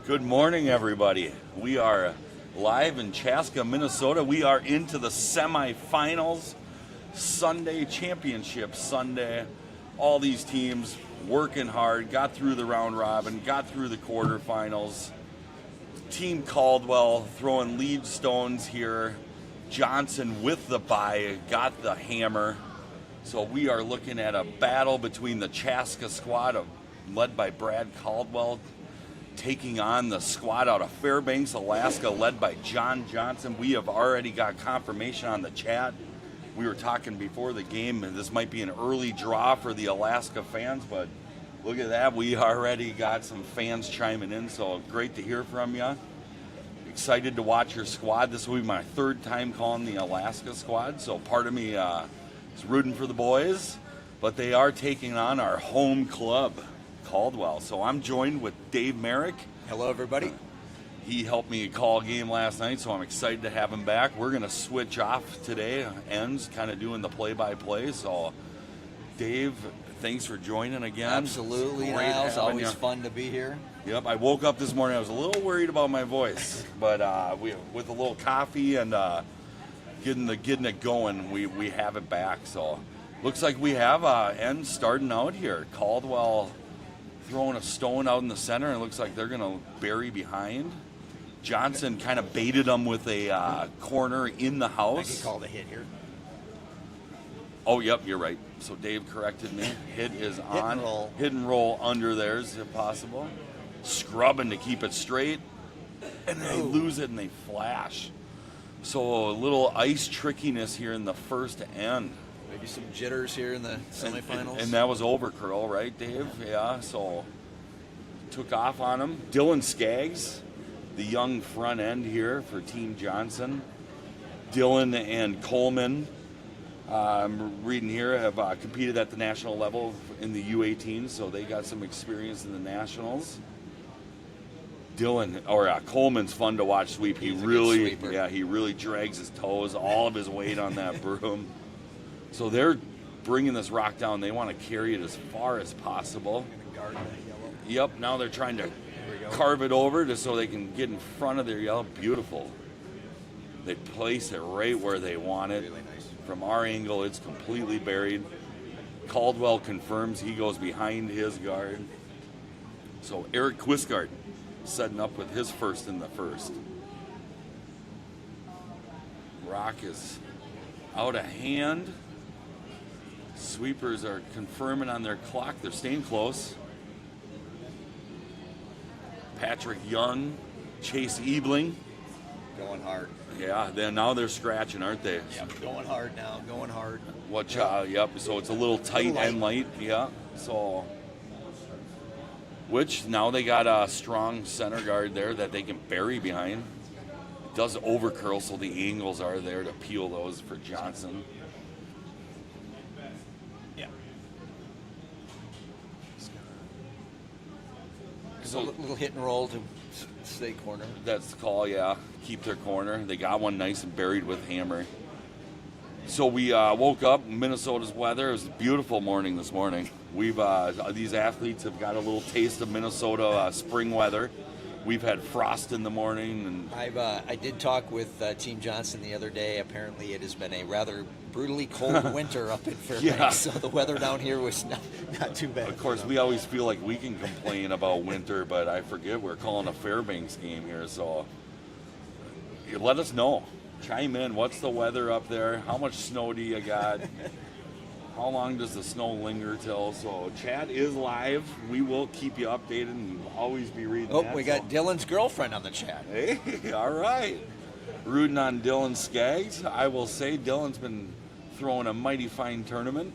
Good morning, everybody. We are live in Chaska, Minnesota. We are into the semifinals. Sunday, championship Sunday. All these teams working hard, got through the round robin, got through the quarterfinals. Team Caldwell throwing lead stones here. Johnson with the bye, got the hammer. So we are looking at a battle between the Chaska squad led by Brad Caldwell, taking on the squad out of Fairbanks, Alaska, led by John Johnson. We have already got confirmation on the chat. We were talking before the game, and this might be an early draw for the Alaska fans, but look at that. We already got some fans chiming in, so great to hear from you. Excited to watch your squad. This will be my third time calling the Alaska squad, so part of me is rooting for the boys, but they are taking on our home club, Caldwell. So I'm joined with Dave Merrick. Hello, everybody. He helped me call a game last night, so I'm excited to have him back. We're going to switch off today, ends kind of doing the play-by-play. So, Dave, thanks for joining again. Absolutely, Niles. Always fun to be here. Yep, I woke up this morning. I was a little worried about my voice, but with a little coffee and getting it going, we have it back. So, looks like we have ends starting out here. Caldwell throwing a stone out in the center, and it looks like they're going to bury behind. Johnson kind of baited them with a corner in the house. I think he called a hit here. Oh, yep, you're right. So Dave corrected me. Hit is on. Hit and roll. Hit and roll under theirs if possible. Scrubbing to keep it straight. And they lose it and they flash. So a little ice trickiness here in the first end. Maybe some jitters here in the semifinals. And that was overcurl, right, Dave? Yeah, so took off on him. Dylan Skaggs, the young front end here for Team Johnson. Dylan and Coleman, I'm reading here, have competed at the national level in the U18, so they got some experience in the nationals. Coleman's fun to watch sweep. He really drags his toes, all of his weight on that broom. So they're bringing this rock down. They want to carry it as far as possible. Guard that yellow. Yep, now they're trying to carve it over just so they can get in front of their yellow. Beautiful. They place it right where they want it. Really nice. From our angle, it's completely buried. Caldwell confirms he goes behind his guard. So Eric Quisgard setting up with his first in the first. Rock is out of hand. Sweepers are confirming on their clock. They're staying close. Patrick Young, Chase Ebling. Going hard. Yeah, now they're scratching, aren't they? Yep, going hard now. Going hard. Yep, so it's a little tight and light. Yeah, so. Which now they got a strong center guard there that they can bury behind. It does overcurl, so the angles are there to peel those for Johnson. So a little hit and roll to stay corner. That's the call, yeah. Keep their corner. They got one nice and buried with hammer. So we woke up, Minnesota's weather. It was a beautiful morning this morning. These athletes have got a little taste of Minnesota spring weather. We've had frost in the morning. And I did talk with Team Johnson the other day. Apparently it has been a rather brutally cold winter up in Fairbanks, yeah. So the weather down here was not too bad. Of course, we always feel like we can complain about winter, but I forget we're calling a Fairbanks game here, so let us know. Chime in. What's the weather up there? How much snow do you got? How long does the snow linger till? So chat is live. We will keep you updated and always be reading that. We got Dylan's girlfriend on the chat. Hey, all right. Rooting on Dylan Skaggs. I will say Dylan's been throwing a mighty fine tournament.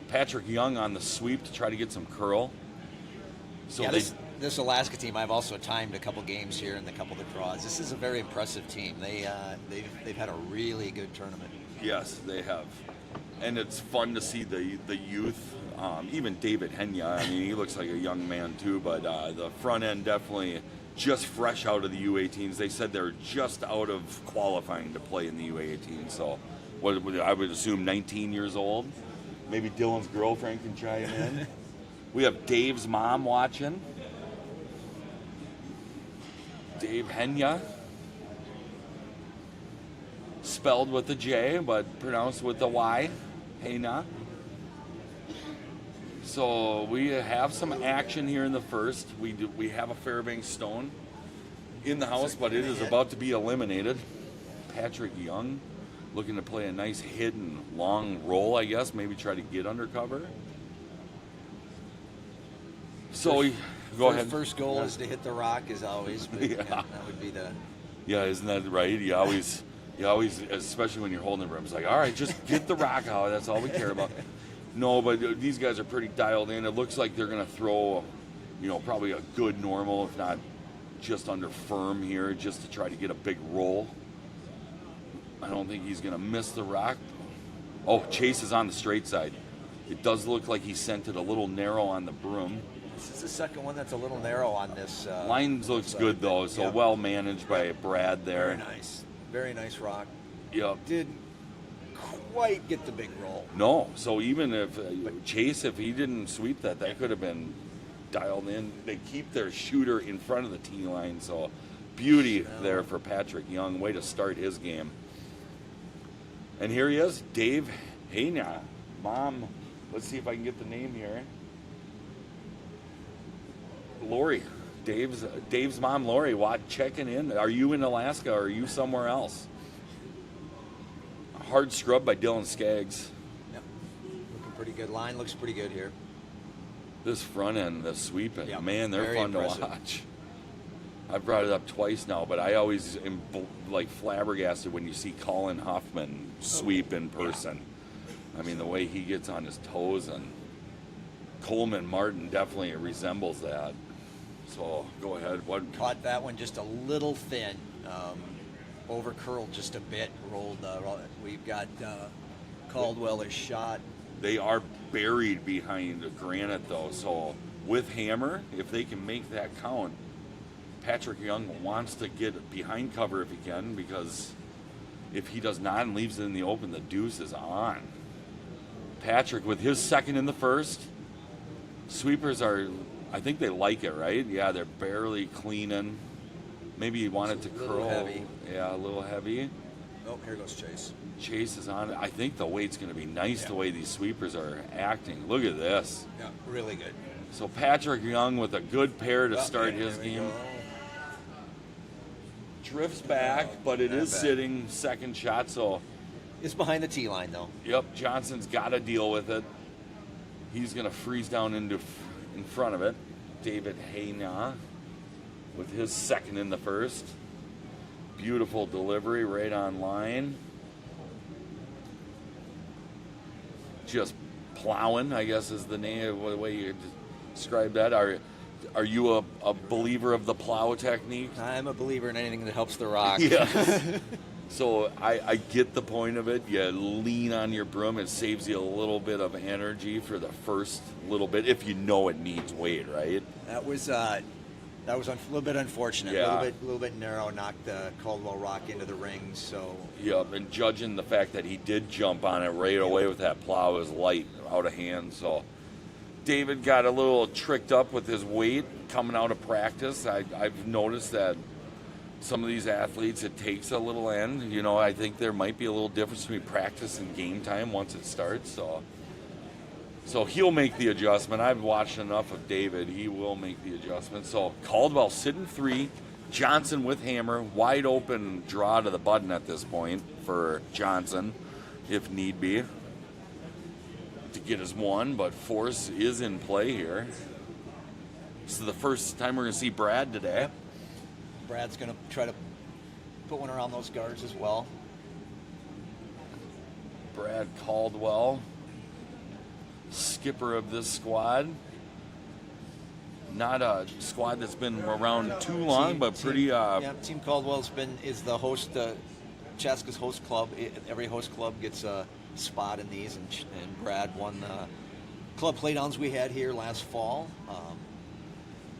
Patrick Young on the sweep to try to get some curl. So yeah, this Alaska team, I've also timed a couple games here and a couple of the draws. This is a very impressive team. They've had a really good tournament. Yes, they have. And it's fun to see the youth, even David Henya. I mean, he looks like a young man too, but the front end definitely just fresh out of the U18s. They said they're just out of qualifying to play in the U18. So I would assume 19 years old. Maybe Dylan's girlfriend can chime in. We have Dave's mom watching. Dave Henya. Spelled with a J, but pronounced with a Y. Henya. So we have some action here in the first. We have a Fairbanks Stone in the house, but it is about to be eliminated. Patrick Young looking to play a nice hit and long roll, I guess. Maybe try to get under cover. So go ahead. First goal is to hit the rock, as always. But that would be the. Yeah, isn't that right? You always, especially when you're holding the room, it's like, all right, just get the rock out. That's all we care about. No, but these guys are pretty dialed in. It looks like they're going to throw, probably a good normal, if not just under firm here, just to try to get a big roll. I don't think he's going to miss the rock. Oh, Chase is on the straight side. It does look like he sent it a little narrow on the broom. This is the second one that's a little narrow on this. Line looks good, though, so well managed by Brad there. Very nice. Very nice rock. Yep. Didn't quite get the big roll. No, so even if Chase, if he didn't sweep that could have been dialed in. They keep their shooter in front of the tee line, so beauty there for Patrick Young. Way to start his game. And here he is, Dave Henya. Mom, let's see if I can get the name here. Lori. Dave's mom, Lori, checking in. Are you in Alaska or are you somewhere else? Hard scrub by Dylan Skaggs. Yep. Looking pretty good. Line looks pretty good here. This front end, the sweeping, man, they're very fun impressive. to watch. I've brought it up twice now, but I always am flabbergasted when you see Colin Hoffman sweep in person. I mean, the way he gets on his toes, and Coleman Martin definitely resembles that. So go ahead. What caught that one just a little thin, over curled just a bit. Rolled. We've got Caldwell is shot. They are buried behind the granite though. So with hammer, if they can make that count, Patrick Young wants to get behind cover if he can, because if he does not and leaves it in the open, the deuce is on. Patrick with his second in the first. Sweepers are, I think they like it, right? Yeah, they're barely cleaning. Maybe he wanted to curl. Heavy. Yeah, a little heavy. Oh, here goes Chase. Chase is on it. I think the weight's going to be nice the way these sweepers are acting. Look at this. Yeah, really good. So Patrick Young with a good pair to start his game. Go. Drifts back, but it is sitting second shot, so. It's behind the tee line, though. Yep, Johnson's got to deal with it. He's going to freeze down in front of it. David Henya with his second in the first. Beautiful delivery right on line. Just plowing, I guess is the name, the way you describe that. Are you a believer of the plow technique? I'm a believer in anything that helps the rock. Yes. So I get the point of it. You lean on your broom. It saves you a little bit of energy for the first little bit, if you know it needs weight, right? That was a little bit unfortunate. Yeah. A little bit narrow. Knocked the Caldwell rock into the ring. So. Yep, and judging the fact that he did jump on it right away with that plow is light, out of hand. So David got a little tricked up with his weight coming out of practice. I've noticed that some of these athletes, it takes a little end. I think there might be a little difference between practice and game time once it starts. So he'll make the adjustment. I've watched enough of David. He will make the adjustment. So Caldwell sitting 3. Johnson with hammer. Wide open draw to the button at this point for Johnson, if need be, to get his 1. But force is in play here. This is the first time we're going to see Brad today. Yep. Brad's going to try to put one around those guards as well. Brad Caldwell, skipper of this squad. Not a squad that's been around too long, but pretty. Team Caldwell's is the host, Chaska's host club. Every host club gets a spot in these, and Brad won the club playdowns we had here last fall.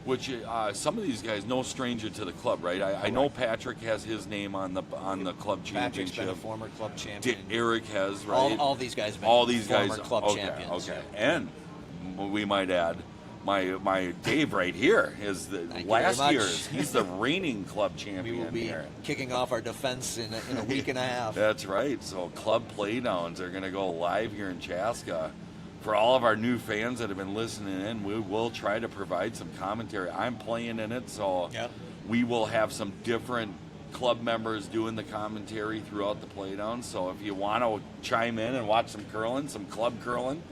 Which some of these guys, no stranger to the club, right? I know Patrick has his name on the club championship. Patrick's been a former club champion. Eric has, right? All these guys have been all these former guys, club champions. Okay, and we might add, my Dave right here is the Thank you last very much. year's. He's the reigning club We champion will be here. kicking off our defense in a week and a half. That's right. So club playdowns are going to go live here in Chaska. For all of our new fans that have been listening in, we will try to provide some commentary. I'm playing in it, so Yep. we will have some different club members doing the commentary throughout the playdown. So if you want to chime in and watch some curling, some club curling,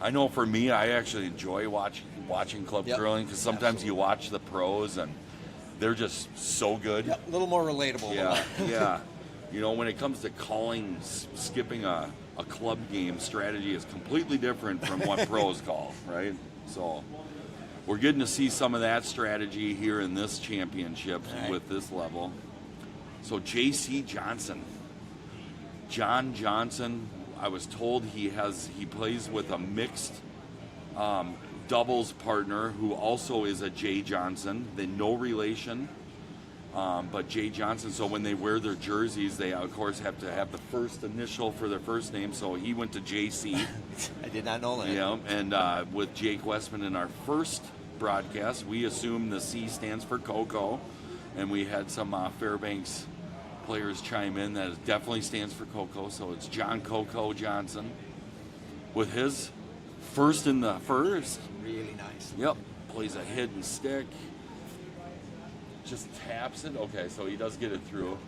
I know for me, I actually enjoy watching club Yep. curling because sometimes you watch the pros and they're just so good. Yep, a little more relatable. Yeah, yeah. You know, when it comes to calling, skipping a club game, strategy is completely different from what pros call, right? So we're getting to see some of that strategy here in this championship Right. with this level. So J.C. Johnson, John Johnson, I was told he plays with a mixed doubles partner who also is a Jay Johnson. They no relation. But Jay Johnson, so when they wear their jerseys, they of course have to have the first initial for their first name. So he went to JC. I did not know that. Yeah, and with Jake Westman in our first broadcast, we assumed the C stands for Coco, and we had some Fairbanks players chime in that it definitely stands for Coco. So it's John Coco Johnson with his first in the first. Really nice. Yep, plays a hidden stick. Just taps it. Okay, so he does get it through.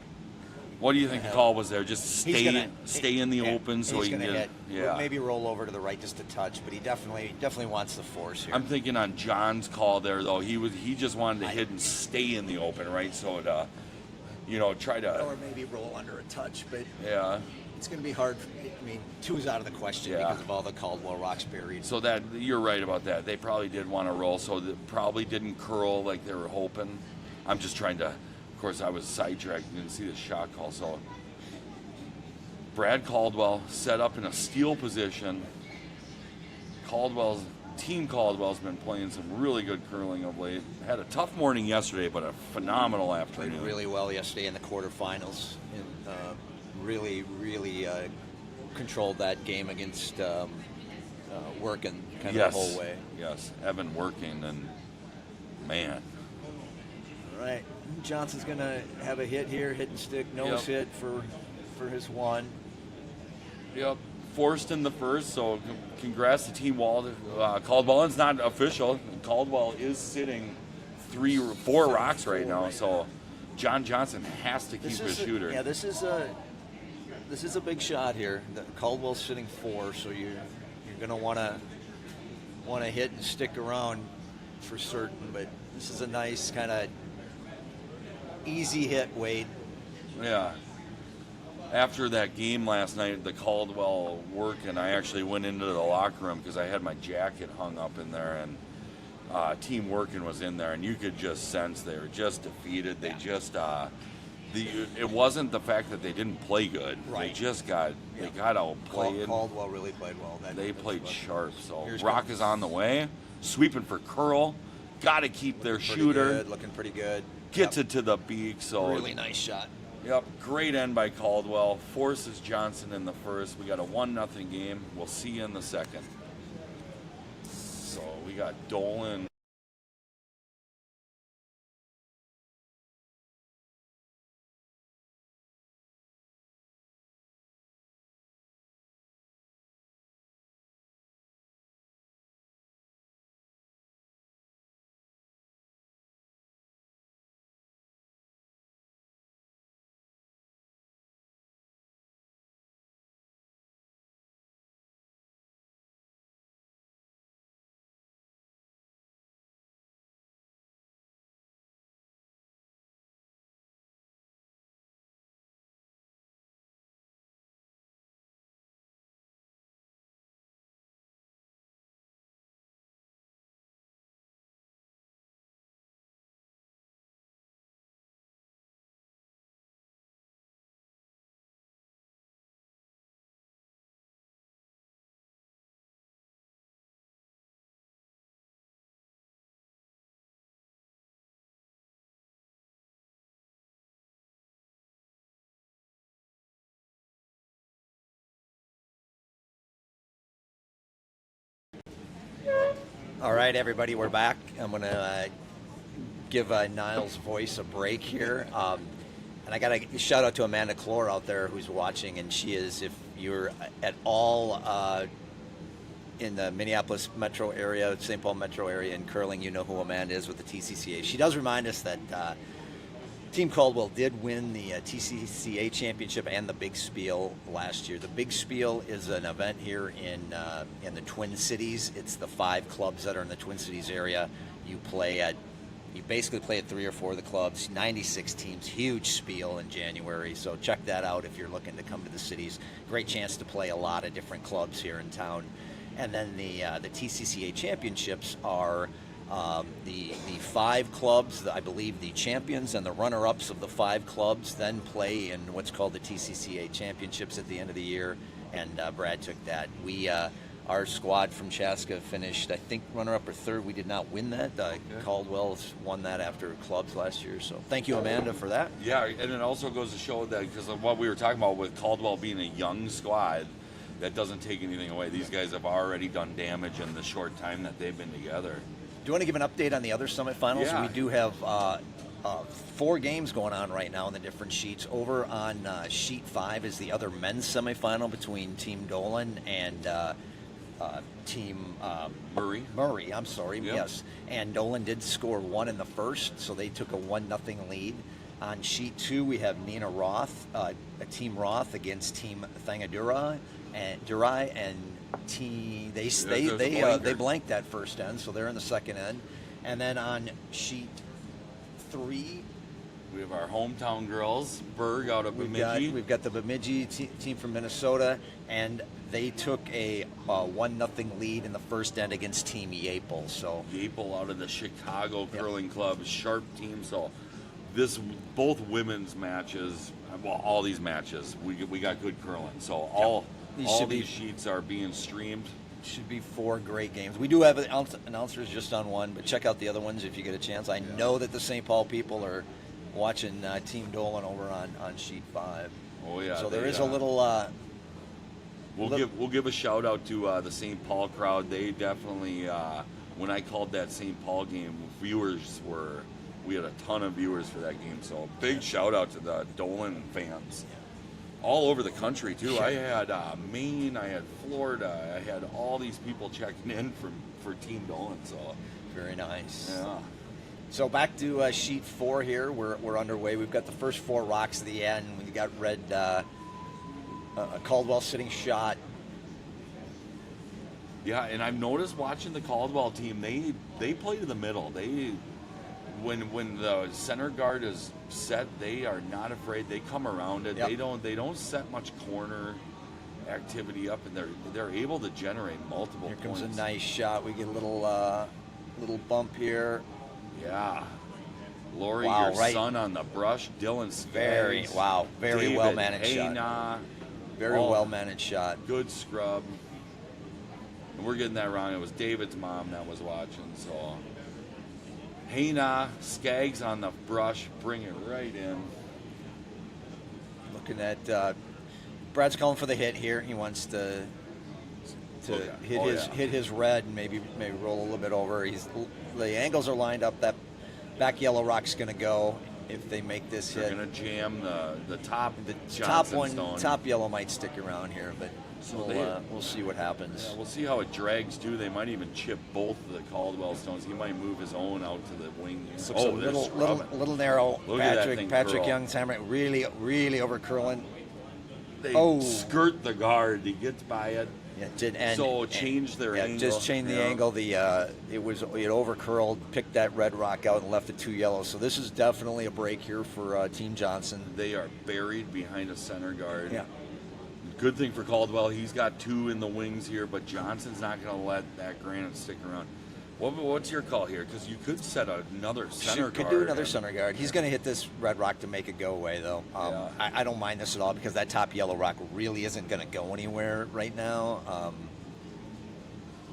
What do you think the call was there? Just stay in the open so he's he can gonna get hit. it. Yeah. Maybe roll over to the right just a touch, but he definitely wants the force here. I'm thinking on John's call there though. He just wanted to hit and stay in the open, right? So it, try to. Or maybe roll under a touch, but Yeah. it's going to be hard. I mean, two is out of the question Yeah. because of all the Caldwell rocks buried. So that you're right about that. They probably did want to roll, so that probably didn't curl like they were hoping. I'm just trying to. Of course, I was sidetracked and didn't see the shot call. So Brad Caldwell set up in a steal position. Team Caldwell's been playing some really good curling of late. Had a tough morning yesterday, but a phenomenal Played afternoon. really well yesterday in the quarterfinals, and really controlled that game against Working kind of the whole way. Yes, Evan working, and man. All right, Johnson's going to have a hit here, hit and stick, nose hit for his one. Yep, forced in the first, so congrats to Team Caldwell. It's not official. Caldwell is sitting 3 or 4 rocks right now, so John Johnson has to keep his shooter. Yeah, this is a big shot here. Caldwell's sitting 4, so you're going to want to hit and stick around for certain, but this is a nice kind of easy hit, Wade. Yeah. After that game last night, the Caldwell work, and I actually went into the locker room because I had my jacket hung up in there, and Team Working was in there, and you could just sense they were just defeated. They just it wasn't the fact that they didn't play good. Right. They just got outplayed. Caldwell really played well. They played sharp. So Here's Rock is on the way, sweeping for curl. Got to keep their shooter. Looking pretty good. Gets it to the beak. So Really nice shot. Yep, great end by Caldwell. Forces Johnson in the first. We got a 1-0 game. We'll see you in the second. So we got Dolan. All right, everybody, we're back. I'm going to give Niles' voice a break here. And I got to shout out to Amanda Clore out there who's watching, and she is, if you're at all in the Minneapolis metro area, St. Paul metro area in curling, you know who Amanda is with the TCCA. She does remind us that Team Caldwell did win the TCCA championship and the Big Spiel last year. The Big Spiel is an event here in the Twin Cities. It's the 5 clubs that are in the Twin Cities area. You basically play at 3 or 4 of the clubs, 96 teams, huge spiel in January. So check that out if you're looking to come to the cities. Great chance to play a lot of different clubs here in town. And then the TCCA championships are the 5 clubs, I believe the champions and the runner-ups of the 5 clubs then play in what's called the TCCA championships at the end of the year, and Brad took that. Our squad from Chaska finished, I think, runner-up or 3rd. We did not win that. Caldwell won that after clubs last year, so thank you, Amanda, for that. Yeah, and it also goes to show that, because of what we were talking about with Caldwell being a young squad, that doesn't take anything away. These guys have already done damage in the short time that they've been together. Do you want to give an update on the other semifinals? Yeah. We do have 4 games going on right now in the different sheets. Over on sheet 5 is the other men's semifinal between Team Dolan and Team Murray, I'm sorry, yep. Yes. And Dolan did score 1 in the first, so they took a 1-0 lead. On sheet 2, we have Nina Roth, Team Roth against Team Thangadurai, and they blanked that first end, so they're in the second end. And then on sheet 3, we have our hometown girls, Berg out of Bemidji. We've got the Bemidji team from Minnesota, and they took a 1-0 lead in the first end against Team Yapel. So Yapel out of the Chicago Curling Club, sharp team. So both women's matches, well, all these matches, we got good curling. So all these sheets are being streamed. Should be 4 great games. We do have announcers just on one, but check out the other ones if you get a chance. I know that the St. Paul people are watching Team Dolan over on sheet 5. Oh yeah. So there is a little. We'll give a shout out to the St. Paul crowd. They definitely, when I called that St. Paul game, we had a ton of viewers for that game. So big shout out to the Dolan fans. All over the country too. I had Maine, I had Florida, I had all these people checking in for Team Dolan. So very nice. Yeah. So back to sheet 4 here. We're underway. We've got the first 4 rocks at the end. We got red Caldwell sitting shot. Yeah, and I've noticed watching the Caldwell team, they play to the middle. When the center guard is set, they are not afraid. They come around it. Yep. They don't set much corner activity up, and they're able to generate multiple points. Here comes a nice shot. We get a little bump here. Yeah. Lori, wow, your son on the brush. Dylan Skaggs. Very well managed shot. Very well managed shot. Good scrub. And we're getting that wrong. It was David's mom that was watching. So, Hayna, Skaggs on the brush, bring it right in. Looking at Brad's calling for the hit here. He wants to hit his red and maybe roll a little bit over. The angles are lined up. That back yellow rock's going to go if they make this hit. They're going to jam the top. The Johnson top one, stone. top yellow might stick around here, but we'll see what happens. Yeah, we'll see how it drags too. They might even chip both of the Caldwell stones. He might move his own out to the wing. Little narrow. Look at that thing Patrick curl. Young's hammer really over curling. They skirt the guard. He gets by it. Yeah, change their angle. Just change the angle. It over curled, picked that red rock out, and left it 2 yellow. So this is definitely a break here for Team Johnson. They are buried behind a center guard. Yeah. Good thing for Caldwell. He's got 2 in the wings here, but Johnson's not going to let that granite stick around. What's your call here? Because you could set another center guard. Could do another center guard. He's going to hit this red rock to make it go away, though. Yeah. I don't mind this at all because that top yellow rock really isn't going to go anywhere right now.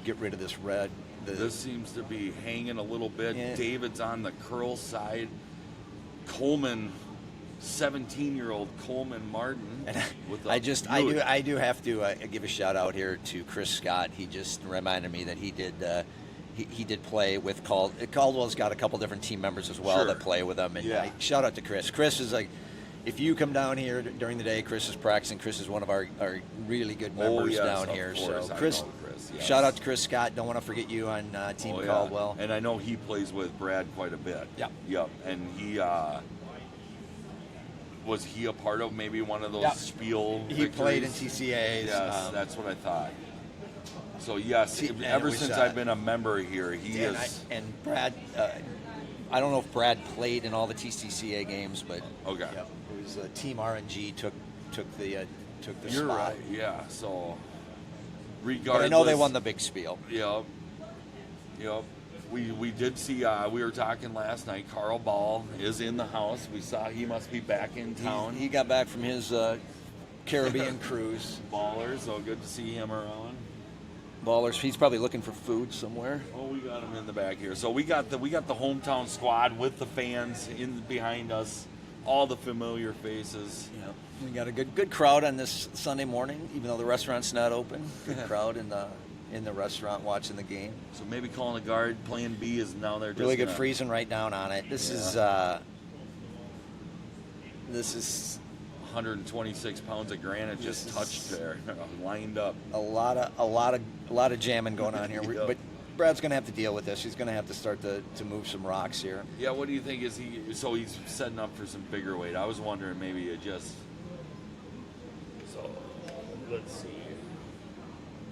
Get rid of this red. This seems to be hanging a little bit. Yeah. David's on the curl side. Coleman, 17-year-old Coleman Martin. I do have to give a shout out here to Chris Scott. He just reminded me that he did he did play with Caldwell's got a couple different team members as well Sure. that play with him. And Yeah. shout out to Chris. Chris is like, if you come down here during the day, Chris is practicing. Chris is one of our really good members yes, down of here. course. So I Chris, know Chris, yes. shout out to Chris Scott. Don't want to forget you on Team Oh, yeah. Caldwell. And I know he plays with Brad quite a bit. Yep. Yep. And he was he a part of maybe one of those Yep. spiel He played in victories? TCAs. Yes, that's what I thought. So yes, and ever it was, since I've been a member here, he is and Brad, I don't know if Brad played in all the TCCA games, but okay. it was Team RNG took the You're spot. right. Yeah. So regardless, But I know they won the big spiel. Yep. Yep. We did see. We were talking last night. Carl Ball is in the house. We saw he must be back in town. He got back from his Caribbean cruise. Baller. So good to see him around. Ballers. He's probably looking for food somewhere. Oh, we got him in the back here. So we got the hometown squad with the fans in behind us, all the familiar faces. Yeah, we got a good crowd on this Sunday morning, even though the restaurant's not open. Good crowd in the restaurant watching the game. So maybe calling a guard. Plan B is now they're just Really good gonna- freezing right down on it. This is 126 pounds of granite just This touched is- there, lined up. a lot of jamming going on here. Yep. But Brad's going to have to deal with this. He's going to have to start to move some rocks here. Yeah, what do you think? Is he? So he's setting up for some bigger weight. I was wondering maybe it just. So let's see.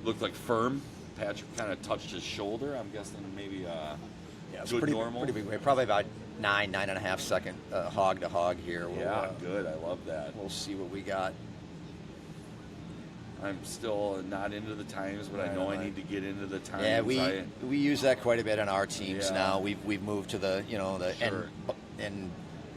Looked like firm. Patrick kind of touched his shoulder. I'm guessing maybe It's good pretty, normal. pretty big weight. Probably about 9.5 second hog to hog here. Yeah, good. I love that. We'll see what we got. I'm still not into the times, but I know I need to get into the times. Yeah, we use that quite a bit on our teams Yeah. now. We've moved to the Sure. and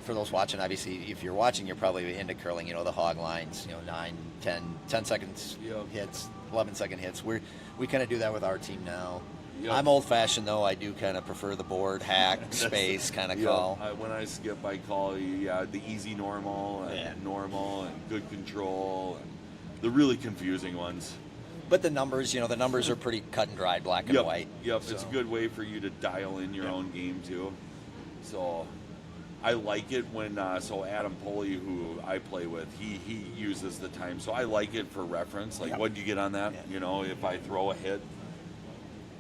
for those watching, obviously, if you're watching, you're probably into curling. The hog lines, 9, 10 seconds Yep. hits, 11-second hits. We kind of do that with our team now. Yep. I'm old-fashioned though. I do kind of prefer the board hack space kind of Yeah, call. when I skip, I call the easy normal and normal and good control and the really confusing ones. But the numbers, the numbers are pretty cut and dried, black and Yep. white. Yep. So- It's a good way for you to dial in your own game too. So I like it when so Adam Poley, who I play with, he uses the time. So I like it for reference. Like, Yep. what'd you get on that? Yeah. If I throw a hit,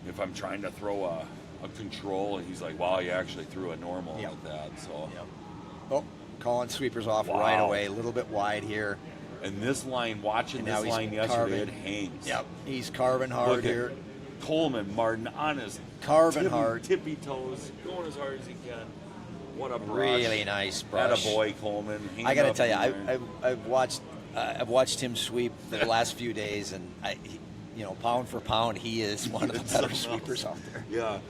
if I'm trying to throw a control, and he's like, "Wow, you actually threw a normal Yep. with that." So. Yep. Oh, calling sweepers off Wow. right away. A little bit wide here. And this line, watching And now this he's line yesterday, carving. it hangs. Yep. He's carving hard Look at here. Coleman Martin on his Carving hard. tippy toes, going as hard as he can. What a brush! Really nice brush. Attaboy, Coleman. I got to Hand tell you, up in there. I've watched him sweep the last few days, and pound for pound, he is one of the It's better something sweepers else. out there.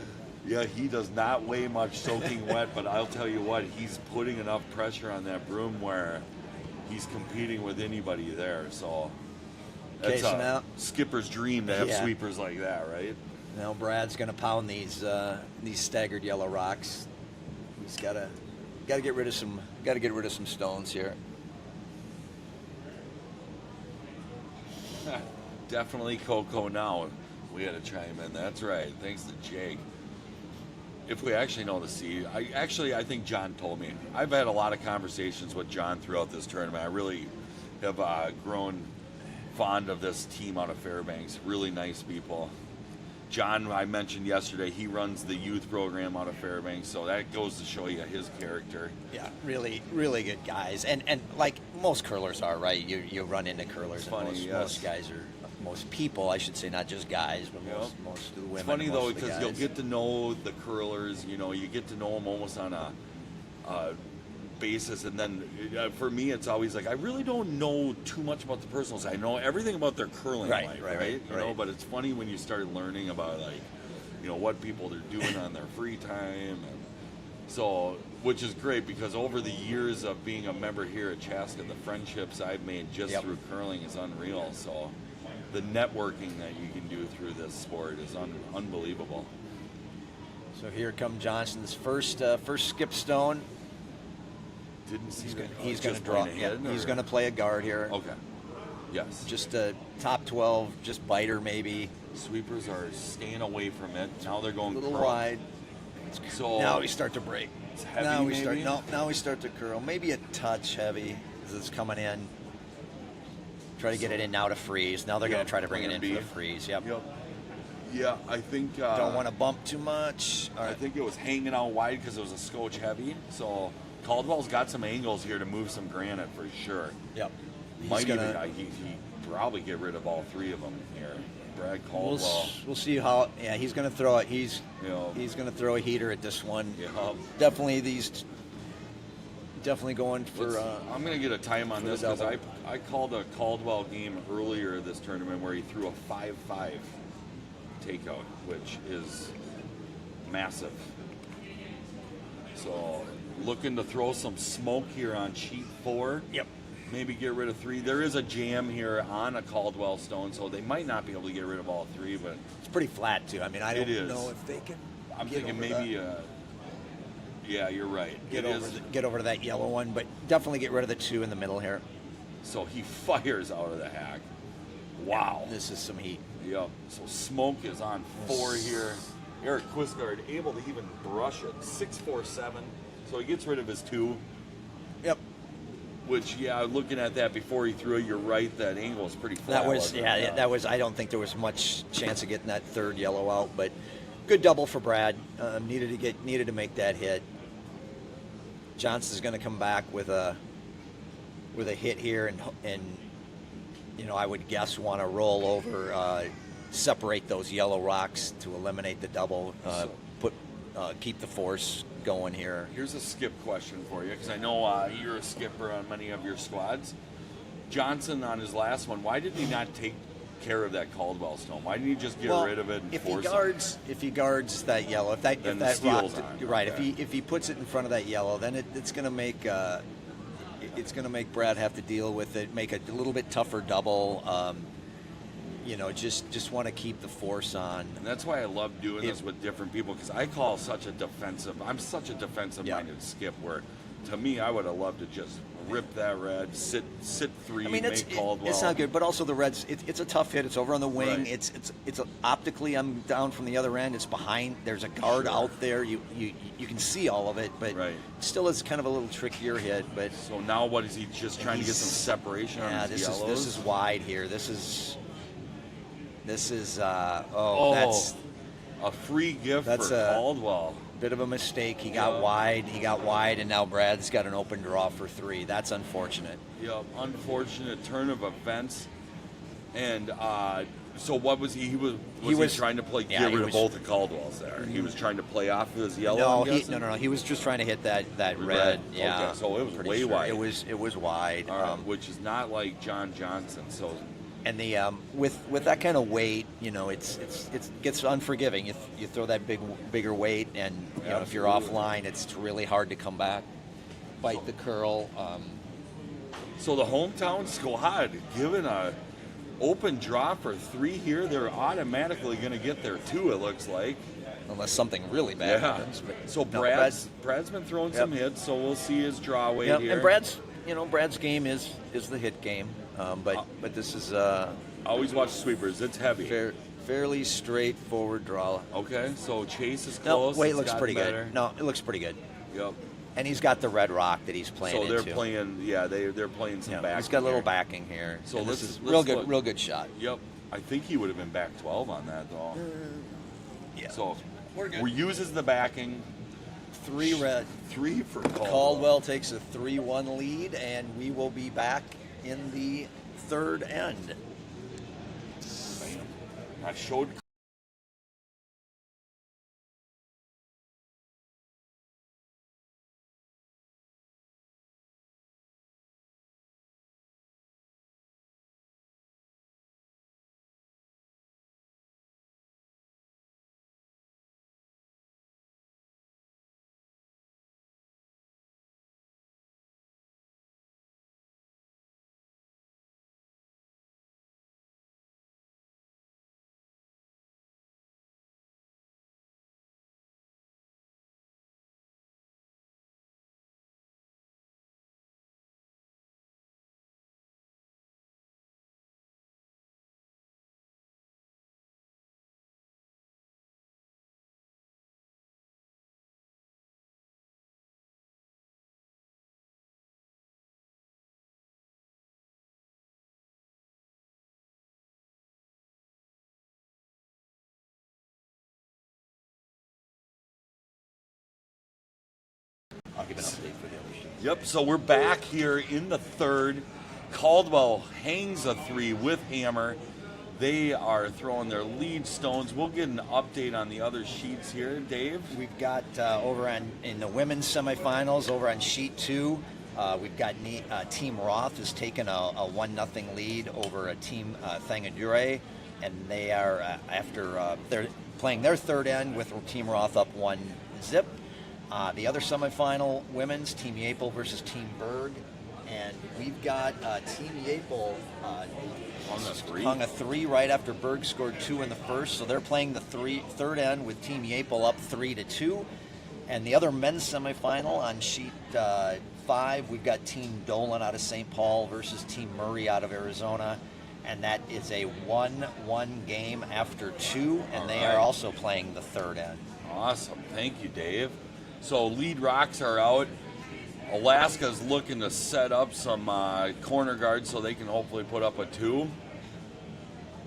Yeah, he does not weigh much soaking wet, but I'll tell you what, he's putting enough pressure on that broom where he's competing with anybody there. So Okay, that's so a now- skipper's dream to have Yeah. sweepers like that, right? Now Brad's going to pound these staggered yellow rocks. He's got to get rid of some stones here. Definitely Coco now. We had to chime in. That's right. Thanks to Jake. If we actually know the seed, I think John told me. I've had a lot of conversations with John throughout this tournament. I really have grown fond of this team out of Fairbanks. Really nice people. John, I mentioned yesterday, he runs the youth program out of Fairbanks, so that goes to show you his character. Yeah, really, really good guys, and like most curlers are, right? You run into curlers, Funny, and yes. most guys are, most people, I should say, not just guys, but Yep. most of the women. It's funny and though, most of the because you'll guys. get to know the curlers. You get to know them almost on a basis, and then for me, it's always like I really don't know too much about the personals. I know everything about their curling Right, life, right. You know, but it's funny when you start learning about what people they're doing on their free time, and so which is great because over the years of being a member here at Chaska, the friendships I've made just Yep. through curling is unreal. So the networking that you can do through this sport is unbelievable. So here come Johnson's first skip stone. Didn't see that. He's going to Just draw. went Yeah, ahead, he's or- going to play a guard here. Okay. Yes. Just a top 12, just biter maybe. Sweepers are staying away from it. Now they're A going little curl. wide. So Now we start to break. it's heavy, Now we maybe? now we start to curl. Maybe a touch heavy as it's coming in. Try to get it in now to freeze. Now they're going to try to bring it in for the freeze. Yep. Yeah, I think. Don't want to bump too much. All I right. think it was hanging out wide because it was a scotch heavy. So Caldwell's got some angles here to move some granite for sure. Yep. Might he probably get rid of all three of them here. Brad Caldwell. We'll see how. Yeah, he's going to throw it. He's Yeah. going to throw a heater at this one. Yeah. Definitely going for. I'm going to get a time on for the this because double. I called a Caldwell game earlier this tournament where he threw a 5-5 takeout, which is massive. So looking to throw some smoke here on sheet 4. Yep. Maybe get rid of 3. There is a jam here on a Caldwell stone, so they might not be able to get rid of all 3, but It's pretty flat too. I mean, I It don't is. know if they can. I'm get thinking over maybe. that. Yeah, you're right. Get It over is. get over to that yellow one, but definitely get rid of the 2 in the middle here. So he fires out of the hack. Wow. This is some heat. Yep. So smoke is on 4 here. Eric Quisgard able to even brush it. 6-4-7. So he gets rid of his 2. Yep. Which, yeah, looking at that before he threw it, you're right. That angle is pretty flat. That was wasn't it? that was. I don't think there was much chance of getting that 3rd yellow out, but good double for Brad. Needed to make that hit. Johnson's going to come back with a hit here, and I would guess want to roll over, separate those yellow rocks to eliminate the double, keep the force going here. Here's a skip question for you, because I know you're a skipper on many of your squads. Johnson on his last one, why did he not take care of that Caldwell stone? Why didn't he just get rid of it and if force if he guards that yellow, if Then the that rock, steel's on. right? Okay. If he puts it in front of that yellow, then it's going to make Brad have to deal with it, make a little bit tougher double. Just want to keep the force on. And that's why I love doing this with different people, because I'm such a defensive-minded skip where, to me, I would have loved to just rip that red, sit 3, make Caldwell. It's not good, but also the Reds. It's a tough hit. It's over on the wing. Right. It's optically, I'm down from the other end. It's behind. There's a guard Sure. out there. You can see all of it, but Right. still is kind of a little trickier hit. But So now what is he just trying to get some separation on his this yellows? is wide here. This is that's a free gift That's for a- Caldwell. bit of a mistake. He got wide, and now Brad's got an open draw for 3. That's unfortunate. Yep, unfortunate turn of events. And so what was he? He was trying to play get rid of both the Caldwells there. He was trying to play off of his yellow. No, I'm guessing? no. He was just trying to hit that red. Red. Yeah. Okay, so it was Pretty way sure. wide. It was wide. All right, which is not like John Johnson. So And the with that kind of weight, it gets unforgiving. You throw that bigger weight, and if you're Absolutely. offline, it's really hard to come back. Bite the curl. So the hometown squad given a open draw for 3 here. They're automatically going to get their 2. It looks like. Unless something really bad happens. But So no, Brad's been throwing some hits. So we'll see his draw weight here. and Brad's game is the hit game. But this is Always watch sweepers. It's heavy. fairly straightforward draw. Okay, so Chase is No, close. weight It's looks gotten pretty better. good. No, it looks pretty good. Yep. And he's got the red rock that he's playing So they're into. playing. Yeah, they're playing some back. He's got a little backing here. So And let's- this is let's look. real good shot. Yep. I think he would have been back 12 on that though. Yeah. So We're good. we uses the backing. 3 red. 3 for Caldwell. Caldwell takes a 3-1 lead, and we will be back in the 3rd end. Bam. I showed I'll give an update for the other sheets. Yep, so we're back here in the third. Caldwell hangs a 3 with hammer. They are throwing their lead stones. We'll get an update on the other sheets here, Dave. We've got in the women's semifinals over on sheet 2. We've got Team Roth has taken a 1-0 lead over a Team Thangadure, and they are they're playing their third end with Team Roth up 1-0. The other semifinal, women's, Team Yapel versus Team Berg, and we've got Team Yapel hung a 3 right after Berg scored 2 in the first, so they're playing the third end with Team Yapel up 3-2. And the other men's semifinal on sheet 5, we've got Team Dolan out of St. Paul versus Team Murray out of Arizona, and that is a 1-1 game after 2, and they are also playing the third end. Awesome. Thank you, Dave. So lead rocks are out. Alaska's looking to set up some corner guards so they can hopefully put up a 2.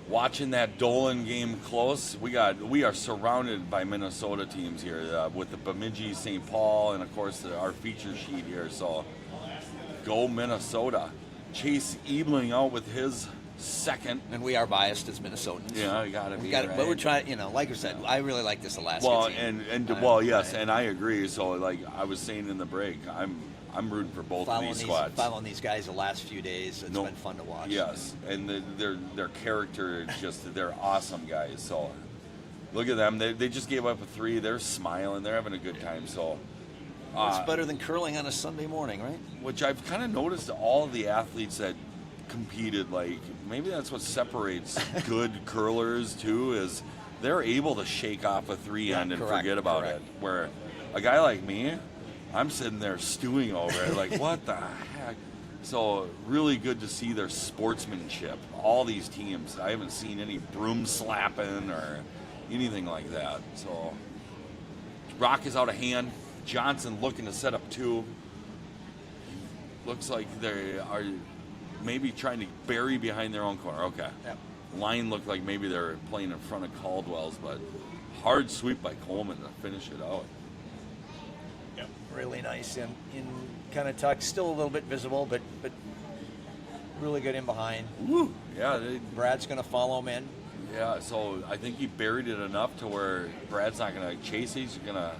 Watching that Dolan game close, we are surrounded by Minnesota teams here with the Bemidji, St. Paul, and of course our feature sheet here. So go Minnesota. Chase Ebling out with his second. And we are biased as Minnesotans. Yeah, you gotta be. But we're trying, like I said, I really like this Alaska team. Yes, and I agree. So like I was saying in the break, I'm rooting for both of these squads. Following these guys the last few days, it's been fun to watch. Yes, and their character, they're awesome guys. So look at them. They just gave up a 3. They're smiling. They're having a good time. So it's better than curling on a Sunday morning, right? Which I've kind of noticed all of the athletes that competed, like maybe that's what separates good curlers too, is they're able to shake off a 3 end and forget about it. Where a guy like me, I'm sitting there stewing over it, like, what the heck? So really good to see their sportsmanship. All these teams, I haven't seen any broom slapping or anything like that. So rock is out of hand. Johnson looking to set up 2. Looks like they are maybe trying to bury behind their own corner. Okay. Yep. Line looked like maybe they're playing in front of Caldwell's, but hard sweep by Coleman to finish it out. Yep. Really nice in kind of tuck, still a little bit visible, but really good in behind. Woo! Yeah. Brad's going to follow him in. Yeah, so I think he buried it enough to where Brad's not going to chase it. He's going to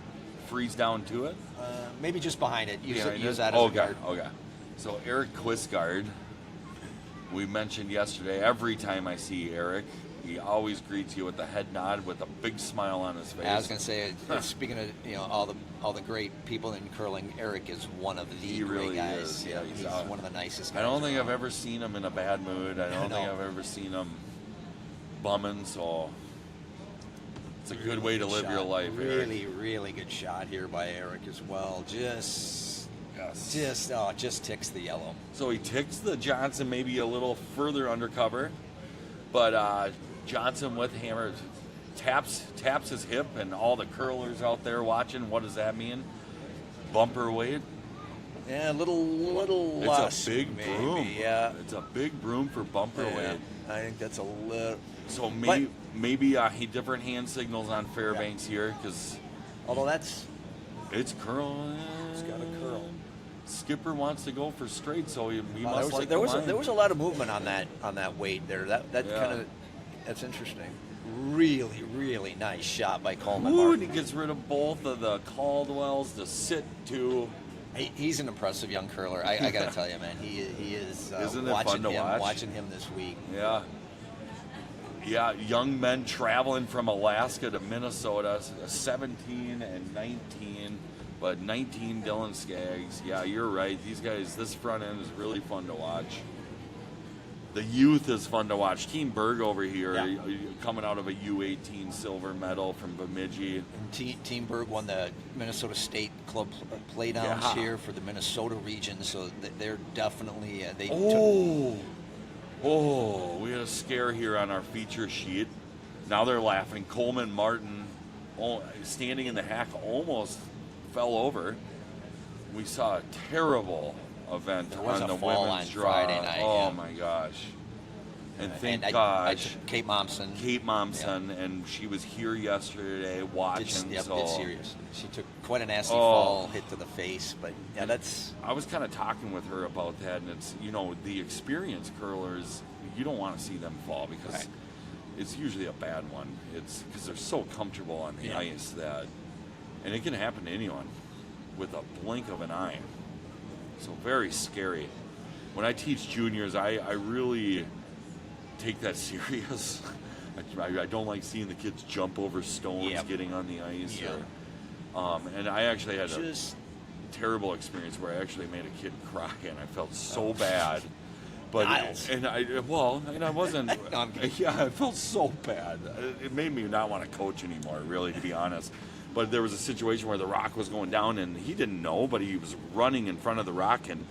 freeze down to it. Maybe just behind it. Use that as a guard. Okay. So Eric Quisgard, we mentioned yesterday, every time I see Eric, he always greets you with a head nod with a big smile on his face. I was going to say, speaking of all the great people in curling, Eric is one of the great guys. Is. Yeah, he's one of the nicest guys. I don't think I've ever seen him in a bad mood. I don't think I've ever seen him bumming, so it's a good way to live your life. Really, Eric. really good shot here by Eric as well. Just ticks the yellow. So he ticks the Johnson maybe a little further undercover, but Johnson with hammer taps his hip, and all the curlers out there watching. What does that mean? Bumper weight. Yeah, a little. It's a big broom. Yeah, it's a big broom for bumper weight. I think that's a little. So maybe different hand signals on Fairbanks here, because although it's curling. It's got a curl. Skipper wants to go for straight, so he must there was a lot of movement on that weight there. That's interesting. Really, really nice shot by Coleman. Ooh, and he gets rid of both of the Caldwells to sit to. He's an impressive young curler. I got to tell you, man. He is. Isn't it fun to watch? Watching him this week. Yeah. Yeah, young men traveling from Alaska to Minnesota, 17 and 19, but 19 Dylan Skaggs. Yeah, you're right. These guys, this front end is really fun to watch. The youth is fun to watch. Team Berg over here, coming out of a U18 silver medal from Bemidji. And Team Berg won the Minnesota State Club Playdowns here for the Minnesota region, so they're definitely we had a scare here on our feature sheet. Now they're laughing. Coleman Martin, standing in the hack, almost fell over. We saw a terrible event on the women's draw. Friday night, oh my gosh. And thank I gosh, took Kate Momsen. And she was here yesterday watching. It's so serious. She took quite a nasty fall, hit to the face, but yeah, that's. I was kind of talking with her about that, and it's the experienced curlers, you don't want to see them fall because it's usually a bad one. It's because they're so comfortable on the ice that, and it can happen to anyone with a blink of an eye. So very scary. When I teach juniors, I really take that serious. I don't like seeing the kids jump over stones getting on the ice. And I actually had a terrible experience where I actually made a kid cry, and I felt so bad. But I wasn't. I felt so bad. It made me not want to coach anymore, really, to be honest. But there was a situation where the rock was going down, and he didn't know, but he was running in front of the rock, and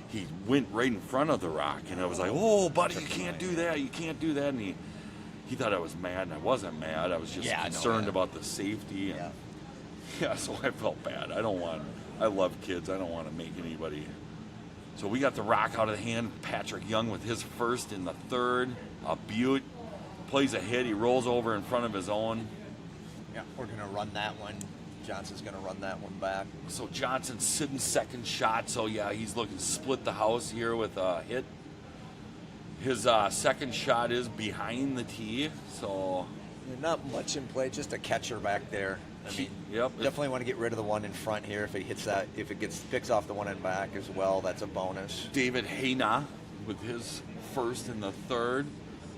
he went right in front of the rock, and I was like, "Oh, buddy, you can't do that! You can't do that!" And he thought I was mad, and I wasn't mad. I was just concerned about the safety. And, so I felt bad. I love kids. I don't want to make anybody. So we got the rock out of the hand. Patrick Young with his first in the third. Butte plays a hit. He rolls over in front of his own. Yeah, we're going to run that one. Johnson's going to run that one back. So Johnson's sitting second shot. So, he's looking to split the house here with a hit. His second shot is behind the tee. So not much in play, just a catcher back there. I mean, definitely want to get rid of the one in front here. If he hits that, if it picks off the one in back as well, that's a bonus. David Hayna with his first in the third.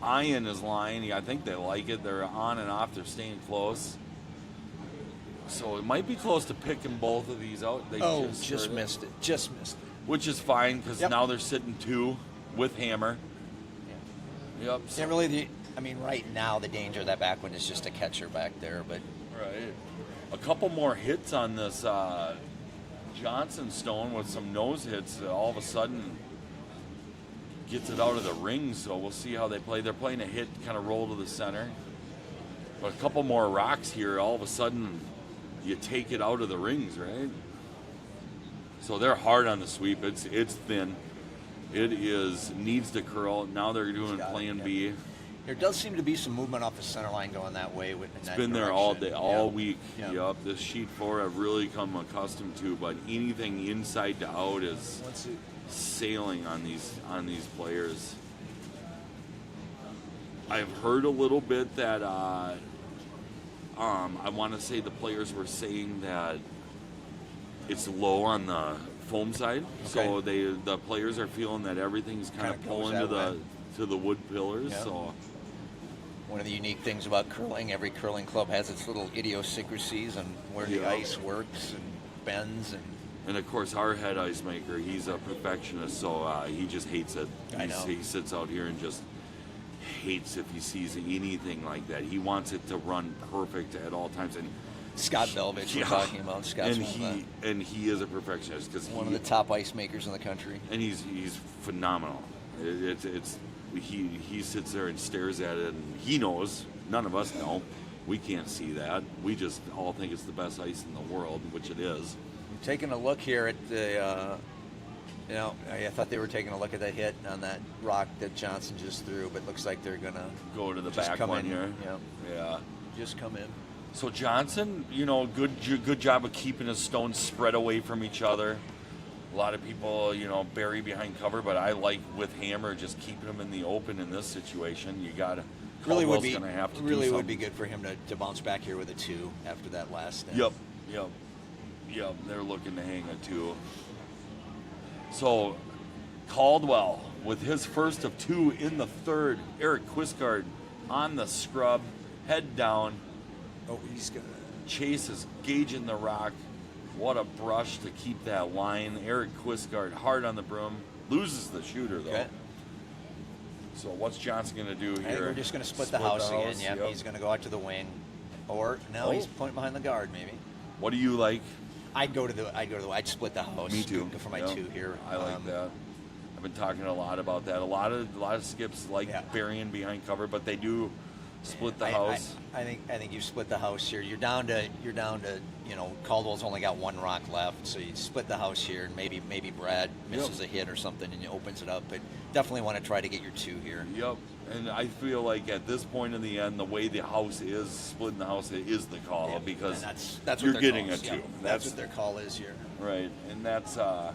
Eyeing his line. I think they like it. They're on and off. They're staying close. So it might be close to picking both of these out. They just missed it. Just missed it. Which is fine because now they're sitting 2 with Hammer. Yeah. Yep. So. Yeah, really, right now the danger of that back one is just a catcher back there. But right. A couple more hits on this Johnson stone with some nose hits. All of a sudden gets it out of the ring. So we'll see how they play. They're playing a hit, kind of roll to the center. But a couple more rocks here. All of a sudden, you take it out of the rings, right? So they're hard on the sweep. It's thin. It needs to curl. Now they're doing plan B. There does seem to be some movement off the center line going that way. It's been there all day, all week. Yep. This sheet 4 I've really come accustomed to, but anything inside to out is sailing on these players. I've heard a little bit that I want to say the players were saying that it's low on the foam side, so the players are feeling that everything's kind of pulling to the wood pillars. Yep. So one of the unique things about curling, every curling club has its little idiosyncrasies and where the ice works and bends and of course our head ice maker, he's a perfectionist, so he just hates it. He sits out here and just hates if he sees anything like that. He wants it to run perfect at all times. And Scott Belvich, we're talking about. Scott's and he is a perfectionist because one of the top ice makers in the country. And he's phenomenal. He sits there and stares at it, and he knows. None of us know. We can't see that. We just all think it's the best ice in the world, which it is. I'm taking a look here at the. I thought they were taking a look at that hit on that rock that Johnson just threw, but it looks like they're going to go to the back one here. Yeah. Just come in. So Johnson, good job of keeping his stones spread away from each other. A lot of people, bury behind cover, but I like with Hammer just keeping them in the open in this situation. You got to. Really would be good for him to bounce back here with a 2 after that last. Yep. They're looking to hang a 2. So Caldwell with his first of 2 in the third. Eric Quisgard on the scrub, head down. He's gonna. Chase is gauging the rock. What a brush to keep that line. Eric Quisgard hard on the broom. Loses the shooter though. Okay. So what's Johnson going to do here? I think we're just going to split the house again. Yeah, yep. He's going to go out to the wing, or he's pointing behind the guard maybe. What do you like? I'd split the house. Me too. Go for my 2 here. I like that. I've been talking a lot about that. A lot of skips like burying behind cover, but they do split the house. I think you split the house here. You're down to Caldwell's only got one rock left, so you split the house here, and maybe Brad misses a hit or something and it opens it up. But definitely want to try to get your 2 here. Yep. And I feel like at this point in the end, the way the house is, splitting the house is the call, because that's you're what getting a 2. Yeah, that's what their call is here. Right, and that's a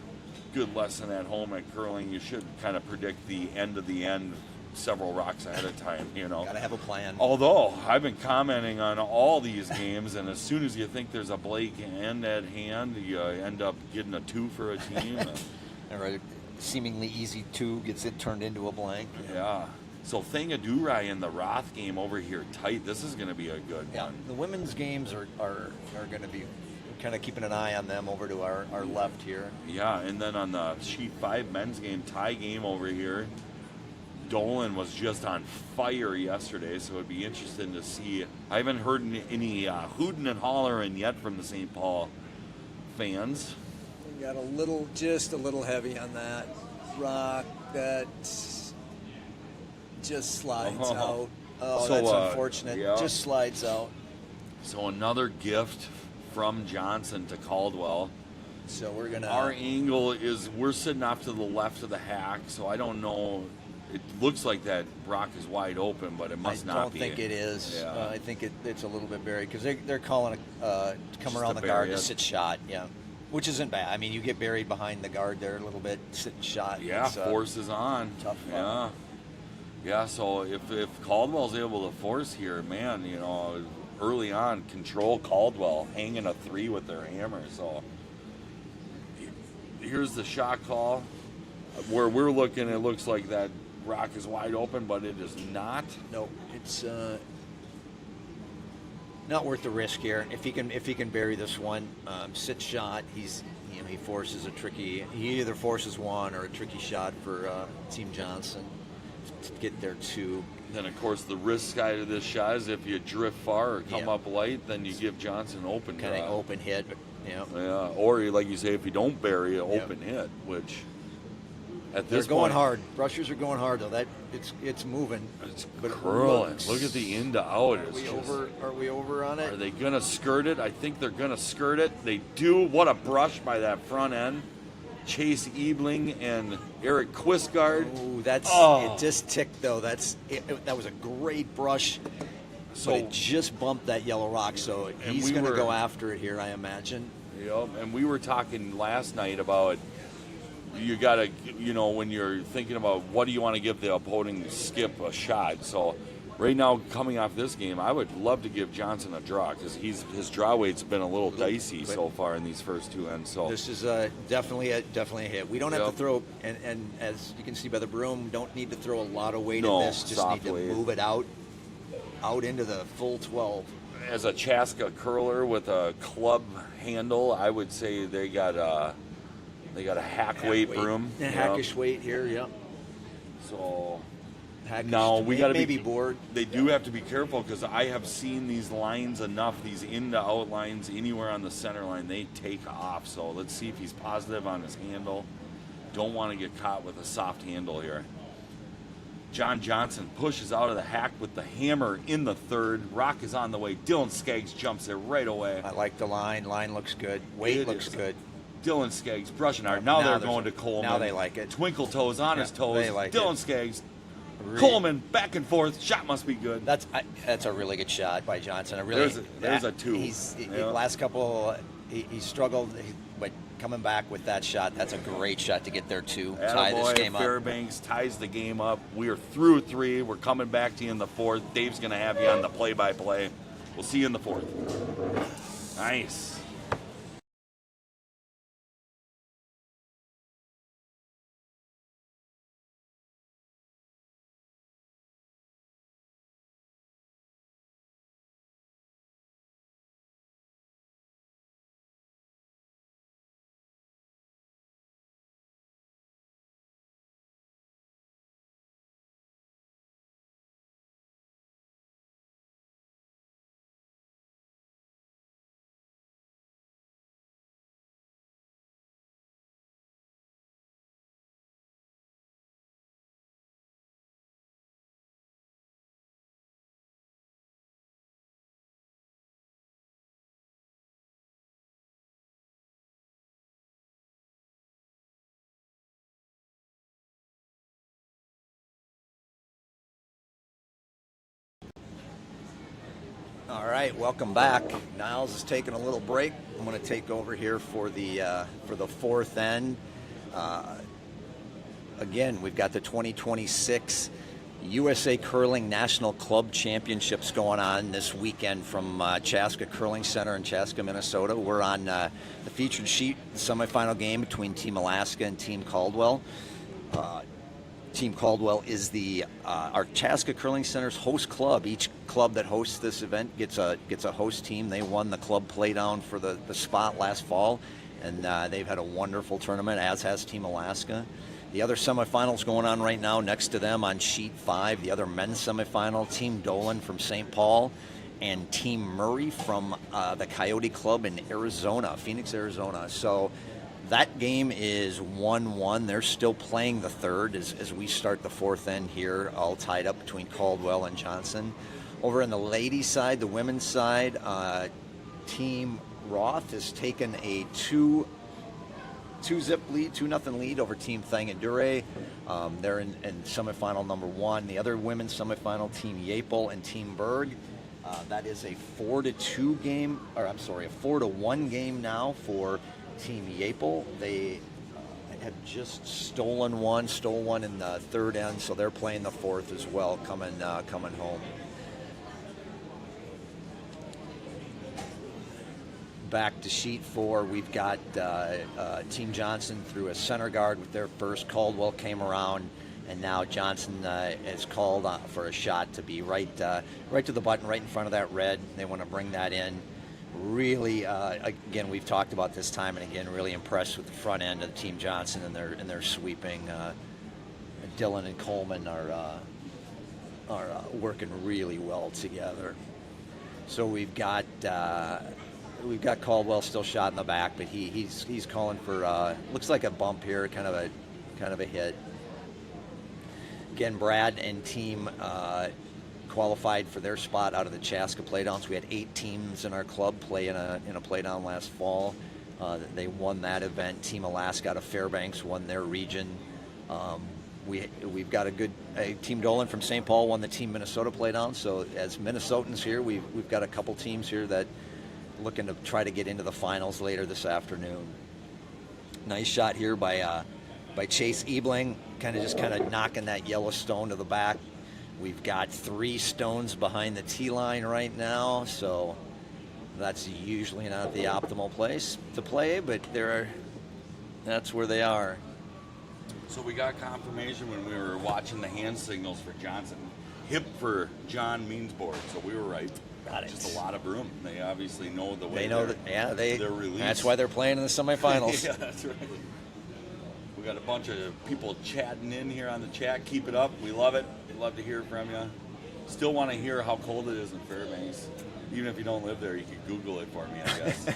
good lesson at home at curling. You should kind of predict the end several rocks ahead of time, Got to have a plan. Although I've been commenting on all these games, and as soon as you think there's a Blake end at hand, you end up getting a 2 for a team. All right, seemingly easy 2 gets it turned into a blank. Yeah. So Thangadurai in the Roth game over here tight. This is going to be a good one. The women's games are going to be kind of keeping an eye on them over to our left here. Yeah, and then on the Sheet 5 men's game, tie game over here, Dolan was just on fire yesterday, so it'd be interesting to see. I haven't heard any hooting and hollering yet from the St. Paul fans. We got just a little heavy on that rock that just slides out. Oh, So, that's unfortunate. yeah. Just slides out. So another gift from Johnson to Caldwell. So we're gonna. Our angle is we're sitting off to the left of the hack, so I don't know. It looks like that rock is wide open, but it must not be. I don't think it is. Yeah. I think it's a little bit buried because they're calling come Just around to the guard bury to it. sit shot. Yeah, which isn't bad. I mean, you get buried behind the guard there a little bit, sit shot. Yeah, It's, force is on. tough Yeah. luck. Yeah, so if Caldwell's able to force here, man, early on, control Caldwell, hanging a 3 with their hammer. So here's the shot call. Where we're looking, it looks like that rock is wide open, but it is not. Nope, it's not worth the risk here. If he can bury this one, sit shot. He forces a tricky. He either forces one or a tricky shot for Team Johnson to get there 2. Then, of course, the risk side of this shot is if you drift far or come Yeah. up light, then you give Johnson an open Kind draw. of open hit. Yeah. Yeah, or like you say, if you don't bury, an open hit, which at They're this going point, hard. Brushers are going hard though. It's moving. it's But it curling. looks- Look at the in to out. It's Are we over on it? Are they gonna skirt it? I think they're gonna skirt it. They do. What a brush by that front end. Chase Ebling and Eric Quisgard. Ooh, it just ticked though. That was a great brush. So But it just bumped that yellow rock, so And he's we going to were- go after it here, I imagine. Yep, and we were talking last night about you got to, when you're thinking about what do you want to give the opposing skip a shot. So right now, coming off this game, I would love to give Johnson a draw because his draw weight's been a little dicey so far in these first 2 ends. So This is definitely a hit. We don't have Yep. to throw, and as you can see by the broom, don't need to throw a lot of weight No, in this. Just need to softly. move it out into the full 12. as a Chaska curler with a club handle, I would say they got a hack weight broom. Yeah, Yep. hackish weight here, yep. So Hackish, now we got to maybe be board. They do have to be careful because I have seen these lines enough, these in to out lines anywhere on the center line, they take off. So let's see if he's positive on his handle. Don't want to get caught with a soft handle here. John Johnson pushes out of the hack with the hammer in the third. Rock is on the way. Dylan Skaggs jumps there right away. I like the line. Line looks good. Weight It looks is. good. Dylan Skaggs brushing hard. Now they're there's going to Coleman. Now they like it. Twinkle toes on his toes. they like Dylan it. Skaggs. Re- Coleman back and forth. Shot must be good. That's a really good shot by Johnson. There's a 2. Yeah. Last couple, he struggled, but coming back with that shot, that's a great shot to get there 2. Tie this Attaboy, game up. Fairbanks ties the game up. We are through 3. We're coming back to you in the 4th. Dave's going to have you on the play-by-play. We'll see you in the 4th. Nice. All right, welcome back. Niles is taking a little break. I'm going to take over here for the fourth end. Again, we've got the 2026 USA Curling National Club Championships going on this weekend from Chaska Curling Center in Chaska, Minnesota. We're on the featured sheet, semifinal game between Team Alaska and Team Caldwell. Team Caldwell is our Chaska Curling Center's host club. Each club that hosts this event gets a host team. They won the club playdown for the spot last fall, and they've had a wonderful tournament, as has Team Alaska. The other semifinals going on right now next to them on sheet 5, the other men's semifinal, Team Dolan from St. Paul and Team Murray from the Coyote Club in Arizona, Phoenix, Arizona. So that game is 1-1. They're still playing the third as we start the fourth end here, all tied up between Caldwell and Johnson. Over on the ladies' side, the women's side, Team Roth has taken a 2-0 lead over Team Thang and Dure. They're in semifinal number 1. The other women's semifinal, Team Yapel and Team Berg. That is a 4-2 game, or I'm sorry, a 4-1 game now for Team Yapel. They have just stole one in the third end, so they're playing the fourth as well, coming home. Back to sheet 4, we've got Team Johnson through a center guard with their first. Caldwell came around, and now Johnson is called for a shot to be right to the button, right in front of that red. They want to bring that in. Really, again, we've talked about this time and again, really impressed with the front end of Team Johnson and their sweeping. Dylan and Coleman are working really well together. So we've got Caldwell still shot in the back, but he's calling for looks like a bump here, kind of a hit. Again, Brad and team qualified for their spot out of the Chaska playdowns. We had 8 teams in our club play in a playdown last fall. They won that event. Team Alaska out of Fairbanks won their region. We've got a good Team Dolan from St. Paul won the Team Minnesota playdown. So as Minnesotans here, we've got a couple teams here that looking to try to get into the finals later this afternoon. Nice shot here by Chase Ebling, kind of knocking that yellow stone to the back. We've got 3 stones behind the tee line right now, so that's usually not the optimal place to play, but that's where they are. So we got confirmation when we were watching the hand signals for Johnson. Hip for John means board, so we were right. Got it. Just a lot of room. They obviously know the way they know they're released. That's why they're playing in the semifinals. Yeah, that's right. We got a bunch of people chatting in here on the chat. Keep it up. We love it. We'd love to hear from you. Still want to hear how cold it is in Fairbanks. Even if you don't live there, you can Google it for me, I guess.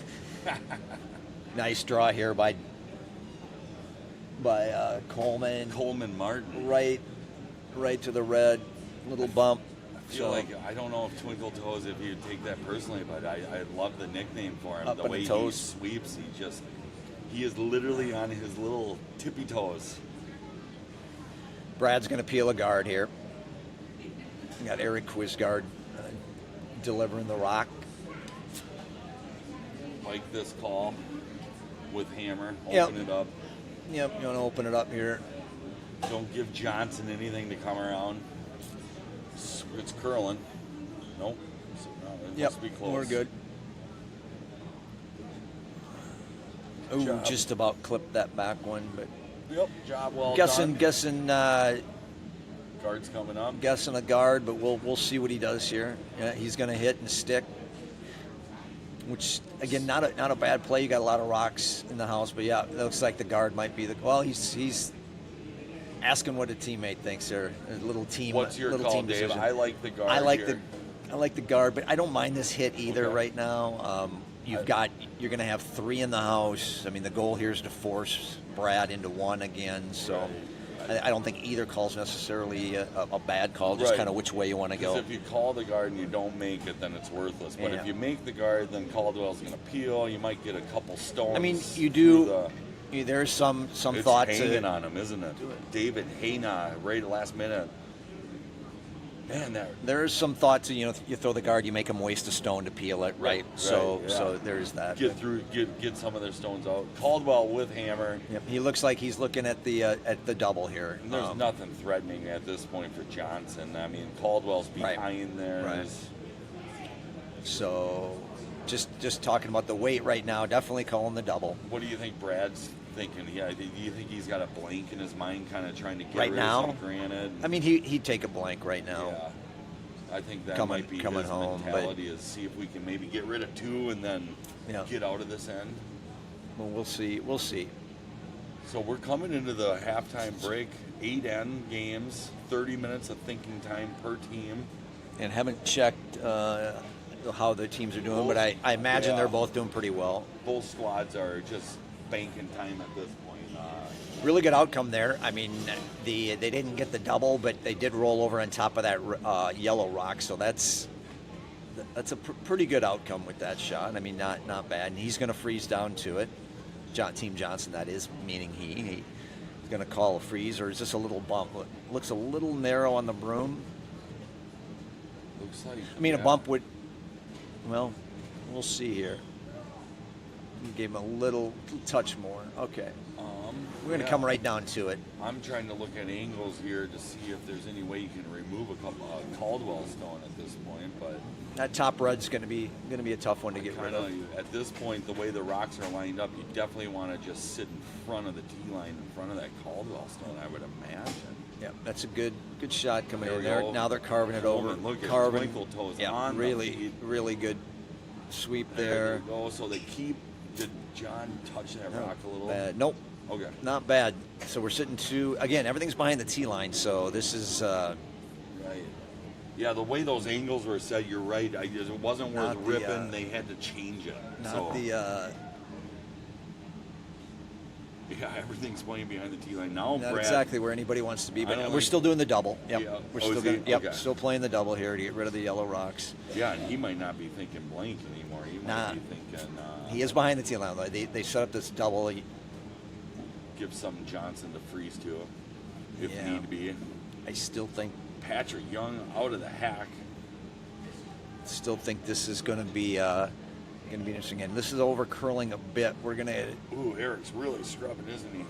Nice draw here by Coleman. Coleman Martin. Right to the red. Little bump. I feel like, I don't know if Twinkle Toes, if you take that personally, but I love the nickname for him. Up the on way the toes. He sweeps, he is literally on his little tippy toes. Brad's going to peel a guard here. We got Eric Quisgard delivering the rock. Like this call with hammer. Yep. Open it up. Yep, you want to open it up here. Don't give Johnson anything to come around. It's curling. Nope. It must be close. We're good. Ooh, just about clipped that back one, but yep, job well done. Guessing Guard's coming up. Guessing a guard, but we'll see what he does here. Yeah, he's going to hit and stick, which again not a bad play. You got a lot of rocks in the house, but yeah, it looks like the guard might be he's asking what a teammate thinks there. A little team. What's your little call, team Dave? decision. I like the guard. I like here. the guard, but I don't mind this hit either Okay. right now. You're going to have 3 in the house. I mean, the goal here is to force Brad into 1 again. So I don't think either call is necessarily a bad call. Just kind of which way you want to go. Because if you call the guard and you don't make it, then it's worthless. But if you make the guard, then Caldwell's going to peel. You might get a couple stones. I mean, you do. There's some thought hanging to on him, isn't it? David Hayna, right at the last minute. Man, There's some thought to, you throw the guard, you make them waste a stone to peel it, right? So there's that. Get some of their stones out. Caldwell with hammer. Yep, he looks like he's looking at the double here. And there's nothing threatening at this point for Johnson. I mean, Caldwell's behind there. Right. So, just talking about the weight right now, definitely calling the double. What do you think Brad's thinking? Yeah, do you think he's got a blank in his mind, kind of trying to get right rid now? of some granted? I mean, he'd take a blank right now. Yeah, I think that might be coming his home, mentality, is see if we can maybe get rid of 2 and then get out of this end. Well, we'll see. We'll see. So we're coming into the halftime break. 8 end games, 30 minutes of thinking time per team. And haven't checked how the teams are doing, but I imagine they're both doing pretty well. Both squads are just banking time at this point. Really good outcome there. I mean, they didn't get the double, but they did roll over on top of that yellow rock, so that's a pretty good outcome with that shot. I mean, not bad. And he's going to freeze down to it. Team Johnson, that is, meaning he's going to call a freeze, or is this a little bump? Looks a little narrow on the broom. Looks like. I mean, a bump would. Well, we'll see here. You gave him a little touch more. Okay. We're going to come right down to it. I'm trying to look at angles here to see if there's any way you can remove a couple of Caldwell stone at this point, but that top red's going to be a tough one to get rid of. At this point, the way the rocks are lined up, you definitely want to just sit in front of the tee line, in front of that Caldwell stone, I would imagine. Yeah, that's a good shot coming in there. Now they're carving it over. Look at carving twinkle toes. Yeah, really good sweep there. Oh, so they keep. Did John touch that rock a little? Nope. Okay. Not bad. So we're sitting again, everything's behind the tee line, so this is right. Yeah, the way those angles were set, you're right. It wasn't worth ripping. They had to change it. Yeah, everything's playing behind the tee line now. Not Brad, exactly where anybody wants to be, but we're still doing the double. Yep. Yeah. We're still still playing the double here to get rid of the yellow rocks. Yeah, and he might not be thinking blank anymore. He might be thinking. He is behind the tee line. They set up this double. Give some Johnson to freeze to if need be. I still think Patrick Young out of the hack. Still think this is going to be interesting. And this is over curling a bit. We're going to. Ooh, Eric's really scrubbing, isn't he?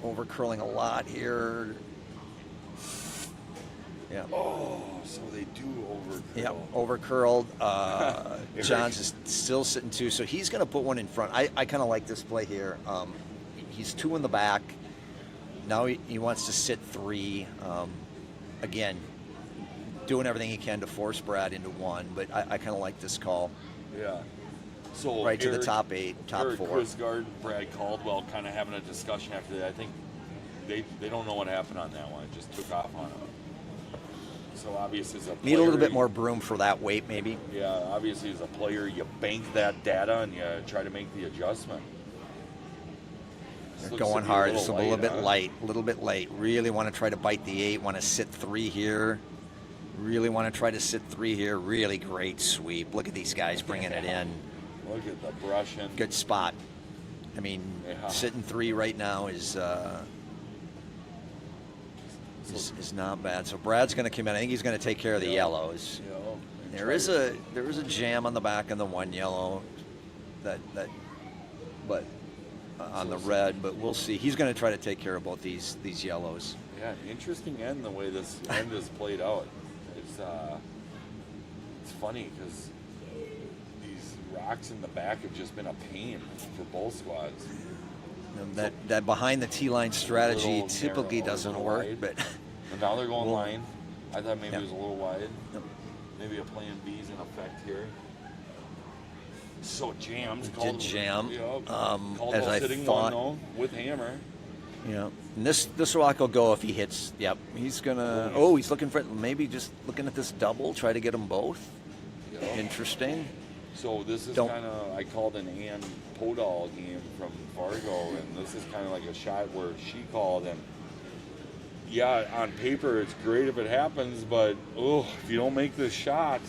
Over curling a lot here. Yeah. Oh, so they do over curl. Yeah, over curled. John's is still sitting 2, so he's going to put one in front. I kind of like this play here. He's 2 in the back. Now he wants to sit 3. Again, doing everything he can to force Brad into 1, but I kind of like this call. Yeah. So right to the top 8, top Eric 4. Quisgard, Brad Caldwell kind of having a discussion after that. I think they don't know what happened on that one. It just took off on him. So obviously as a player, need a little bit more broom for that weight, maybe. Yeah, obviously as a player, you bank that data and you try to make the adjustment. They're going hard. It's a little bit light. A little bit late. Really want to try to bite the 8. Want to sit 3 here. Really want to try to sit 3 here. Really great sweep. Look at these guys bringing it in. Look at the brushing. Good spot. I mean, sitting 3 right now is not bad. So Brad's going to come in. I think he's going to take care of the yellows. There is a jam on the back of the 1 yellow, but on the red. But we'll see. He's going to try to take care of both these yellows. Yeah, interesting end the way this end is played out. It's funny because these rocks in the back have just been a pain for both squads. That behind the tee line strategy typically doesn't work, but now they're going line. I thought maybe it was a little wide. Maybe a plan B is in effect here. So jams. Did jam. As I sitting thought. 1 though with hammer. Yeah, and this rock will go if he hits. Yep, he's gonna. Oh, he's looking for maybe just looking at this double. Try to get them both. Yep. Interesting. So this is kind of, I called an Ann Podol game from Fargo, and this is kind of like a shot where she called, and yeah, on paper it's great if it happens, but if you don't make this shot,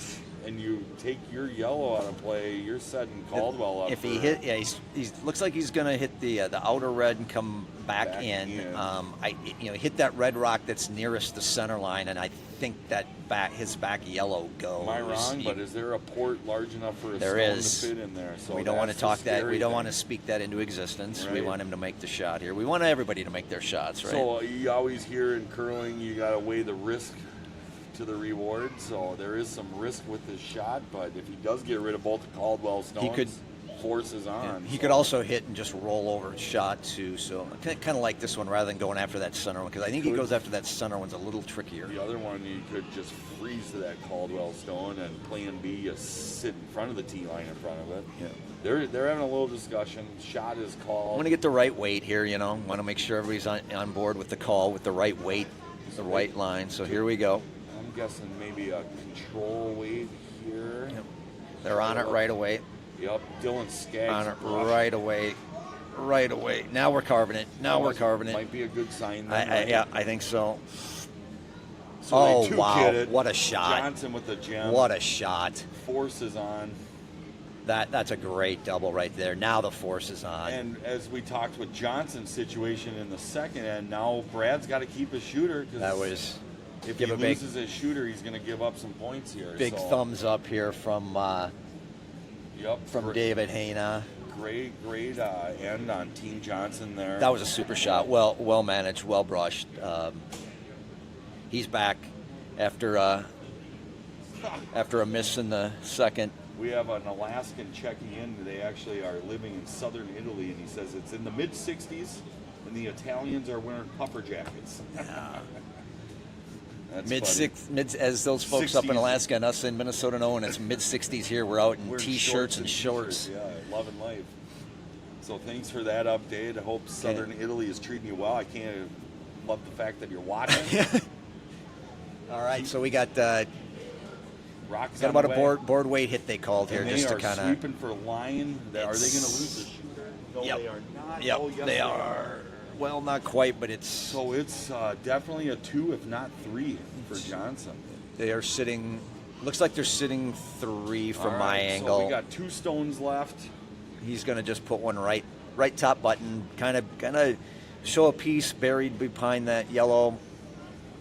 and you take your yellow out of play, you're setting Caldwell up. If he hit, yeah, he's looks like he's going to hit the outer red and come back in. Hit that red rock that's nearest the center line, and I think that his back yellow goes. Am I wrong? But is there a port large enough for a there stone to fit in there? So we don't want to talk that. We don't thing. want to speak that into existence. Right. We want him to make the shot here. We want everybody to make their shots, right? So you always hear in curling, you got to weigh the risk to the reward. So there is some risk with this shot, but if he does get rid of both the Caldwell stones, he could force is on. He could also hit and just roll over and shot too. So kind of like this one rather than going after that center one, because I think he goes after that center one's a little trickier. The other one, you could just freeze to that Caldwell stone, and plan B, you sit in front of the tee line in front of it. Yeah. They're having a little discussion. Shot is called. I'm going to get the right weight here, want to make sure everybody's on board with the call, with the right weight, the right line. So here we go. I'm guessing maybe a control weight here. Yep. They're on it right away. Yep, Dylan Skaggs. On it right away. Right away. Now we're carving it. Might be a good sign. Then, yeah, I think so. So wow. What a shot. Johnson with the gem. What a shot. Force is on. That's a great double right there. Now the force is on. And as we talked with Johnson's situation in the second end, now Brad's got to keep his shooter. That was... If he loses his shooter, he's going to give up some points here. Big thumbs up here from David Hayna. Great end on Team Johnson there. That was a super shot. Well managed, well brushed. He's back after a miss in the second. We have an Alaskan checking in. They actually are living in southern Italy, and he says it's in the mid-60s, and the Italians are wearing puffer jackets. Yeah. That's as those folks 60s. Up in Alaska and us in Minnesota know, and it's mid-60s here. We're out in T-shirts and shorts. Yeah, loving life. So thanks for that update. I hope Southern Italy is treating you well. I can't love the fact that you're watching. All right, so we got Rock's got on about the a way. board weight hit they called here, And just they to kind are of sweeping for line. Are they going to lose the shooter? No, Yep. they are not. Yep, Oh, yes, they are. Well, not quite, but it's... So it's definitely a 2, if not 3, for Johnson. They are sitting... Looks like they're sitting 3 from All my right, angle. So we got 2 stones left. He's going to just put one right top button, kind of show a piece buried behind that yellow.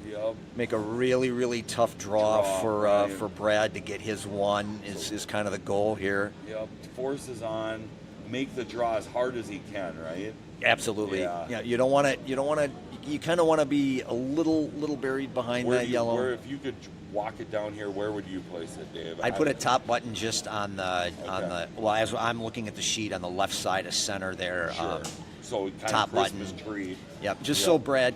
Yep. Make a really, really tough draw right. for Brad to get his one is kind of the goal here. Yep. Force is on. Make the draw as hard as he can, right? Absolutely. Yeah. You don't want to. You kind of want to be a little buried behind that yellow. Where, if you could walk it down here, where would you place it, Dave? I'd put a top button just on the well, as I'm looking at the sheet on the left side of center there. Sure. So kind top of Christmas button. tree. Yep. Just so Brad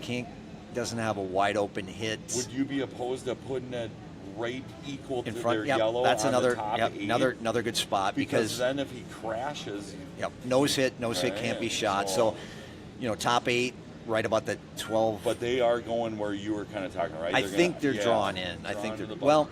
doesn't have a wide open hit. Would you be opposed to putting it right equal in to front? their Yep. yellow? That's on another. the top Yep. 8? Another good spot because then if he crashes. Yep. Nose hit can't be shot. So, top 8. Right about the 12. But they are going where you were kind of talking, right? I think they're drawn in. I think they're well.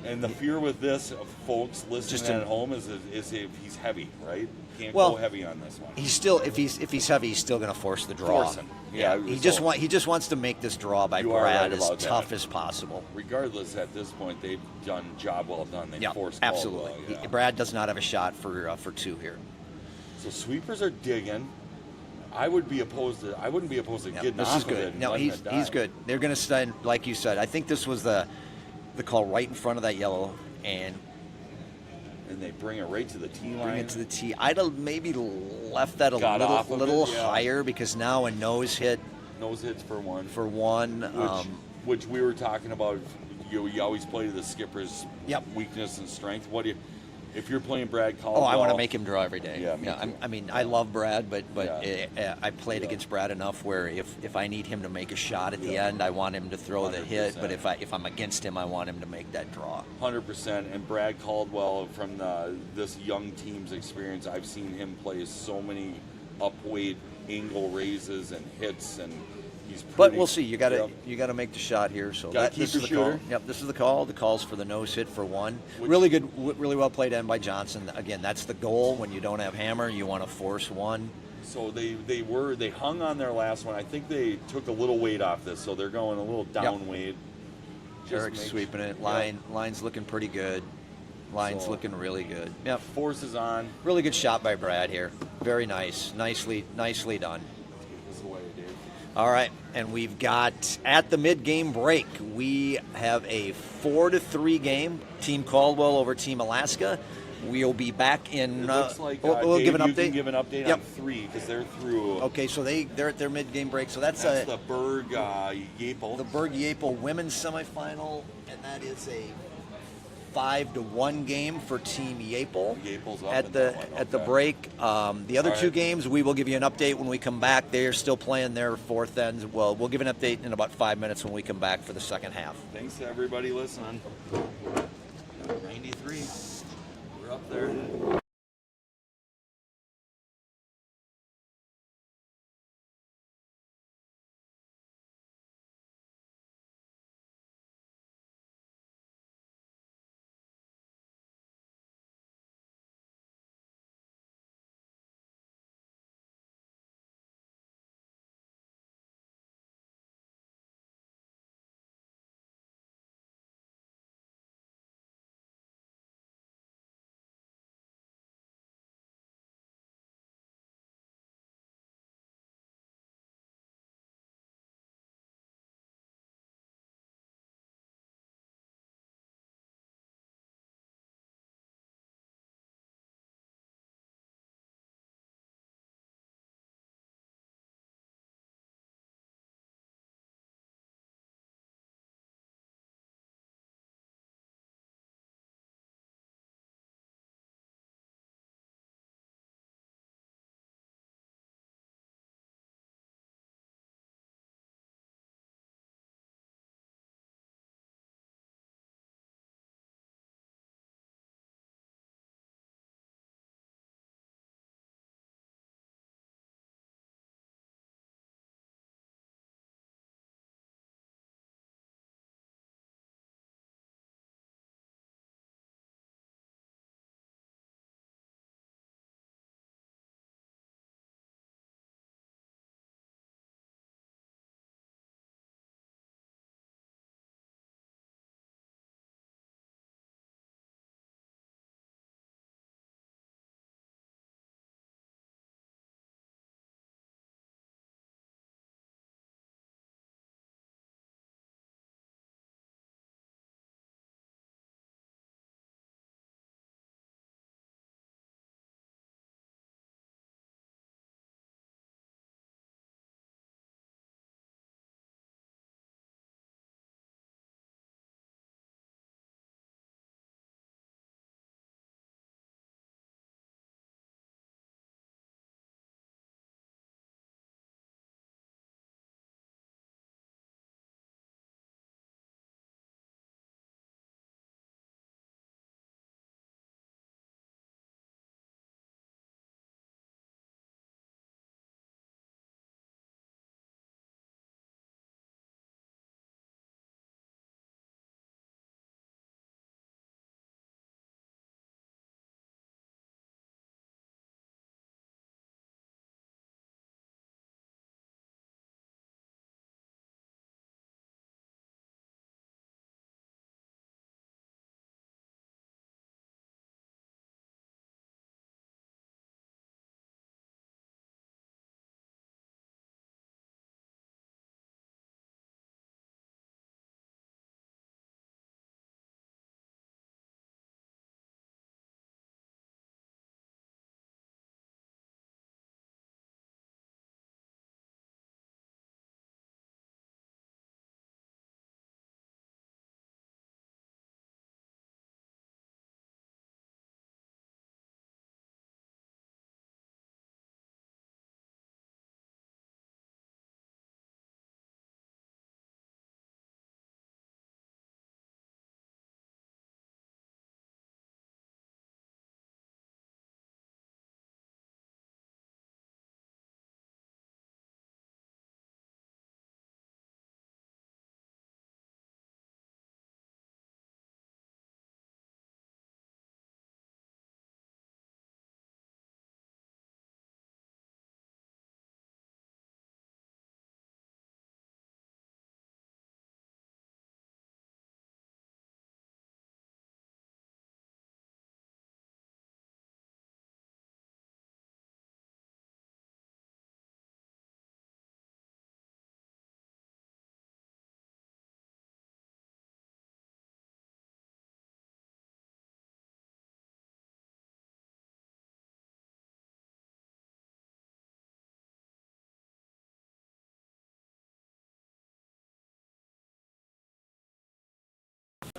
And the fear with this, folks listening at home, is if he's heavy, right? Can't go heavy on this one. He's still if he's heavy, he's still going to force the draw. Force him. Yeah. He just wants to make this draw by Brad as tough as possible. Regardless, at this point, they've done job well done. They forced absolutely. Caldwell, Brad does not have a shot for 2 here. So sweepers are digging. I wouldn't be opposed to getting off of it. No, he's good. They're going to stand, like you said. I think this was the call right in front of that yellow, and they bring it right to the tee line. Bring it to the tee. I'd have maybe left that a little higher because now a nose hit. Nose hits for one. Which we were talking about. You always play to the skipper's weakness and strength. What do you? If you're playing Brad Caldwell... I want to make him draw every day. Yeah, I mean, I love Brad, but I played against Brad enough where if I need him to make a shot at the end, I want him to throw 100%. The hit. But if I'm against him, I want him to make that draw. 100%. And Brad Caldwell, from this young team's experience, I've seen him play so many upweight angle raises and hits, and but we'll see. You got to make the shot here. So this is the call. Yep, this is the call. The call's for the nose hit for 1. Really good, really well played end by Johnson. Again, that's the goal. When you don't have hammer, you want to force 1. So they hung on their last one. I think they took a little weight off this, so they're going a little down weight. Eric's sweeping it. Line's looking pretty good. Line's So- looking really good. Yep. Force is on. Really good shot by Brad here. Very nice. Nicely done. This is the way, Dave. All right, and we've got at the mid-game break, we have a 4-3 game. Team Caldwell over Team Alaska. We'll be back in. It looks like we'll Dave, give an you update. can give an update Yep. on 3 because they're through. Okay, so they're at their mid-game break. So that's That's the Berg Yapel. the Berg Yapel women's semifinal, and that is a 5-1 game for Team Yapel Yapel's up at in the that one, at the okay. break. The other All two right. games, we will give you an update when we come back. They are still playing their fourth ends. Well, we'll give an update in about 5 minutes when we come back for the second half. Thanks to everybody listening. 93. We're up there.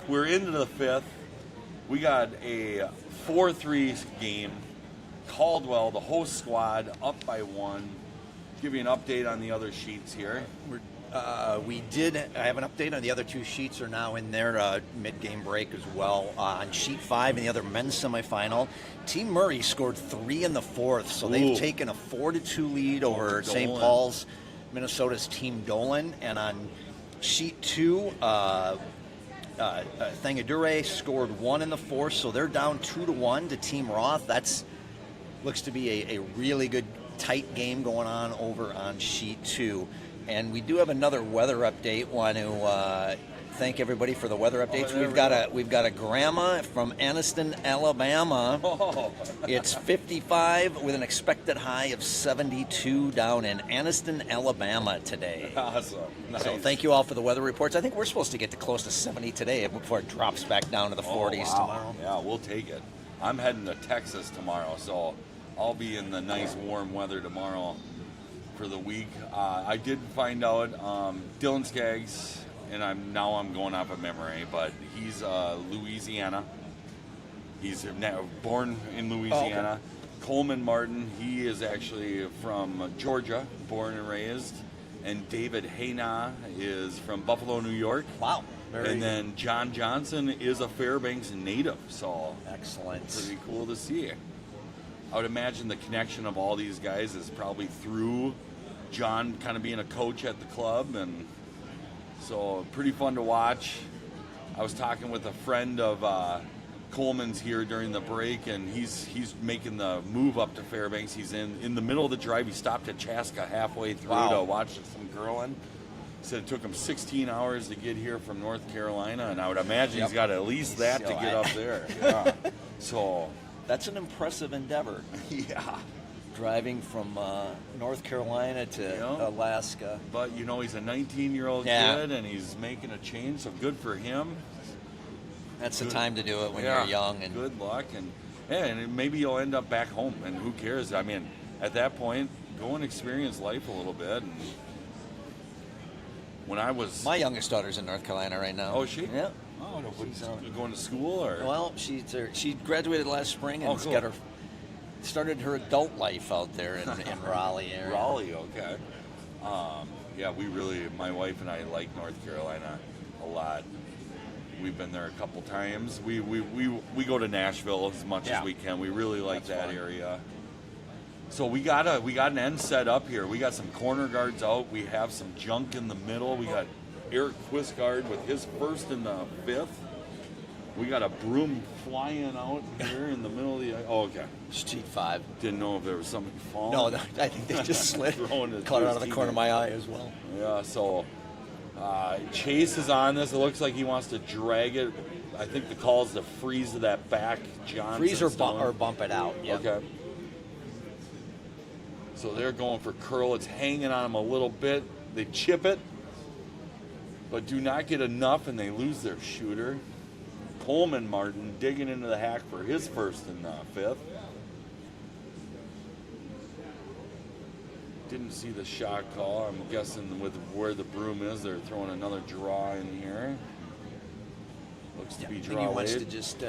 We're into the fifth. We got a 4-3 game. Caldwell, the host squad, up by 1. Give you an update on the other sheets here. I have an update on the other 2 sheets are now in their mid-game break as well. On sheet 5 in the other men's semifinal, Team Murray scored 3 in the 4th, so they've taken a 4-2 lead over St. Paul's, Minnesota's Team Dolan. And on sheet 2, Thangadure scored 1 in the 4th, so they're down 2-1 to Team Roth. That's looks to be a really good tight game going on over on sheet 2. And we do have another weather update. Want to thank everybody for the weather updates. We've got a grandma from Anniston, Alabama. It's 55 with an expected high of 72 down in Anniston, Alabama today. Awesome. Nice. So thank you all for the weather reports. I think we're supposed to get to close to 70 today before it drops back down to the 40s tomorrow. Yeah, we'll take it. I'm heading to Texas tomorrow, so I'll be in the nice warm weather tomorrow for the week. I did find out Dylan Skaggs, and I'm going off of memory, but he's Louisiana. He's born in Louisiana. Oh, okay. Coleman Martin, he is actually from Georgia, born and raised. And David Hayna is from Buffalo, New York. Wow. And then John Johnson is a Fairbanks native, so excellent. Pretty cool to see. I would imagine the connection of all these guys is probably through John kind of being a coach at the club, and so pretty fun to watch. I was talking with a friend of Coleman's here during the break, and he's making the move up to Fairbanks. He's in the middle of the drive. He stopped at Chaska halfway through to watch some curling. Said it took him 16 hours to get here from North Carolina, and I would imagine he's got at least that to get up there. Yeah. So that's an impressive endeavor. Yeah. Driving from North Carolina to Alaska. But, he's a 19-year-old kid, and he's making a change, so good for him. That's the time to do it when you're young. And good luck. And maybe you'll end up back home, and who cares? I mean, at that point, go and experience life a little bit. And when I was... My youngest daughter's in North Carolina right now. Oh, is she? Yeah. Oh, no, you going to school, or? Well, she graduated last spring and cool. Started her adult life out there in Raleigh area. Raleigh, okay. My wife and I like North Carolina a lot. We've been there a couple times. We go to Nashville as much as we can. We really like that area. So we got an end set up here. We got some corner guards out. We have some junk in the middle. We got Eric Quisgard with his first in the 5th. We got a broom flying out here in the middle of the... Oh, okay. Sheet 5. Didn't know if there was something falling. No, I think they just slid. Caught it out of the corner of my eye as well. Yeah, so Chase is on this. It looks like he wants to drag it. I think the call is to freeze that back Johnson freeze or bump it out. Yep. Okay. So they're going for curl. It's hanging on them a little bit. They chip it, but do not get enough, and they lose their shooter. Coleman Martin digging into the hack for his first in the 5th. Didn't see the shot call. I'm guessing with where the broom is, they're throwing another draw in here. Looks to be draw. He wants to just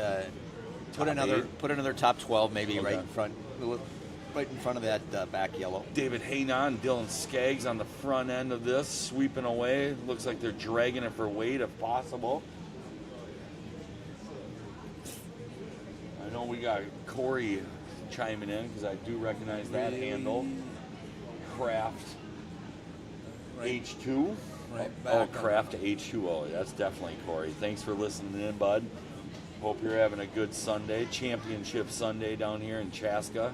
put another top 12 maybe right in front of that back yellow. David Hayna and Dylan Skaggs on the front end of this, sweeping away. Looks like they're dragging it for weight if possible. I know we got Corey chiming in because I do recognize that handle. Craft H2. Right back. Oh, Craft H2O. That's definitely Corey. Thanks for listening in, bud. Hope you're having a good Sunday. Championship Sunday down here in Chaska.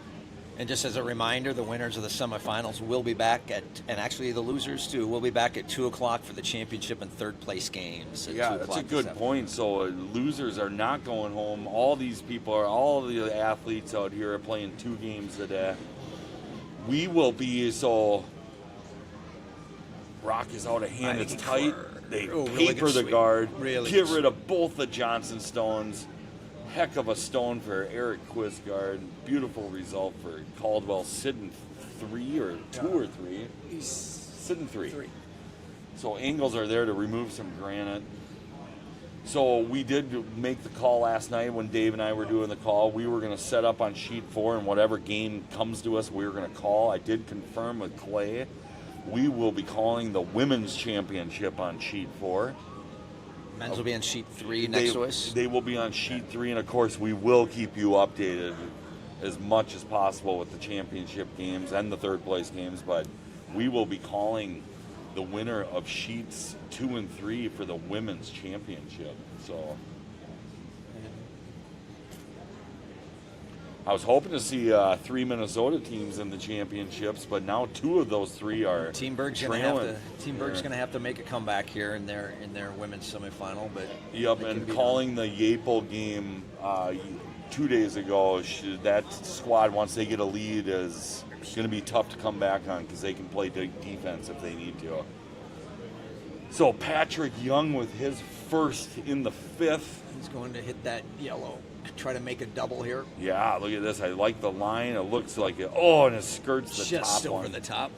And just as a reminder, the winners of the semifinals will be back and actually the losers too, will be back at 2 o'clock for the championship and third place games. Yeah, that's a good point. So losers are not going home. All these people all the athletes out here are playing 2 games a day. We will be, so rock is out of hand. It's tight. They paper the guard, get rid of both the Johnson stones. Heck of a stone for Eric Quisgard. Beautiful result for Caldwell, sitting 3 or 2 or 3. He's sitting 3. So angles are there to remove some granite. So we did make the call last night when Dave and I were doing the call. We were going to set up on sheet 4, and whatever game comes to us, we were going to call. I did confirm with Clay. We will be calling the women's championship on sheet 4. Men's will be on sheet 3 next to us. They will be on sheet 3, and of course, we will keep you updated as much as possible with the championship games and the third place games. But we will be calling the winner of sheets 2 and 3 for the women's championship. So I was hoping to see 3 Minnesota teams in the championships, but now 2 of those 3 are Team Berg's going to have to make a comeback here in their women's semifinal. But yep, and calling the Yapel game 2 days ago, that squad, once they get a lead, is going to be tough to come back on because they can play defense if they need to. So Patrick Young with his first in the 5th. He's going to hit that yellow. Try to make a double here. Yeah, look at this. I like the line. It looks like it. Oh, and it skirts the just top over one. The top.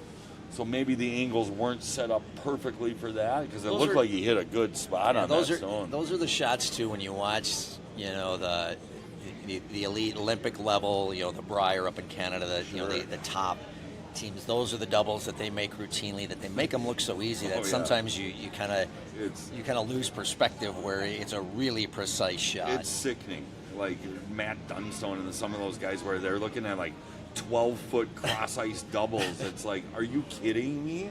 So maybe the angles weren't set up perfectly for that because it looked like he hit a good spot on that stone. Those are the shots too when you watch, the elite Olympic level, the Brier up in Canada, the top teams. Those are the doubles that they make routinely. That they make them look so easy that sometimes you kind of lose perspective where it's a really precise shot. It's sickening. Like Matt Dunstone and some of those guys where they're looking at like 12-foot cross ice doubles. It's like, are you kidding me?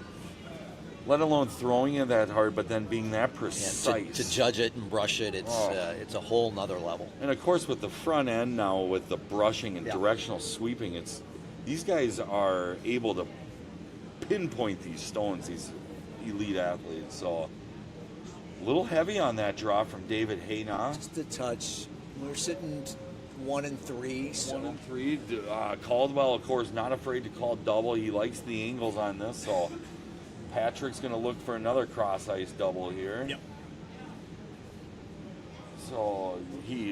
Let alone throwing it that hard, but then being that precise. Yeah, to judge it and brush it, it's a whole nother level. And of course, with the front end now, with the brushing and directional sweeping, these guys are able to pinpoint these stones, these elite athletes. So a little heavy on that draw from David Hayna. Just a touch. We're sitting 1 and 3. So. 1 and 3. Caldwell, of course, not afraid to call double. He likes the angles on this, so Patrick's going to look for another cross ice double here. Yep. So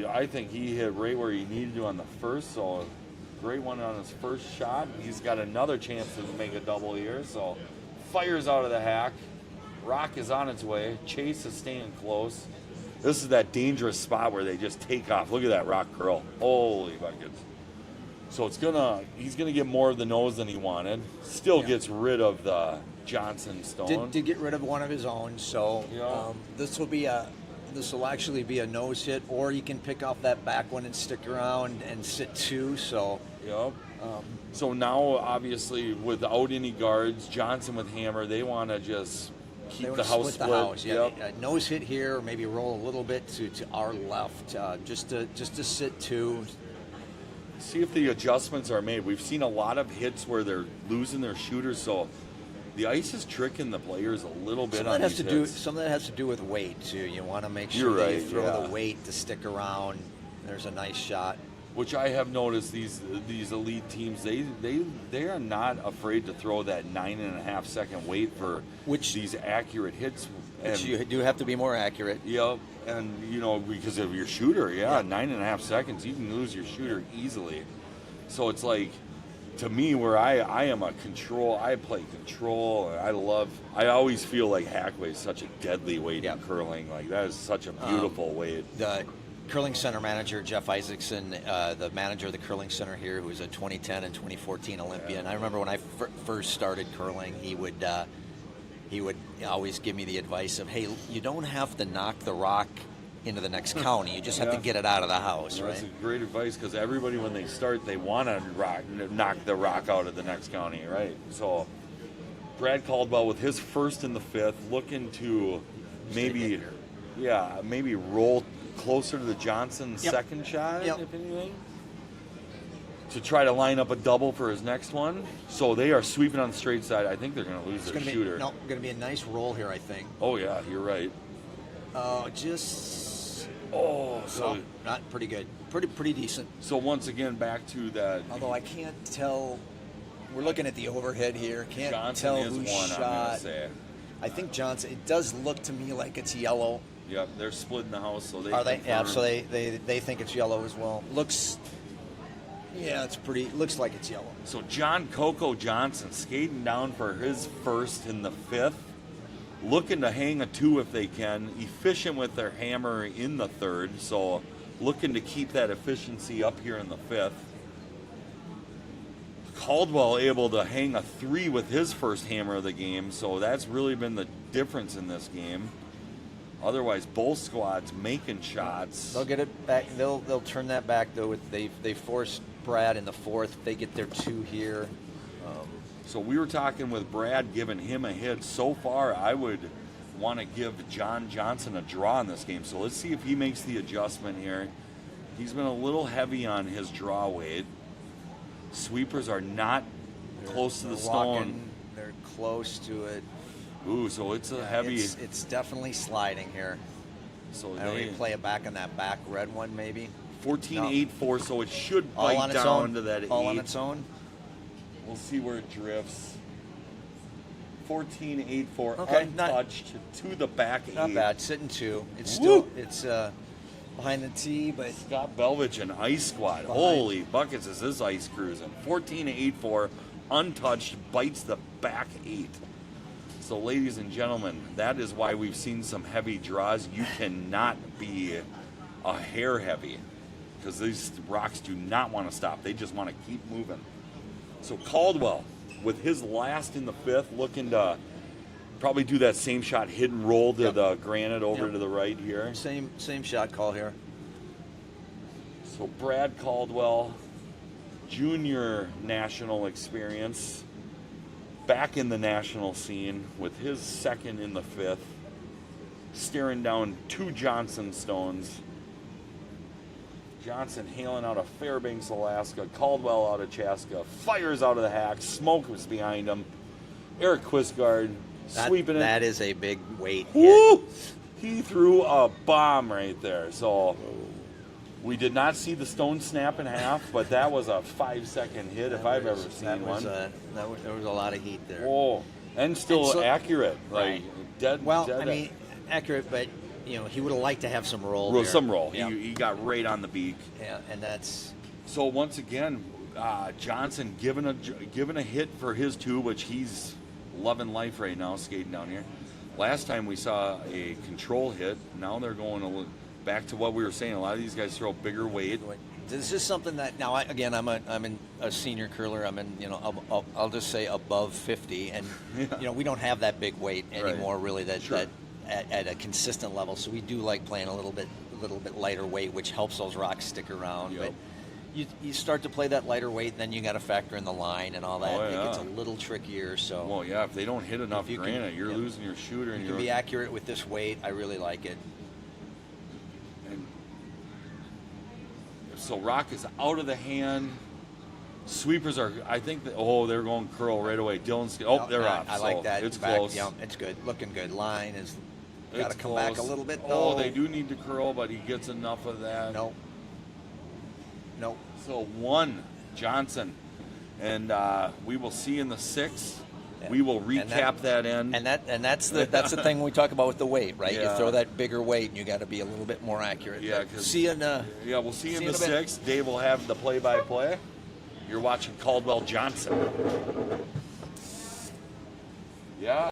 I think he hit right where he needed to on the first. So great one on his first shot. He's got another chance to make a double here. So fires out of the hack. Rock is on its way. Chase is staying close. This is that dangerous spot where they just take off. Look at that rock curl. Holy buckets. So he's gonna get more of the nose than he wanted. Still gets rid of the Johnson stone. Did get rid of one of his own. So this will actually be a nose hit, or you can pick off that back one and stick around and sit 2. So so now obviously without any guards, Johnson with hammer, they want to just keep the house split. The house, nose hit here, or maybe roll a little bit to our left, just to sit 2. See if the adjustments are made. We've seen a lot of hits where they're losing their shooters, so the ice is tricking the players a little bit on these hits. Some of that has to do with weight too. You want to make sure that you throw the weight to stick around. There's a nice shot. Which I have noticed these elite teams, they are not afraid to throw that 9.5 second weight for these accurate hits. Which you do have to be more accurate. Yep, and because of your shooter, 9.5 seconds, you can lose your shooter easily. So it's like, to me, where I am a control, I play control. I always feel like hackway is such a deadly weight in curling. Like that is such a beautiful weight. The Curling Center manager Jeff Isaacson, the manager of the Curling Center here, who was a 2010 and 2014 Olympian. I remember when I first started curling, he would always give me the advice of, hey, you don't have to knock the rock into the next county. You just have to get it out of the house, right? That's great advice because everybody, when they start, they want to knock the rock out of the next county, right? So Brad Caldwell with his first in the 5th, looking to maybe roll closer to the Johnson second shot, if anything, to try to line up a double for his next one. So they are sweeping on the straight side. I think they're going to lose their shooter. Going to be a nice roll here, I think. Oh, yeah, you're right. Not pretty good. Pretty decent. So once again, back to that. Although I can't tell. We're looking at the overhead here. Can't Johnson tell is who one, shot. I'm going to say. I think Johnson. It does look to me like it's yellow. Yep, they're splitting the house, so they. Are they? Yeah, so they think it's yellow as well. Looks. Yeah, it's pretty. Looks like it's yellow. So John Coco Johnson skating down for his first in the 5th. looking to hang a 2 if they can, efficient with their hammer in the 3rd, so looking to keep that efficiency up here in the 5th. Caldwell able to hang a 3 with his first hammer of the game, so that's really been the difference in this game. Otherwise, both squads making shots. They'll get it back. They'll turn that back though. They forced Brad in the 4th. They get their 2 here. So we were talking with Brad, giving him a hit. So far, I would want to give John Johnson a draw in this game. So let's see if he makes the adjustment here. He's been a little heavy on his draw weight. Sweepers are not close to the stone. They're close to it. Ooh, so it's a heavy. It's definitely sliding here. So We play it back on that back red one, maybe. 14.84, so it should All bite on its down own. to that 8. All on its own. We'll see where it drifts. 14.84, Okay, untouched to the back 8. Not bad. Sitting 2. It's Woo! still Behind the tee, but Scott Belvich and Ice Squad. Holy buckets, is this ice cruising? 14.84, untouched, bites the back 8. So, ladies and gentlemen, that is why we've seen some heavy draws. You cannot be a hair heavy because these rocks do not want to stop. They just want to keep moving. So Caldwell, with his last in the 5th, looking to probably do that same shot, hidden roll to the granite over to the right here. same shot call here. So Brad Caldwell, junior national experience, back in the national scene with his 2nd in the 5th, staring down 2 Johnson stones. Johnson hailing out of Fairbanks, Alaska. Caldwell out of Chaska. Fires out of the hack. Smoke was behind him. Eric Quisgard sweeping it. That is a big weight Woo! hit. He threw a bomb right there. So we did not see the stone snap in half, but that was a 5-second hit if I've ever seen one. There was a lot of heat there. Oh, and still accurate. Like Right. dead. Well, dead I mean, accurate, but he would have liked to have some roll. roll, there. some roll. Yeah. He got right on the beak. Yeah, and that's So once again, Johnson given a hit for his 2, which he's loving life right now, skating down here. Last time we saw a control hit. Now they're going back to what we were saying. A lot of these guys throw bigger weight. this is something that now. I'm a senior curler. I'm in I'll just say above 50, and we don't have that big weight anymore. Right. Really, that at a consistent level. So we do like playing a little bit lighter weight, which helps those rocks stick around. Yep. But you start to play that lighter weight, then you got to factor in the line and all that. Oh, It yeah. gets a little trickier. So Well, yeah, if they don't hit enough you can- granite, you're yeah. losing your shooter. And you can be accurate with this weight. I really like it. and so rock is out of the hand. Sweepers are, I think, they're going curl right away. Dylan's, they're off. I So like that. It's back, close. Yeah, it's good. Looking good. Line is got to It's come back a close. little bit though. Oh, they do need to curl, but he gets enough of that. Nope. So 1, Johnson. And we will see in the 6th. We will recap that end. And that's the thing we talk about with the weight, right? Yeah. You throw that bigger weight, and you got to be a little bit more accurate. Yeah, But 'cause- see you in we'll see you in the in a bit. 6th. Dave will have the play-by-play. You're watching Caldwell Johnson. Yeah.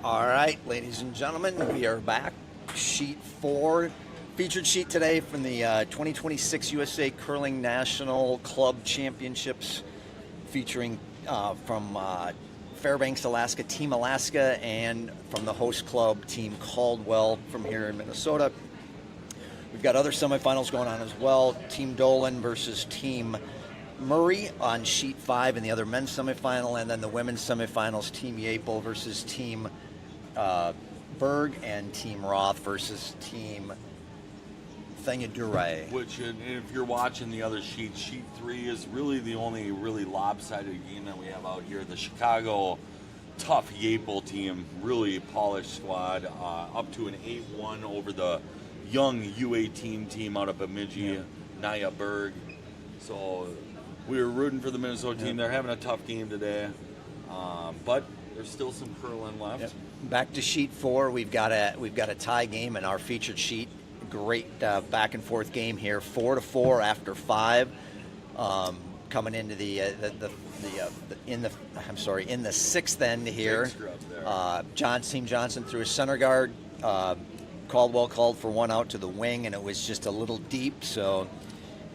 All right, ladies and gentlemen, we are back. Sheet 4 Featured sheet today from the 2026 USA Curling National Club Championships, featuring from Fairbanks, Alaska, Team Alaska, and from the host club, Team Caldwell from here in Minnesota. We've got other semifinals going on as well. Team Dolan versus Team Murray on sheet 5 in the other men's semifinal, and then the women's semifinals, Team Yapel versus Team Berg, and Team Roth versus Team Thangadurai. Which, if you're watching the other sheet, sheet 3 is really the only really lopsided game that we have out here. The Chicago tough Yapel team, really polished squad, up to an 8-1 over the young U18 team out of Bemidji, Naya Berg. So we were rooting for the Minnesota team. They're having a tough game today, but there's still some curling left. Yep. Back to sheet 4, we've got a tie game in our featured sheet. Great back and forth game here, 4-4 after 5, coming into in the sixth end here. Team Johnson threw a center guard. Caldwell called for one out to the wing, and it was just a little deep. So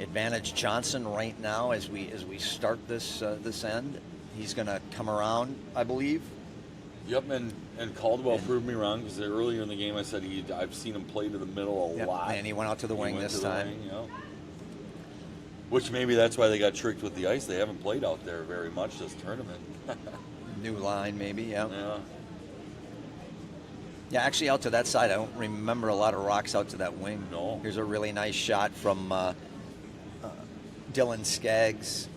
advantage Johnson right now as we start this end. He's going to come around, I believe. Yep, and Caldwell proved me wrong, because earlier in the game I said I've seen him play to the middle a lot. And he went out to the wing this time. Which maybe that's why they got tricked with the ice. They haven't played out there very much this tournament. New line, maybe, yeah. Yeah, actually out to that side, I don't remember a lot of rocks out to that wing. No. Here's a really nice shot from Dylan Skaggs.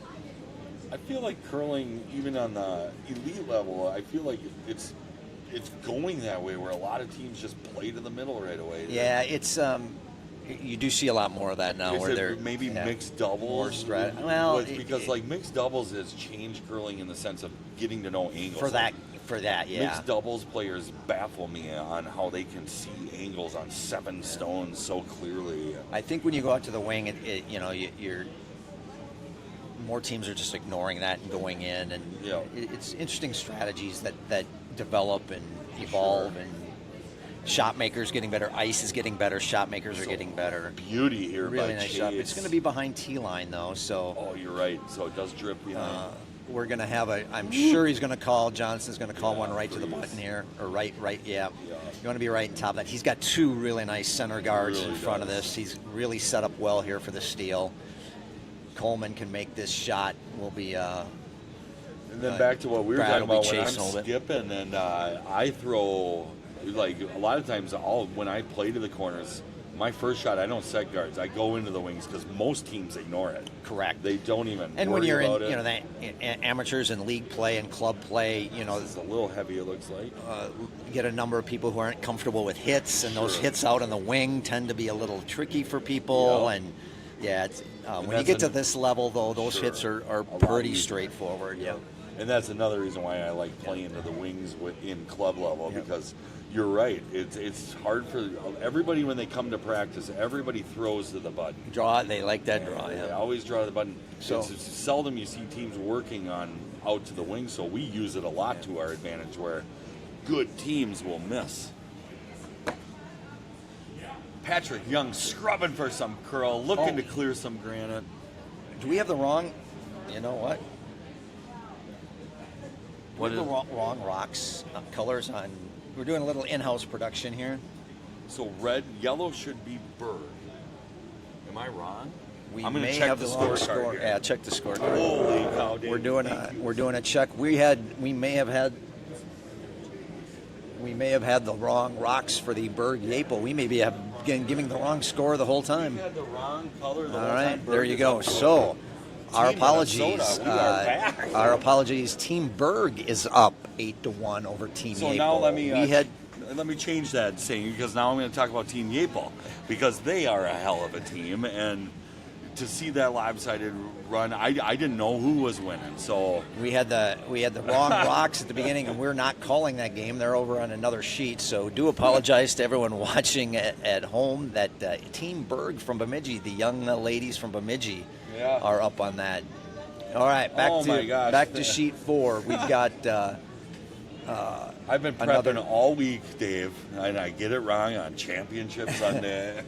I feel like curling, even on the elite level, I feel like it's going that way, where a lot of teams just play to the middle right away. Yeah, it's you do see a lot more of that now, where they're maybe mixed doubles. Well, because like mixed doubles has changed curling in the sense of getting to know angles. For that, yeah. Mixed doubles players baffle me on how they can see angles on 7 stones so clearly. I think when you go out to the wing, you're more teams are just ignoring that and going in, and it's interesting strategies that develop and evolve, and shot makers getting better, ice is getting better, shot makers are getting better. Beauty here, really by nice shot. It's going to be behind T line though, so. Oh, you're right. So it does drip behind. We're going to have I'm sure he's going to call. Johnson's going to call one right to the button here, or right. Yeah. You want to be right on top of that. He's got 2 really nice center guards in front of this. He's really set up well here for the steal. Coleman can make this shot. We'll be. And then back to what we were talking about, when I'm skipping and I throw, like a lot of times when I play to the corners, my first shot, I don't set guards. I go into the wings, because most teams ignore it. Correct. They don't even. And when you're in, amateurs and league play and club play, it's a little heavy. It looks like. You get a number of people who aren't comfortable with hits, and those hits out on the wing tend to be a little tricky for people. And it's, when you get to this level, though, those hits are pretty straightforward. Yeah. And that's another reason why I like playing to the wings in club level, because you're right. It's hard for everybody when they come to practice. Everybody throws to the button. They like that draw. They always draw to the button. So it's seldom you see teams working on out to the wing. So we use it a lot to our advantage, where good teams will miss. Patrick Young scrubbing for some curl, looking to clear some granite. Do we have the wrong? You know what? What is the wrong rocks colors on? We're doing a little in-house production here. So yellow should be Berg. Am I wrong? I'm going to check the score. Yeah, check the score. Holy cow! Dave. We're doing a check. We may have had the wrong rocks for the Berg Yapel. We may be giving the wrong score the whole time. We had the wrong color the whole time. All right, there you go. So. Our apologies. Our apologies. Team Berg is up 8-1 over Team Yapel. So now let me change that saying, because now I'm going to talk about Team Yapel, because they are a hell of a team, and to see that lopsided run, I didn't know who was winning. So we had the wrong rocks at the beginning, and we're not calling that game. They're over on another sheet. So do apologize to everyone watching at home that Team Berg from Bemidji, the young ladies from Bemidji, are up on that. All right, back to sheet 4. We've got I've been prepping all week, Dave, and I get it wrong on Championship Sunday.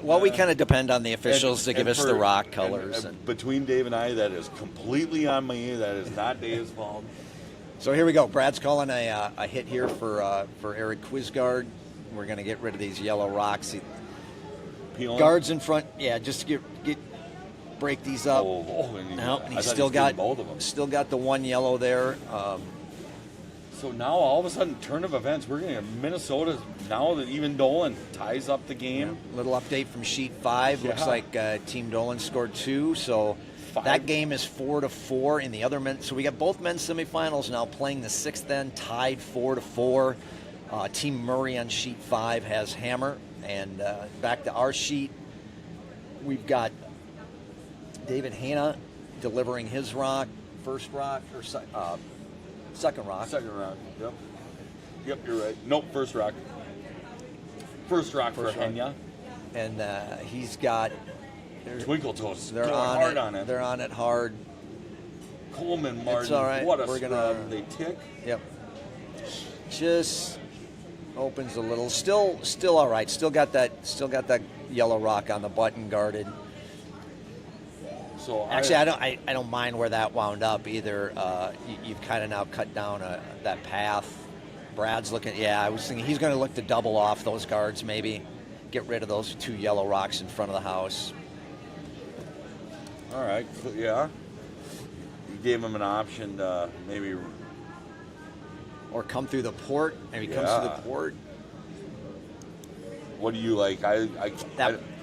Well, we kind of depend on the officials to give us the rock colors. And between Dave and I, that is completely on me. That is not Dave's fault. So here we go. Brad's calling a hit here for Eric Quizgard. We're going to get rid of these yellow rocks. Guards in front, yeah, just to break these up. And he's still got both of them. Still got the one yellow there. So now all of a sudden, turn of events, we're going to Minnesota now that even Dolan ties up the game. Yeah, little update from sheet 5. Looks like Team Dolan scored 2. So that game is 4-4 in the other men. So we got both men's semifinals now playing the 6th end, tied 4-4. Team Murray on sheet 5 has hammer. And back to our sheet, we've got David Hanna delivering his rock, first rock, or second rock. Second rock, yep. Yep, you're right. Nope, first rock. First rock for Henya. And he's got... Twinkle Toes. They're on it. They're on it hard. Coleman Martin, it's all right. What a scrub. They tick. Yep. Just opens a little. Still all right. Still got that yellow rock on the button guarded. So actually, I don't mind where that wound up either. You've kind of now cut down that path. Brad's looking. Yeah, I was thinking he's going to look to double off those guards, maybe get rid of those 2 yellow rocks in front of the house. All right. Yeah. You gave him an option to maybe. Or come through the port. Maybe comes through the port. What do you like?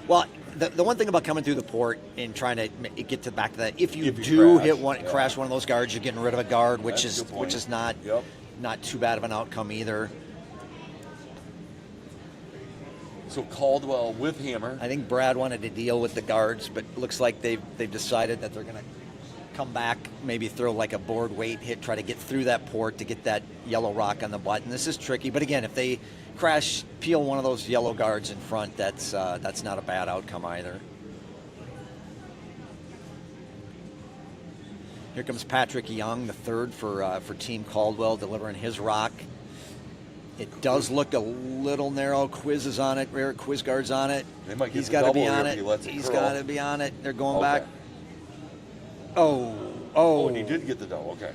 Well, the one thing about coming through the port and trying to get to back to that, if you do crash one of those guards, you're getting rid of a guard, which is not too bad of an outcome either. So Caldwell with hammer. I think Brad wanted to deal with the guards, but looks like they've decided that they're going to come back, maybe throw like a board weight hit, try to get through that port to get that yellow rock on the button. This is tricky, but again, if they peel one of those yellow guards in front, that's not a bad outcome either. Here comes Patrick Young, the third for Team Caldwell, delivering his rock. It does look a little narrow. Quiz is on it. Eric Quizgard's on it. He's got to be on it. He's got to be on it. They're going back. Oh, and he did get the double. Okay.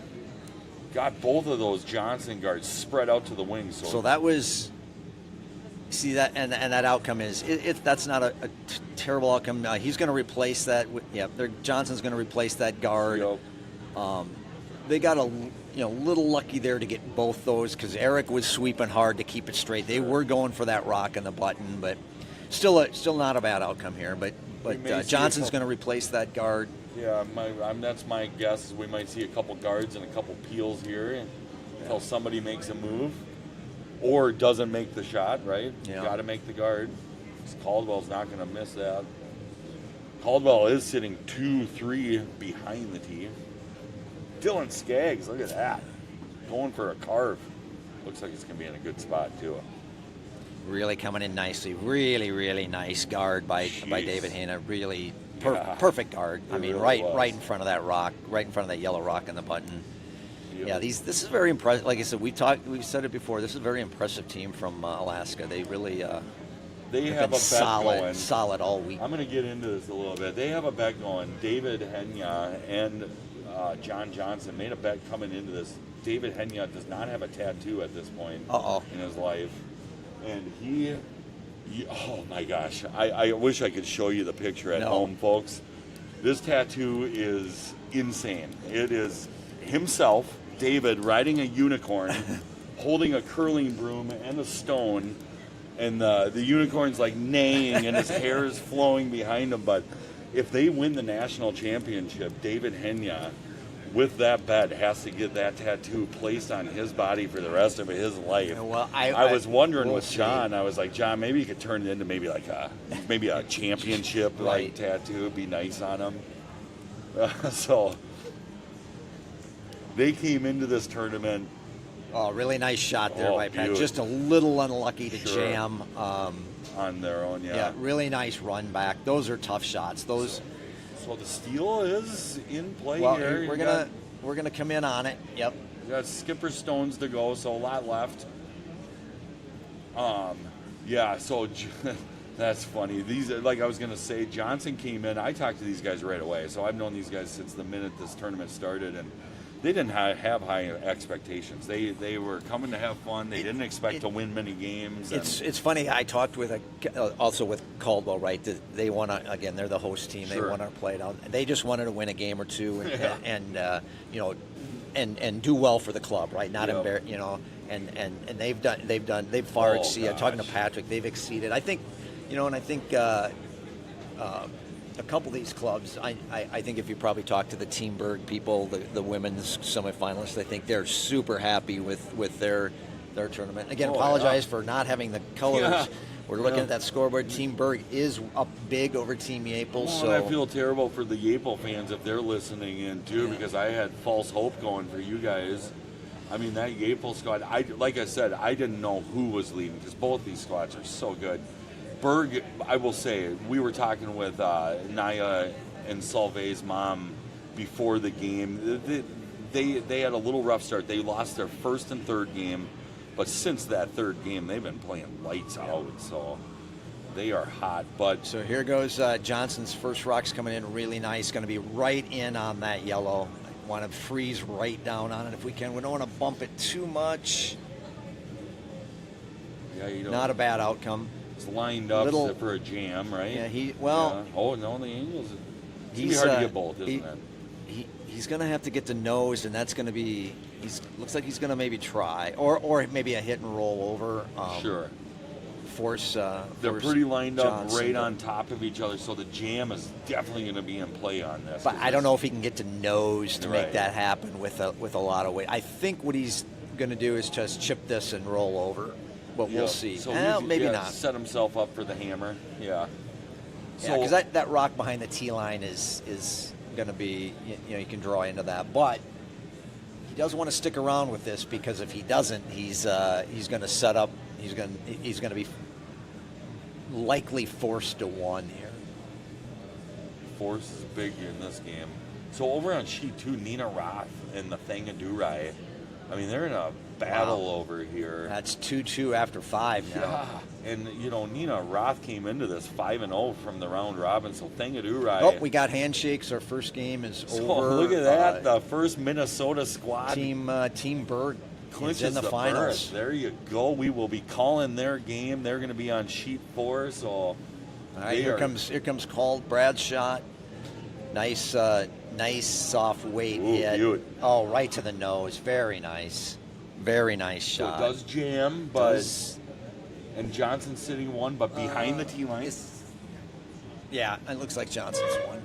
Got both of those Johnson guards spread out to the wings. So that was, see that, and that outcome is, that's not a terrible outcome. He's going to replace that. Johnson's going to replace that guard. Yep. They got a little lucky there to get both those because Eric was sweeping hard to keep it straight. They were going for that rock on the button, but still not a bad outcome here. But Johnson's going to replace that guard. Yeah, that's my guess. Is we might see a couple guards and a couple peels here until somebody makes a move or doesn't make the shot. Right? Yeah. You got to make the guard. Caldwell's not going to miss that. Caldwell is sitting 2-3 behind the tee. Dylan Skaggs, look at that, going for a carve. Looks like it's going to be in a good spot too. Really coming in nicely. Really, really nice guard by David Hanna. Really perfect guard. I mean, really right in front of that rock, right in front of that yellow rock on the button. Yep. Yeah, this is very impressive. Like I said, we've said it before. This is a very impressive team from Alaska. They really they have a bet solid all week. I'm going to get into this a little bit. They have a bet going. David Henya and John Johnson made a bet coming into this. David Henya does not have a tattoo at this point in his life. And he oh my gosh, I wish I could show you the picture at home, folks. This tattoo is insane. It is himself, David, riding a unicorn, holding a curling broom and a stone, and the unicorn's like neighing and his hair is flowing behind him. But if they win the national championship, David Henya, with that bet, has to get that tattoo placed on his body for the rest of his life. Well, I was wondering with John, I was like, John, maybe you could turn it into maybe a championship like tattoo. It'd be nice on him. So they came into this tournament. Oh, really nice shot there by Pat. Just a little unlucky to jam. On their own, Yeah, really nice run back. Those are tough shots. Those. So the steal is in play well, here. We're we're gonna come in on it. Yep. We got skipper stones to go, so a lot left. Yeah, so that's funny. These, like I was gonna say, Johnson came in. I talked to these guys right away, so I've known these guys since the minute this tournament started, and they didn't have high expectations. They were coming to have fun. They didn't expect to win many games. It's funny. I talked with also with Caldwell, right? They want to, again, they're the host team. They want to play it out. They just wanted to win a game or two and do well for the club, right? Not embarrass, and they've far exceeded. Talking to Patrick, they've exceeded. I think, and I think a couple of these clubs, I think if you probably talk to the Teamberg people, the women's semifinalists, I think they're super happy with their tournament. Again, apologize for not having the colors. Yeah. We're looking at that scoreboard. Team Berg is up big over Team Yapel. So I feel terrible for the Yapel fans if they're listening in too, because I had false hope going for you guys. I mean, that Yapel squad, like I said, I didn't know who was leading because both these squads are so good. Berg, I will say, we were talking with Naya and Salve's mom before the game. They had a little rough start. They lost their first and third game, but since that third game, they've been playing lights out. So they are hot. But so here goes Johnson's first rock's coming in really nice. Going to be right in on that yellow. Want to freeze right down on it if we can. We don't want to bump it too much. Yeah, not a bad outcome. It's lined up for a jam, right? Yeah, Oh no, the angles. It's gonna be hard to get both, isn't it? He's gonna have to get the nose, and that's gonna be. Looks like he's gonna maybe try, or maybe a hit and roll over. Sure. They're pretty lined up Johnson, right on top of each other, so the jam is definitely going to be in play on this. But I don't know if he can get to nose to make that happen with a lot of weight. I think what he's going to do is just chip this and roll over, but we'll see. So maybe not. Set himself up for the hammer. Yeah. So because that rock behind the tee line is going to be, you can draw into that, but he doesn't want to stick around with this because if he doesn't, he's going to set up. He's going to be likely forced to one here. Force is big in this game. So over on sheet 2, Nina Roth and the Thangadurai. I mean, they're in a battle over here. That's 2-2 after 5 now. Yeah. And, Nina Roth came into this 5-0 from the round robin, so Thangadurai. Oh, we got handshakes. Our first game is over. Look at that. The first Minnesota squad. Team Berg clinches in the finals. berth. There you go. We will be calling their game. They're going to be on sheet 4. So, all right, here comes Brad's shot. Nice soft weight hit. Cute. Oh, right to the nose. Very nice. Very nice shot. So it does jam, and Johnson's sitting one, but behind the tee line. Yeah, it looks like Johnson's one.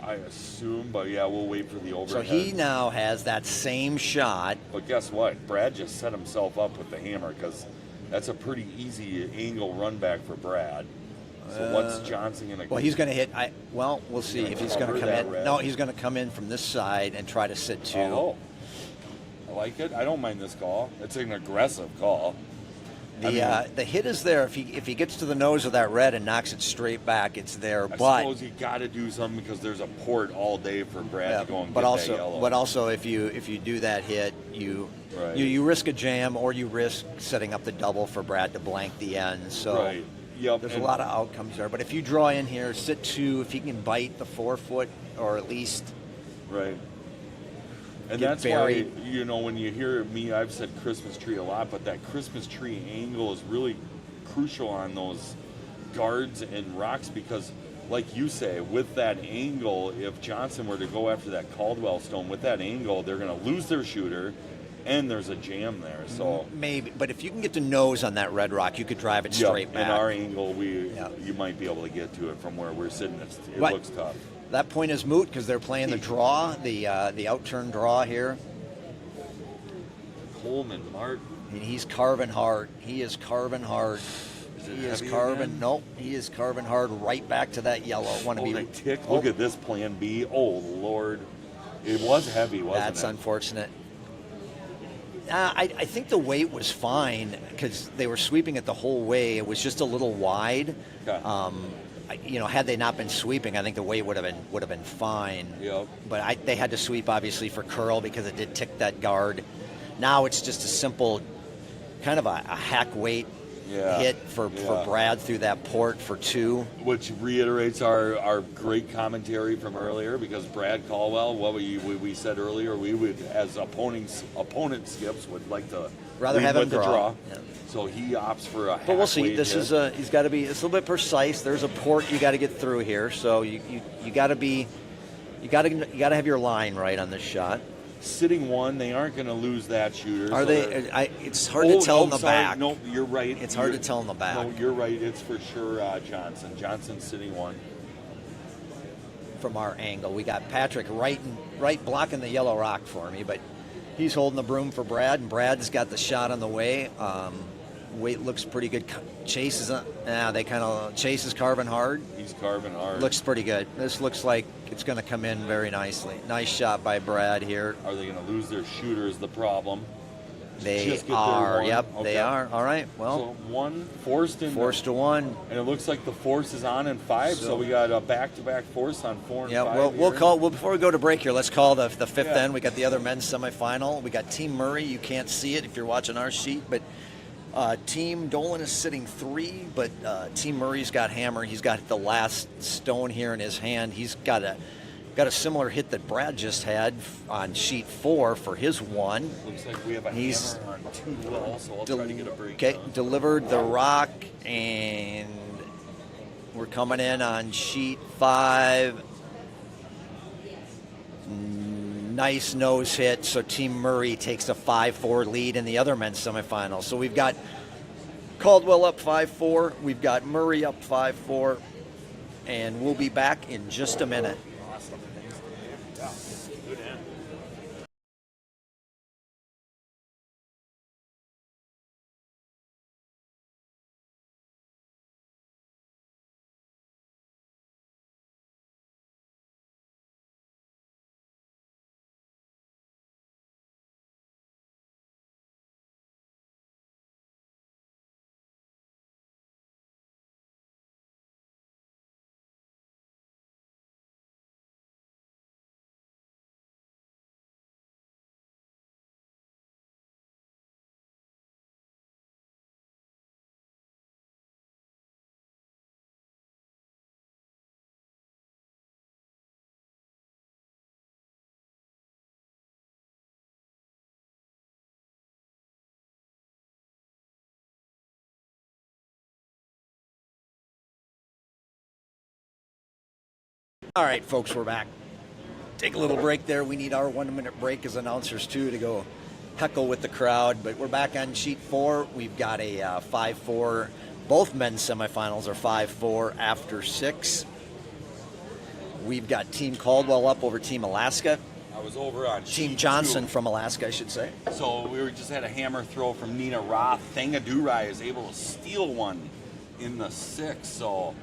I assume, but yeah, we'll wait for the overhead. So he now has that same shot. But guess what? Brad just set himself up with the hammer because that's a pretty easy angle run back for Brad. So what's Johnson going to? Well, he's going to hit. We'll see if he's going to come in. Red. No, he's going to come in from this side and try to sit 2. Oh, I like it. I don't mind this call. It's an aggressive call. The hit is there. If he gets to the nose of that red and knocks it straight back, it's there. I suppose you got to do something because there's a port all day for Brad to go and get that yellow. But also, if you do that hit, you risk a jam or you risk setting up the double for Brad to blank the end. So there's a lot of outcomes there. But if you draw in here, sit 2. If he can bite the 4-foot or at least And that's why, when you hear me, I've said Christmas tree a lot, but that Christmas tree angle is really crucial on those guards and rocks because, like you say, with that angle, if Johnson were to go after that Caldwell stone, with that angle, they're going to lose their shooter, and there's a jam there. So maybe, but if you can get the nose on that red rock, you could drive it straight back. In our angle, you might be able to get to it from where we're sitting. It looks tough. That point is moot because they're playing the draw, the outturn draw here. Coleman Martin. And he's carving hard. He is carving hard. He is carving. Nope. He is carving hard right back to that yellow. Look at this plan B. Oh Lord, it was heavy, wasn't it? That's unfortunate. I think the weight was fine because they were sweeping it the whole way. It was just a little wide. Okay. had they not been sweeping, I think the weight would have been fine. Yep. But they had to sweep obviously for curl because it did tick that guard. Now it's just a simple, kind of a hack weight hit for Brad through that port for 2. Which reiterates our great commentary from earlier, because Brad Caldwell, what we said earlier, we would, as opponent skips, would like to rather lead have him with the draw. Yeah. So he opts for a. But we'll see. This hit. is he's got to be. It's a little bit precise. There's a port you got to get through here, so you got to be. You got to have your line right on this shot. Sitting 1, they aren't going to lose that shooter. Are so they? It's hard to tell in the back. No, you're right. It's hard to tell in the back. No, you're right. It's for sure Johnson. Johnson's sitting 1. From our angle, we got Patrick right blocking the yellow rock for me, but he's holding the broom for Brad, and Brad's got the shot on the way. Weight looks pretty good. Chase is Chase is carving hard. He's carving hard. Looks pretty good. This looks like it's going to come in very nicely. Nice shot by Brad here. Are they going to lose their shooter is the problem. They are. Yep, okay. They are. All right. Well, so 1 forced in. Forced to 1. And it looks like the force is on in 5, so we got a back-to-back force on 4 and 5. Yeah, we'll call. Well, before we go to break here, let's call the 5th end. We got the other men's semifinal. We got Team Murray. You can't see it if you're watching our sheet, but Team Dolan is sitting 3, but Team Murray's got hammer. He's got the last stone here in his hand. He's got a similar hit that Brad just had on sheet 4 for his 1. Looks like we have a hammer on 2 also. I'll try to get a break. Okay, delivered the rock, and we're coming in on sheet 5. Nice nose hit, so Team Murray takes a 5-4 lead in the other men's semifinal. So we've got Caldwell up 5-4, we've got Murray up 5-4, and we'll be back in just a minute. Awesome. Yeah. Good end. All right, folks, we're back. Take a little break there. We need our 1-minute break as announcers, too, to go heckle with the crowd. But we're back on sheet 4. We've got a 5-4. Both men's semifinals are 5-4 after 6. We've got Team Caldwell up over Team Alaska. I was over on Team Johnson from Alaska, I should say. So we just had a hammer throw from Nina Roth. Thangadurai is able to steal one in the 6. So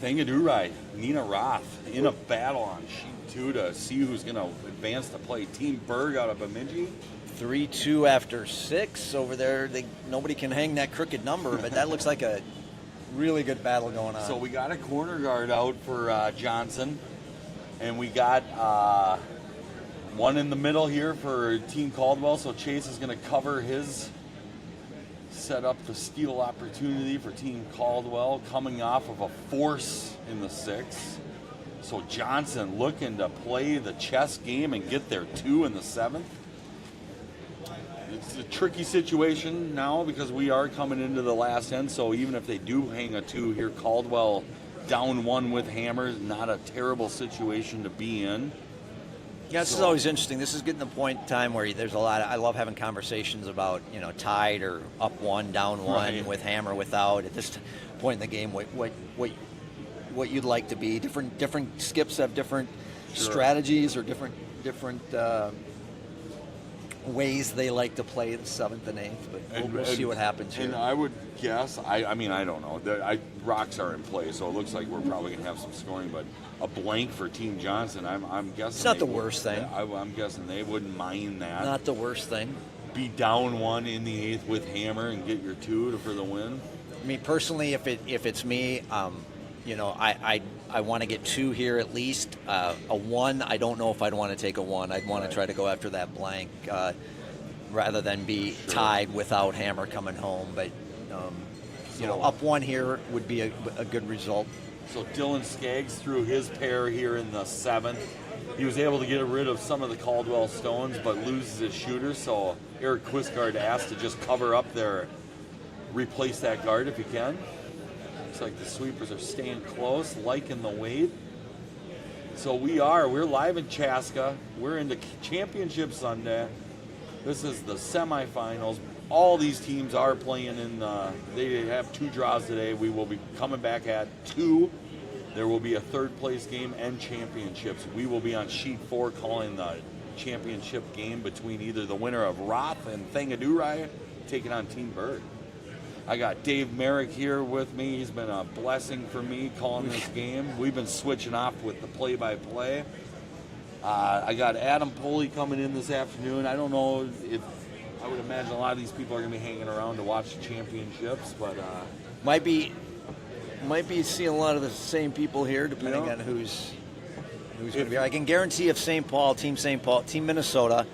Thangadurai, Nina Roth in a battle on sheet 2 to see who's going to advance to play. Team Berg out of Bemidji. 3-2 after 6 over there. Nobody can hang that crooked number, but that looks like a really good battle going on. So we got a corner guard out for Johnson, and we got one in the middle here for Team Caldwell. So Chase is going to cover his, set up the steal opportunity for Team Caldwell, coming off of a force in the 6. So Johnson looking to play the chess game and get their 2 in the 7th. It's a tricky situation now because we are coming into the last end. So even if they do hang a 2 here, Caldwell down 1 with hammers, not a terrible situation to be in. Yeah, this is always interesting. This is getting the point in time where there's a lot of, I love having conversations about, tied or up 1, down 1, right, with hammer, without. At this point in the game, what you'd like to be. Different skips have different strategies or different ways they like to play the 7th and 8th, but we'll see what happens here. And I would guess, I mean, I don't know. Rocks are in play, so it looks like we're probably going to have some scoring, but a blank for Team Johnson, I'm guessing. It's not the worst thing. I'm guessing they wouldn't mind that. Not the worst thing. Be down 1 in the 8th with hammer and get your 2 for the win. I mean, personally, if it's me, I want to get 2 here at least. A 1, I don't know if I'd want to take a 1. I'd want to try to go after that blank rather than be tied without Hammer coming home. But, up 1 here would be a good result. So Dylan Skaggs threw his pair here in the 7th. He was able to get rid of some of the Caldwell stones, but loses his shooter. So Eric Quisgard asked to just cover up there, replace that guard if he can. Looks like the sweepers are staying close, liking the weight. So we're live in Chaska. We're into Championship Sunday. This is the semifinals. All these teams are playing they have 2 draws today. We will be coming back at 2. There will be a 3rd place game and championships. We will be on sheet 4 calling the championship game between either the winner of Roth and Thangadurai taking on Team Bird. I got Dave Merrick here with me. He's been a blessing for me calling this game. We've been switching off with the play-by-play. I got Adam Poley coming in this afternoon. I don't know if I would imagine a lot of these people are going to be hanging around to watch the championships, but might be seeing a lot of the same people here, depending on who's going to be. I can guarantee if Team Minnesota,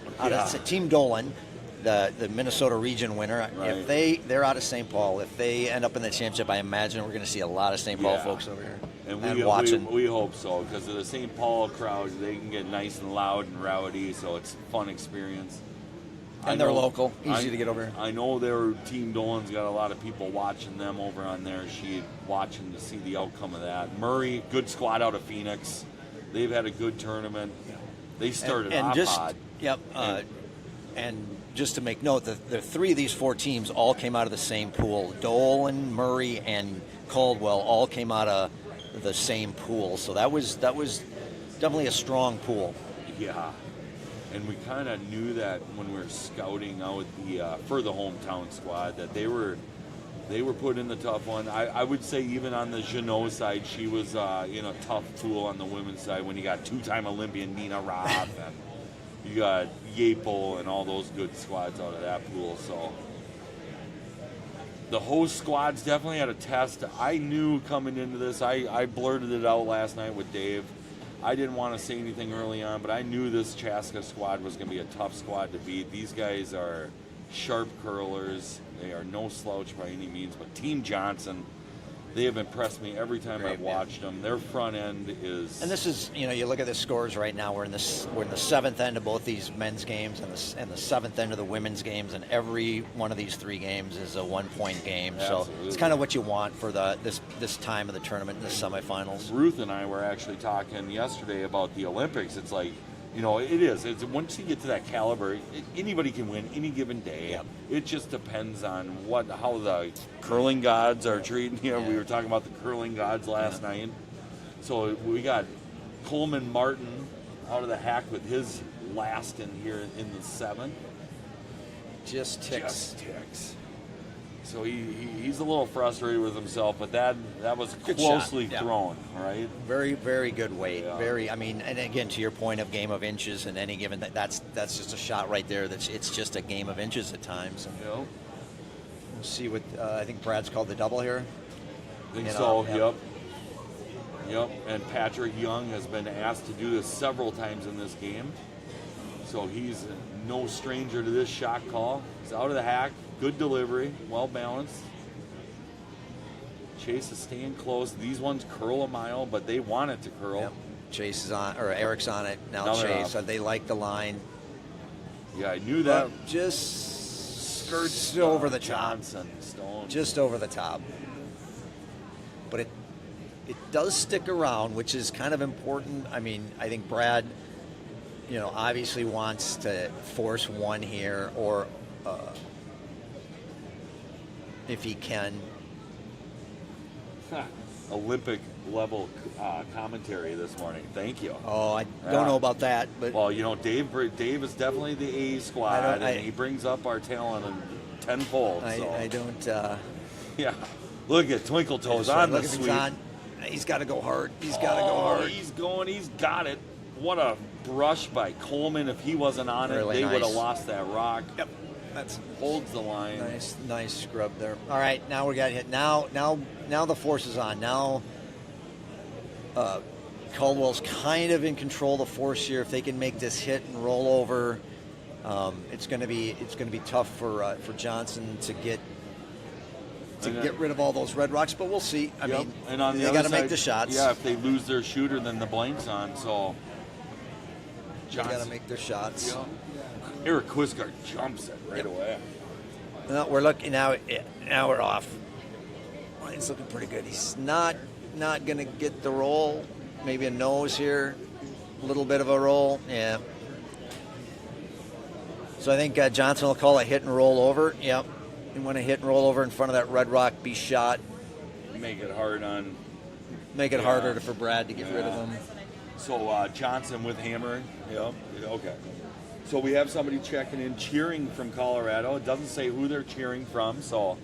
Team Dolan, the Minnesota region winner, if they're out of St. Paul, if they end up in the championship, I imagine we're going to see a lot of St. Paul folks over here. And watching. We hope so, because of the St. Paul crowd, they can get nice and loud and rowdy, so it's a fun experience. And they're local, easy to get over here. I know their Team Dolan's got a lot of people watching them over on their sheet, watching to see the outcome of that. Murray, good squad out of Phoenix. They've had a good tournament. They started off hot. Yep. And just to make note, the 3 of these 4 teams all came out of the same pool. Dolan, Murray, and Caldwell all came out of the same pool. So that was definitely a strong pool. Yeah. And we kind of knew that when we were scouting out for the hometown squad that they were put in the tough one. I would say even on the Jeannot side, she was in a tough pool on the women's side when you got 2-time Olympian Nina Roth and you got Yapel and all those good squads out of that pool. So the host squads definitely had a test. I knew coming into this, I blurted it out last night with Dave. I didn't want to say anything early on, but I knew this Chaska squad was going to be a tough squad to beat. These guys are sharp curlers. They are no slouch by any means, but Team Johnson, they have impressed me every time I've watched them. Their front end is... And this is, you look at the scores right now. We're in the 7th end of both these men's games and the 7th end of the women's games, and every one of these 3 games is a 1-point game. Absolutely. So it's kind of what you want for this time of the tournament, the semifinals. Ruth and I were actually talking yesterday about the Olympics. It's like, it is. It's once you get to that caliber, anybody can win any given day. Yep. It just depends on how the curling gods are treating you. Yeah. We were talking about the curling gods last night. So we got Coleman Martin out of the hack with his last in here in the 7th. Just ticks. So he's a little frustrated with himself, but that was good closely thrown, right? Very, very good weight. Yeah. And again, to your point of game of inches and any given, that's just a shot right there. It's just a game of inches at times. And we'll see what I think Brad's called the double here. I think so. Yep. And Patrick Young has been asked to do this several times in this game, so he's no stranger to this shot call. He's out of the hack. Good delivery, well balanced. Chase is staying close. These ones curl a mile, but they want it to curl. Yep. Chase is on, or Eric's on it now. Chase, so they like the line. Yeah, I knew that. Just skirts over the top. Stone. Just over the top. But it does stick around, which is kind of important. I think Brad, obviously wants to force 1 here, or if he can. Olympic level commentary this morning. Thank you. Oh, I don't know about that, but Dave is definitely the A squad, and he brings up our talent tenfold. I don't. Yeah, look at Twinkle Toes on the sweep. He's got to go hard. He's got to go hard. He's going. He's got it. What a brush by Coleman. If he wasn't on it, they would have lost that rock. Yep. That holds the line. Nice scrub there. All right, now we got hit. Now the force is on. Now Caldwell's kind of in control of the force here. If they can make this hit and roll over, it's going to be tough for Johnson to get rid of all those red rocks. But we'll see. I mean, and on they got to make the shots. Yeah, if they lose their shooter, then the blank's on. So they got to make their shots. Yep. Eric Quisgard jumps it right away. No, we're looking now. Now we're off. He's looking pretty good. He's not going to get the roll. Maybe a nose here, a little bit of a roll. Yeah. So I think Johnson will call a hit and roll over. Yep. And when a hit and roll over in front of that red rock, be shot. Make it hard on. Make it harder for Brad to get rid of him. So Johnson with hammer. Yep. Okay. So we have somebody checking in, cheering from Colorado. It doesn't say who they're cheering from, so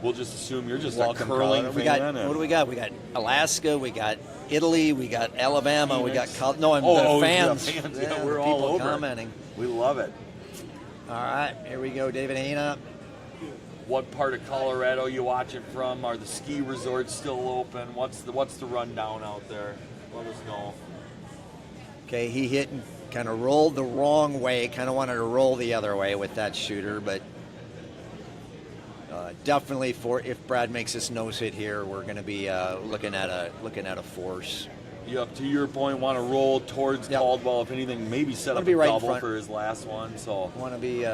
we'll just assume you're just Welcome, a curling Colorado. fan. What do we got? We got Alaska. We got Italy. We got Alabama. Phoenix. We got fans. Yeah, fans. Yeah, we're people all over. commenting. We love it. All right, here we go, David Hana. What part of Colorado you watch it from? Are the ski resorts still open? What's the rundown out there? Let us know. Okay, he hit and kind of rolled the wrong way. Kind of wanted to roll the other way with that shooter, but definitely if Brad makes this nose hit here, we're going to be looking at a force. Yep. To your point, want to roll towards Caldwell. If anything, maybe set up a right double for his last one. So want to be.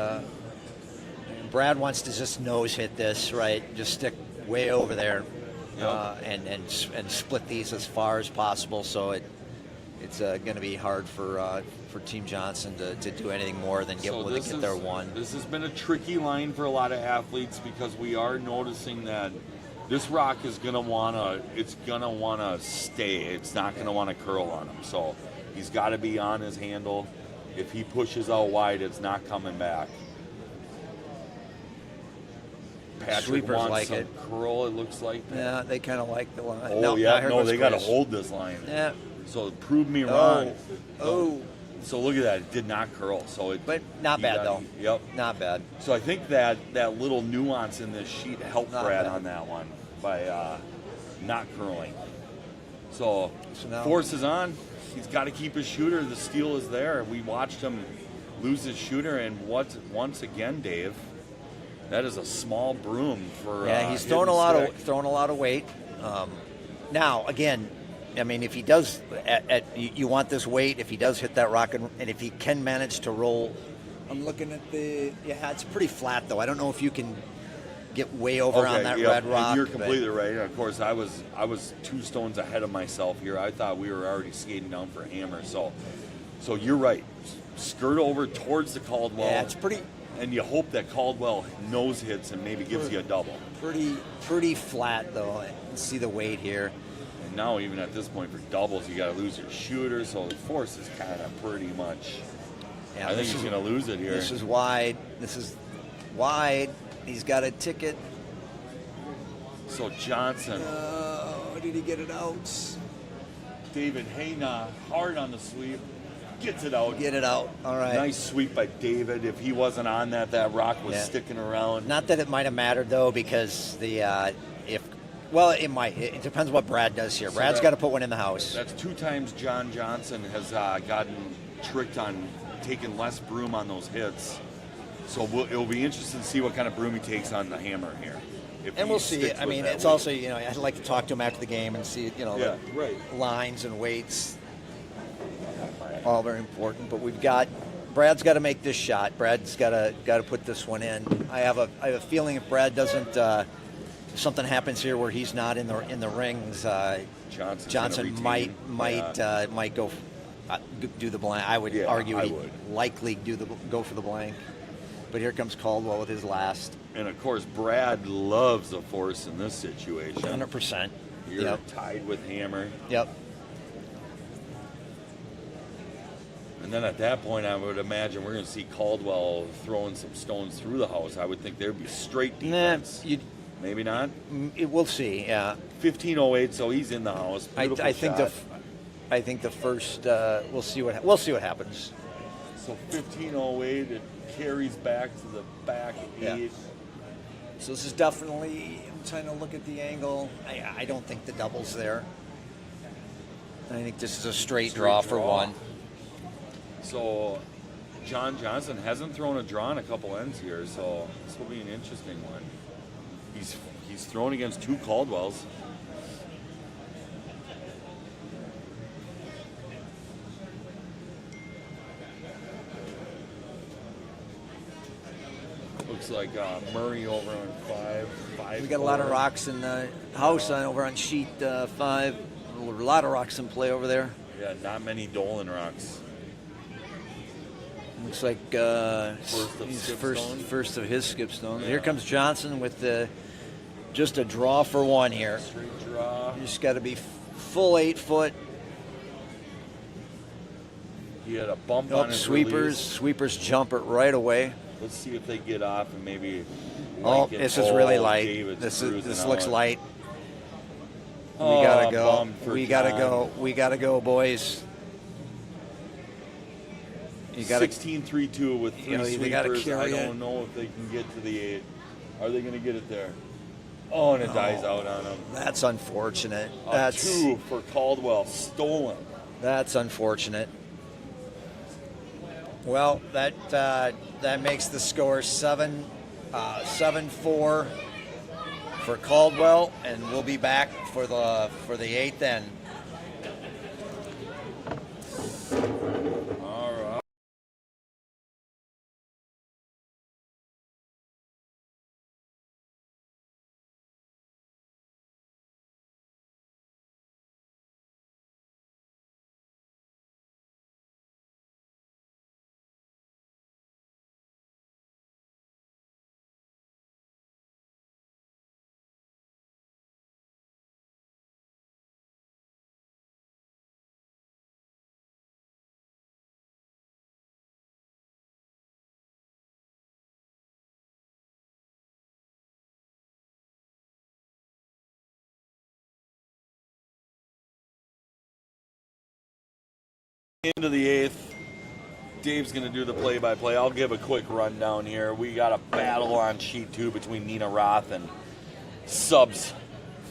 Brad wants to just nose hit this, right? Just stick way over there, and split these as far as possible. So it's going to be hard for Team Johnson to do anything more than get their one. This has been a tricky line for a lot of athletes because we are noticing that this rock is going to want to stay. It's not going to want to curl on him. So he's got to be on his handle. If he pushes out wide, it's not coming back. Patrick Sweepers wants like some it. curl, it looks like. Yeah, they kind of like the line. Oh, they got to hold this line. Yeah. So prove me wrong. Oh. So look at that. It did not curl. But not bad, though. Yep. Not bad. So I think that little nuance in this sheet helped Brad on that one by not curling. So now, force is on. He's got to keep his shooter. The steal is there. We watched him lose his shooter, and once again, Dave, that is a small broom for. Yeah, he's throwing a lot of weight. Now, again, I mean, if he does, you want this weight. If he does hit that rock, and if he can manage to roll, I'm looking at it's pretty flat though. I don't know if you can get way over on that red rock. And you're completely right. Of course, I was 2 stones ahead of myself here. I thought we were already skating down for hammer. So you're right. Skirt over towards the Caldwell. Yeah, it's pretty. And you hope that Caldwell nose hits and maybe gives you a double. Pretty flat though. See the weight here. And now even at this point for doubles, you got to lose your shooter. So the force is kind of pretty much. Yeah, I think he's going to lose it here. This is wide. He's got a ticket. So Johnson. Did he get it out? David Hayna, hard on the sweep. Gets it out. Get it out. All right. Nice sweep by David. If he wasn't on that rock was sticking around. Not that it might have mattered, though, because it might. It depends what Brad does here. Brad's got to put one in the house. That's 2 times John Johnson has gotten tricked on taking less broom on those hits. So it'll be interesting to see what kind of broom he takes on the hammer here. And we'll see. I mean, it's also, I'd like to talk to him after the game and see, the lines and weights. All very important. But Brad's got to make this shot. Brad's got to put this one in. I have a feeling if Brad doesn't, if something happens here where he's not in the rings, Johnson might go do the blank. I would argue he would likely go for the blank. But here comes Caldwell with his last. And of course, Brad loves a force in this situation. 100%. You're tied with hammer. Yep. And then at that point, I would imagine we're going to see Caldwell throwing some stones through the house. I would think there would be straight defense. Maybe not. We'll see. Yeah. 15:08, so he's in the house. I think the first. We'll see what happens. So 15:08, it carries back to the back 8. So this is definitely. I'm trying to look at the angle. I don't think the double's there. I think this is a straight draw for one. So John Johnson hasn't thrown a draw in a couple ends here, so this will be an interesting one. He's thrown against 2 Caldwells. Looks like Murray over on 5. We got a lot of rocks in the house over on sheet 5. A lot of rocks in play over there. Yeah, not many Dolan rocks. Looks like he's first of his skip stones. Yeah. Here comes Johnson with just a draw for one here. Straight draw. You just got to be full 8 foot. He had a bump on his sweepers. release. Sweepers jump it right away. Let's see if they get off and maybe. This is really light. David's This looks out. light. We Oh, gotta go. bummed for We gotta John. go. We gotta go, boys. You gotta 16-3-2 with 3 they gotta sweepers. carry I it. don't know if they can get to the 8. Are they going to get it there? Oh, and it dies out on them. That's unfortunate. A That's 2 for Caldwell, stolen. That's unfortunate. Well, that makes the score 7-4 for Caldwell, and we'll be back for the 8th end. All right. Into the 8th. Dave's going to do the play-by-play. I'll give a quick rundown here. We got a battle on sheet 2 between Nina Roth and subs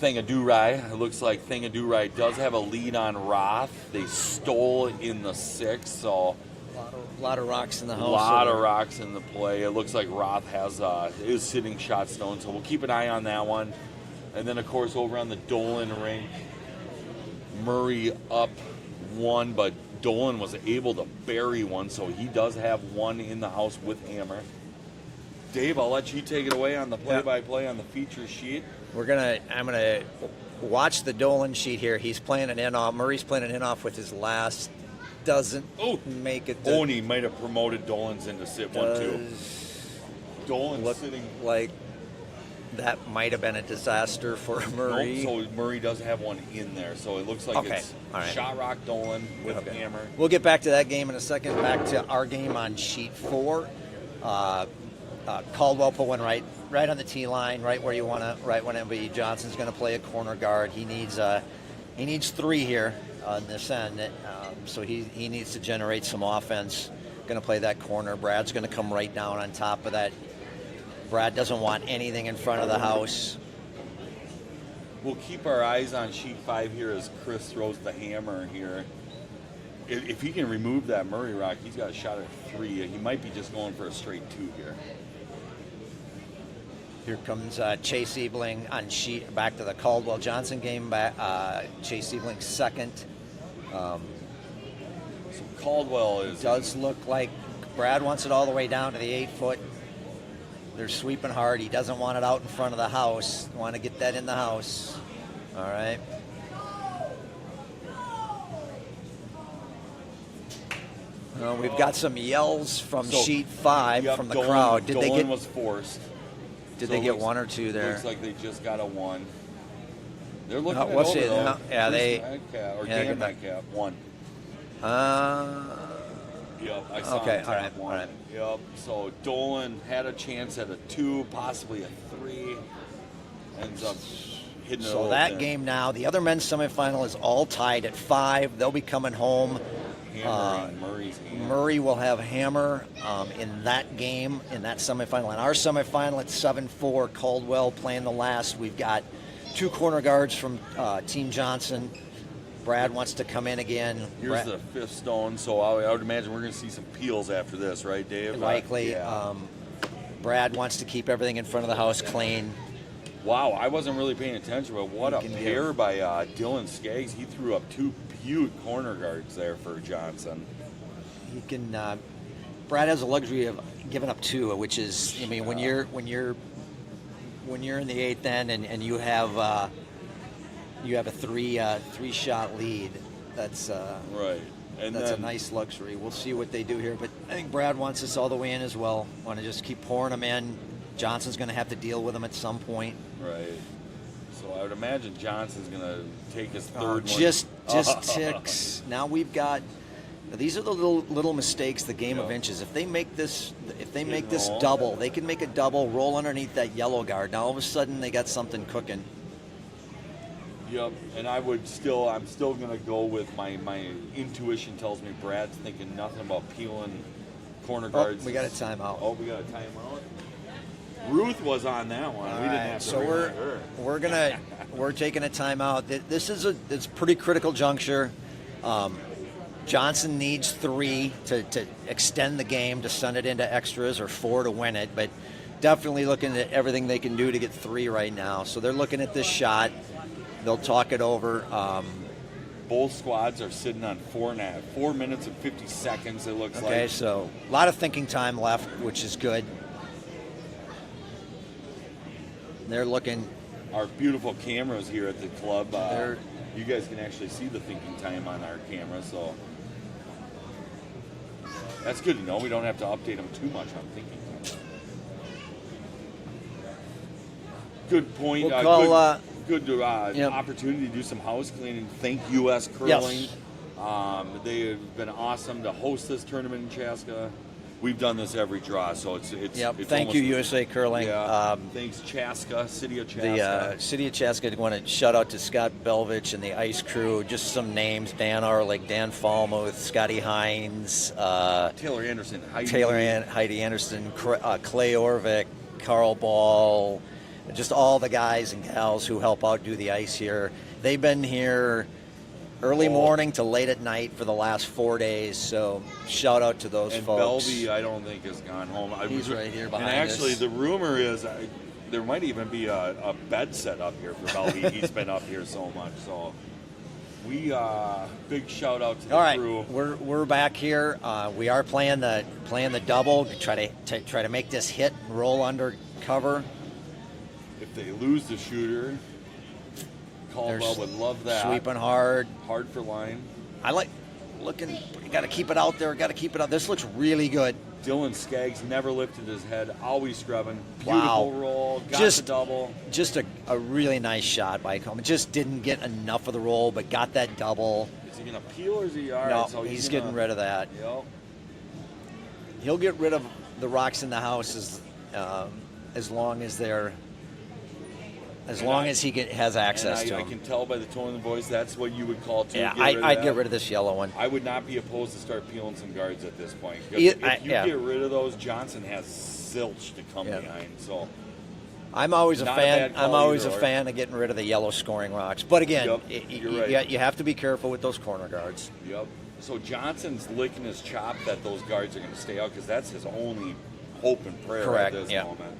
Thingadoo-Rai. It looks like Thingadoo-Rai does have a lead on Roth. They stole in the 6th, so A lot of rocks in the house. a lot of rocks in the play. It looks like Roth is sitting shot stone, so we'll keep an eye on that one. And then, of course, over on the Dolan rink, Murray up 1, but Dolan was able to bury one, so he does have 1 in the house with hammer. Dave, I'll let you take it away on the play-by-play on the feature sheet. I'm gonna watch the Dolan sheet here. He's playing an in-off. Murray's playing an in-off with his last. Doesn't make it. Oni might have promoted Dolan's into sit 1-2. Dolan's look sitting like that might have been a disaster for Murray. Nope, so Murray does have 1 in there, so it looks like it's all right. shot rock Dolan with hammer. We'll get back to that game in a second. Back to our game on sheet 4. Caldwell put one right on the tee line, right where you want to, right when MB Johnson's going to play a corner guard. He needs 3 here on this end, so he needs to generate some offense. Going to play that corner. Brad's going to come right down on top of that. Brad doesn't want anything in front of the house. We'll keep our eyes on sheet 5 here as Chris throws the hammer here. If he can remove that Murray rock, he's got a shot at 3. He might be just going for a straight 2 here. Here comes Chase Ebling on sheet. Back to the Caldwell Johnson game. Chase Ebling second. So Caldwell Does look like Brad wants it all the way down to the 8 foot. They're sweeping hard. He doesn't want it out in front of the house. Want to get that in the house. All right. We've got some yells from sheet 5 from the crowd. Dolan was forced. Did they get 1 or 2 there? Looks like they just got a 1. They're looking at what's over, it? though. Yeah, they. Dan Metcalf, 1. Yep, I saw okay, him all right, tap 1. all right. Yep, so Dolan had a chance at a 2, possibly a 3. Ends up hitting it. So that game now, the other men's semifinal is all tied at 5. They'll be coming home. Hammer in Murray's hand. Murray will have hammer in that game, in that semifinal. In our semifinal, it's 7-4. Caldwell playing the last. We've got 2 corner guards from Team Johnson. Brad wants to come in again. Here's the fifth stone, so I would imagine we're going to see some peels after this, right, Dave? Likely. Yeah. Brad wants to keep everything in front of the house clean. Wow, I wasn't really paying attention, but what a can pair by Dylan Skaggs. He threw up 2 huge corner guards there for Johnson. He can. Brad has the luxury of giving up 2, which is, I mean, when you're in the 8th end and you have a 3-shot lead, that's right. And that's then, a nice luxury. We'll see what they do here, but I think Brad wants us all the way in as well. Want to just keep pouring them in. Johnson's going to have to deal with them at some point. Right. So I would imagine Johnson's going to take his third one. Just ticks. Now we've got. These are the little mistakes, the game of inches. If they make this double, they can make a double, roll underneath that yellow guard. Now all of a sudden they got something cooking. Yep, and I'm still going to go with my intuition tells me Brad's thinking nothing about peeling corner guards. We got a timeout. Oh, we got a timeout. Ruth was on that one. We didn't have to so remind her. we're taking a timeout. This is it's a pretty critical juncture. Johnson needs 3 to extend the game, to send it into extras, or 4 to win it. But definitely looking at everything they can do to get 3 right now. So they're looking at this shot. They'll talk it over. Both squads are sitting on 4 minutes and 50 seconds, it looks like. Okay, so a lot of thinking time left, which is good. They're looking. Our beautiful cameras here at the club, you guys can actually see the thinking time on our camera, so that's good to know. We don't have to update them too much on thinking time. Good point. We'll call, good opportunity to do some house cleaning. Thank U.S. Curling. Yes. They have been awesome to host this tournament in Chaska. We've done this every draw, so it's Thank you, USA Curling. Yeah. Thanks, Chaska, City of Chaska. The City of Chaska. I want to shout out to Scott Belvich and the ice crew. Just some names: Dan Arlick, Dan Falmuth, Scotty Hines, Taylor Anderson, Heidi Anderson, Clay Orvik, Carl Ball, just all the guys and gals who help out do the ice here. They've been here early morning to late at night for the last 4 days, so shout out to those folks. And Belvy, I don't think, has gone home. He's right here behind us. And actually, the rumor is there might even be a bed set up here for Belvy. He's been up here so much. So we big shout out to the crew. We're back here. We are playing the double. Try to make this hit and roll under cover. If they lose the shooter, Caldwell would love that. Sweeping hard for line. I like looking. You got to keep it out there. Got to keep it out. This looks really good. Dylan Skaggs never lifted his head. Always scrubbing. Beautiful roll. Got the double. Just a really nice shot by Coleman. Just didn't get enough of the roll, but got that double. Is he gonna peel or is he all right? No, So he's getting rid of that. Yep. He'll get rid of the rocks in the house as long as they're. As long as he has access to them. I can tell by the tone of the voice that's what you would call to. Yeah, I'd get rid of this yellow one. I would not be opposed to start peeling some guards at this point. If you get rid of those, Johnson has zilch to come behind. So I'm always a fan. I'm always a fan of getting rid of the yellow scoring rocks. But again, you have to be careful with those corner guards. Yep. So Johnson's licking his chop that those guards are going to stay out because that's his only hope and prayer at this moment.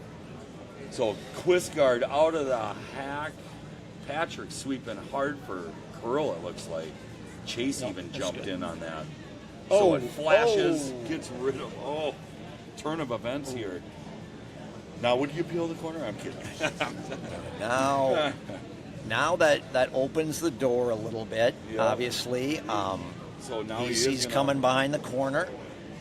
So Quistguard out of the hack. Patrick sweeping hard for curl, it looks like. Chase even jumped in on that. So it flashes, gets rid of, turn of events here. Now, would you peel the corner? I'm kidding. Now that opens the door a little bit, obviously. So now he's coming behind the corner.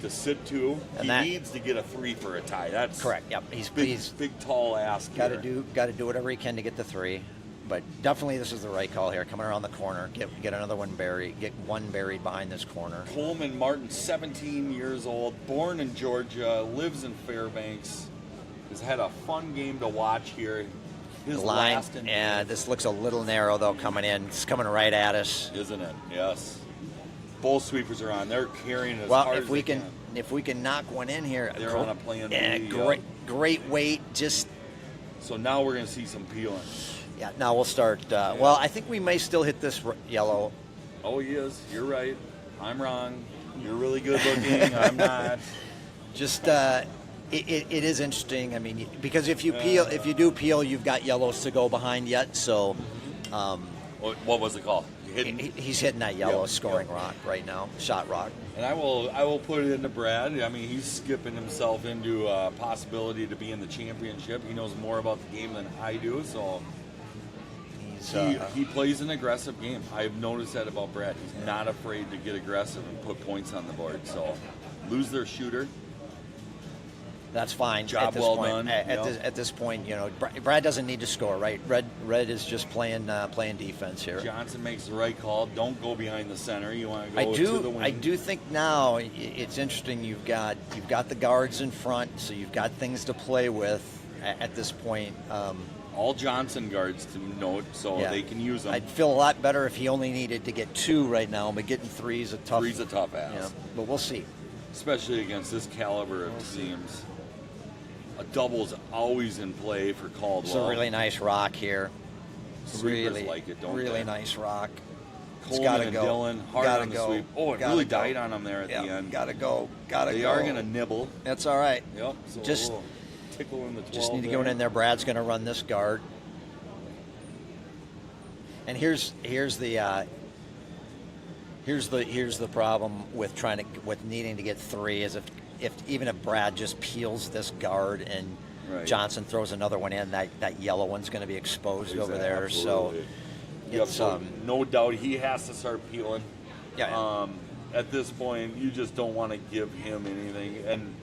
To sit to, he needs to get a 3 for a tie. That's correct. Yep, he's big tall ass. Got to do whatever he can to get the 3, but definitely this is the right call here. Coming around the corner, get another one buried, get one buried behind this corner. Coleman Martin, 17 years old, born in Georgia, lives in Fairbanks. Has had a fun game to watch here. His line, this looks a little narrow though coming in. It's coming right at us, isn't it? Yes. Both sweepers are on. They're carrying as hard as they can. If we can knock one in here, they're on a plan. Great weight. So now we're going to see some peeling. Yeah. Now we'll start. Well, I think we may still hit this yellow. Oh, he is. You're right. I'm wrong. You're really good looking. I'm not. Just it is interesting. I mean, because if you do peel, you've got yellows to go behind yet. So What was it called? he's hitting that yellow Yep, scoring rock right now, shot rock. And I will put it into Brad. I mean, he's skipping himself into a possibility to be in the championship. He knows more about the game than I do, so he plays an aggressive game. I've noticed that about Brad. He's not afraid to get aggressive and put points on the board. So lose their shooter. That's fine. Job at this well point. done. At this point, Brad doesn't need to score, right? Red is just playing defense here. Johnson makes the right call. Don't go behind the center. You want to go to the wing. I do think now it's interesting. You've got the guards in front, so you've got things to play with at this point. All Johnson guards to note, so they can use them. I'd feel a lot better if he only needed to get 2 right now, but getting 3 is a tough. 3's a tough ass. Yeah, but we'll see. Especially against this caliber of teams. A double's always in play for Caldwell. It's a really nice rock here. Sweepers Really like it, don't really they? nice rock. It's Coleman gotta and go. Dylan, hard Gotta on the go. sweep. Oh, it Gotta really go. died on them there at the end. Gotta go. They are going to nibble. That's all right. Yep. So Just- a little tickle in the 12 Just need to there. go in there. Brad's going to run this guard. And here's the problem with needing to get 3 is even if Brad just peels this guard and Right. Johnson throws another one in, that yellow one's going to be exposed over there. Absolutely. So Yep, it's so no doubt he has to start peeling. yeah. At this point, you just don't want to give him anything. And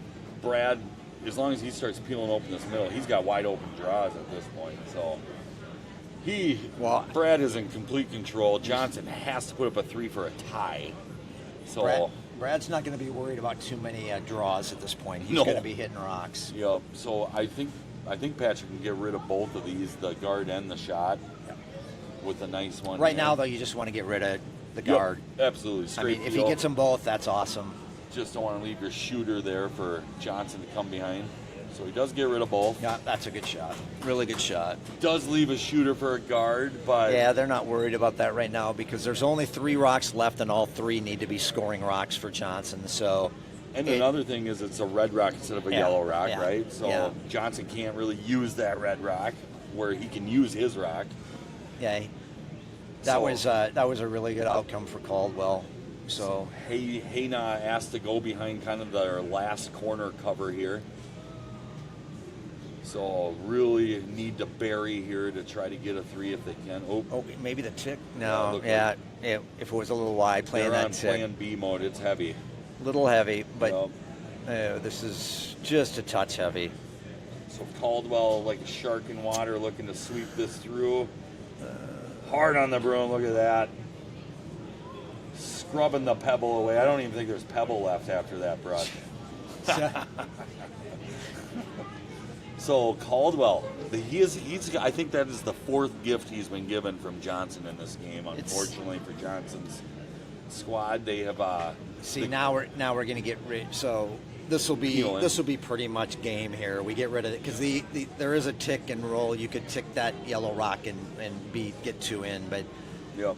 Brad, as long as he starts peeling open this middle, he's got wide open draws at this point. So Brad is in complete control. Johnson has to put up a 3 for a tie. So Brad's not going to be worried about too many draws at this point. He's No. going to be hitting rocks. Yep. So I think Patrick can get rid of both of these, the guard and the shot, with a nice one. Right here. now, though, you just want to get rid of the Yep, guard. absolutely. I Straight mean, if he peel. gets them both, that's awesome. Just don't want to leave your shooter there for Johnson to come behind. So he does get rid of both. Yeah, that's a good shot. Really good shot. Does leave a shooter for a guard, but Yeah, they're not worried about that right now because there's only 3 rocks left, and all 3 need to be scoring rocks for Johnson. So, and another thing is it's a red rock instead of a yellow rock, yeah, right? So yeah. Johnson can't really use that red rock where he can use his rock. yeah, that was a really good outcome for Caldwell. So, Hayna asked to go behind kind of their last corner cover here. So really need to bury here to try to get a 3 if they can. oh, maybe the tick. Yeah, No, look yeah, if it was a little wide, playing they're that on tick, plan B mode. It's heavy. little heavy, but Yep. this is just a touch heavy. So Caldwell, like a shark in water, looking to sweep this through. Hard on the broom. Look at that. Scrubbing the pebble away. I don't even think there's pebble left after that brush. So Caldwell, he's. I think that is the 4th gift he's been given from Johnson in this game. Unfortunately for Johnson's squad, they have. Now we're going to get rid. So this will Peeling. be pretty much game here. We get rid of it because there is a tick and roll. You could tick that yellow rock and get 2 in, but Yep.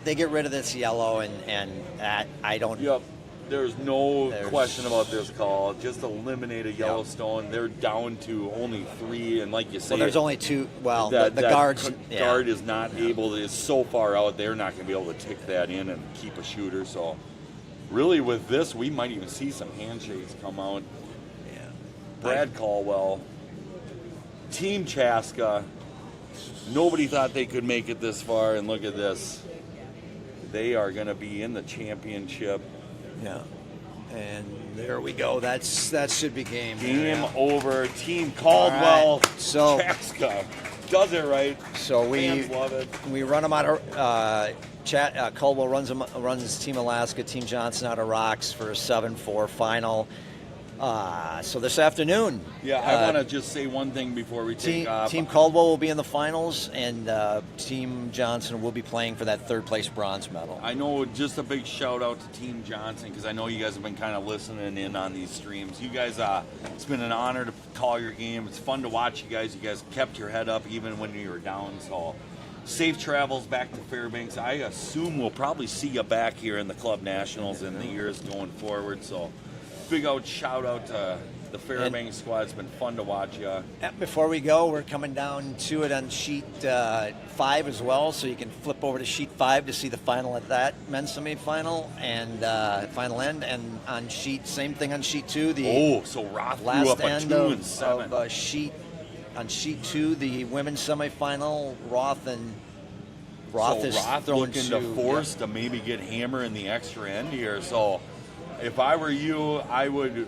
they get rid of this yellow and that I don't. Yep. There's no question about this call. Just eliminate a Yellowstone. They're down to only 3, and like you say, Well, there's only 2. Well, that the guards. guard is not able to. Is so far out. They're not going to be able to tick that in and keep a shooter. So, really, with this, we might even see some handshakes come out. Yeah. Brad Caldwell, Team Chaska. Nobody thought they could make it this far, and look at this. They are going to be in the championship. Yeah. And there we go. That should be game. Game over. Team Caldwell. All right. So Chaska does it right. So Fans love it. we run them out of Caldwell runs Team Alaska, Team Johnson out of Rocks for a 7-4 final. So this afternoon, Yeah, I want to just say one thing before we take off. Team Caldwell will be in the finals, and Team Johnson will be playing for that 3rd place bronze medal. I know, just a big shout out to Team Johnson, because I know you guys have been kind of listening in on these streams. You guys, it's been an honor to call your game. It's fun to watch you guys. You guys kept your head up even when you were down. So safe travels back to Fairbanks. I assume we'll probably see you back here in the Club Nationals in the years going forward. So big shout out to the Fairbanks squad. It's been fun to watch you. Before we go, we're coming down to it on sheet 5 as well, so you can flip over to sheet 5 to see the final at that men's semifinal and final end. And on same thing on sheet 2. So Roth grew last up a end 2 of, and 7. of sheet. On sheet 2, the women's semifinal, Roth is throwing looking to force to maybe get Hammer in the extra end here. So if I were you, I would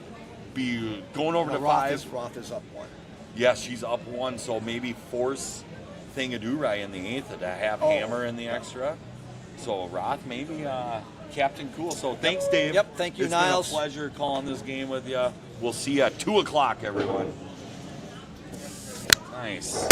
be going over to 5. Roth is up 1. Yes, she's up 1, so maybe force Thingadurai in the 8th to have Hammer in the extra. So Roth maybe Captain Cool. So thanks, Dave. Yep, thank you, it's Niles. It's been a pleasure calling this game with you. We'll see you at 2 o'clock, everyone. Nice.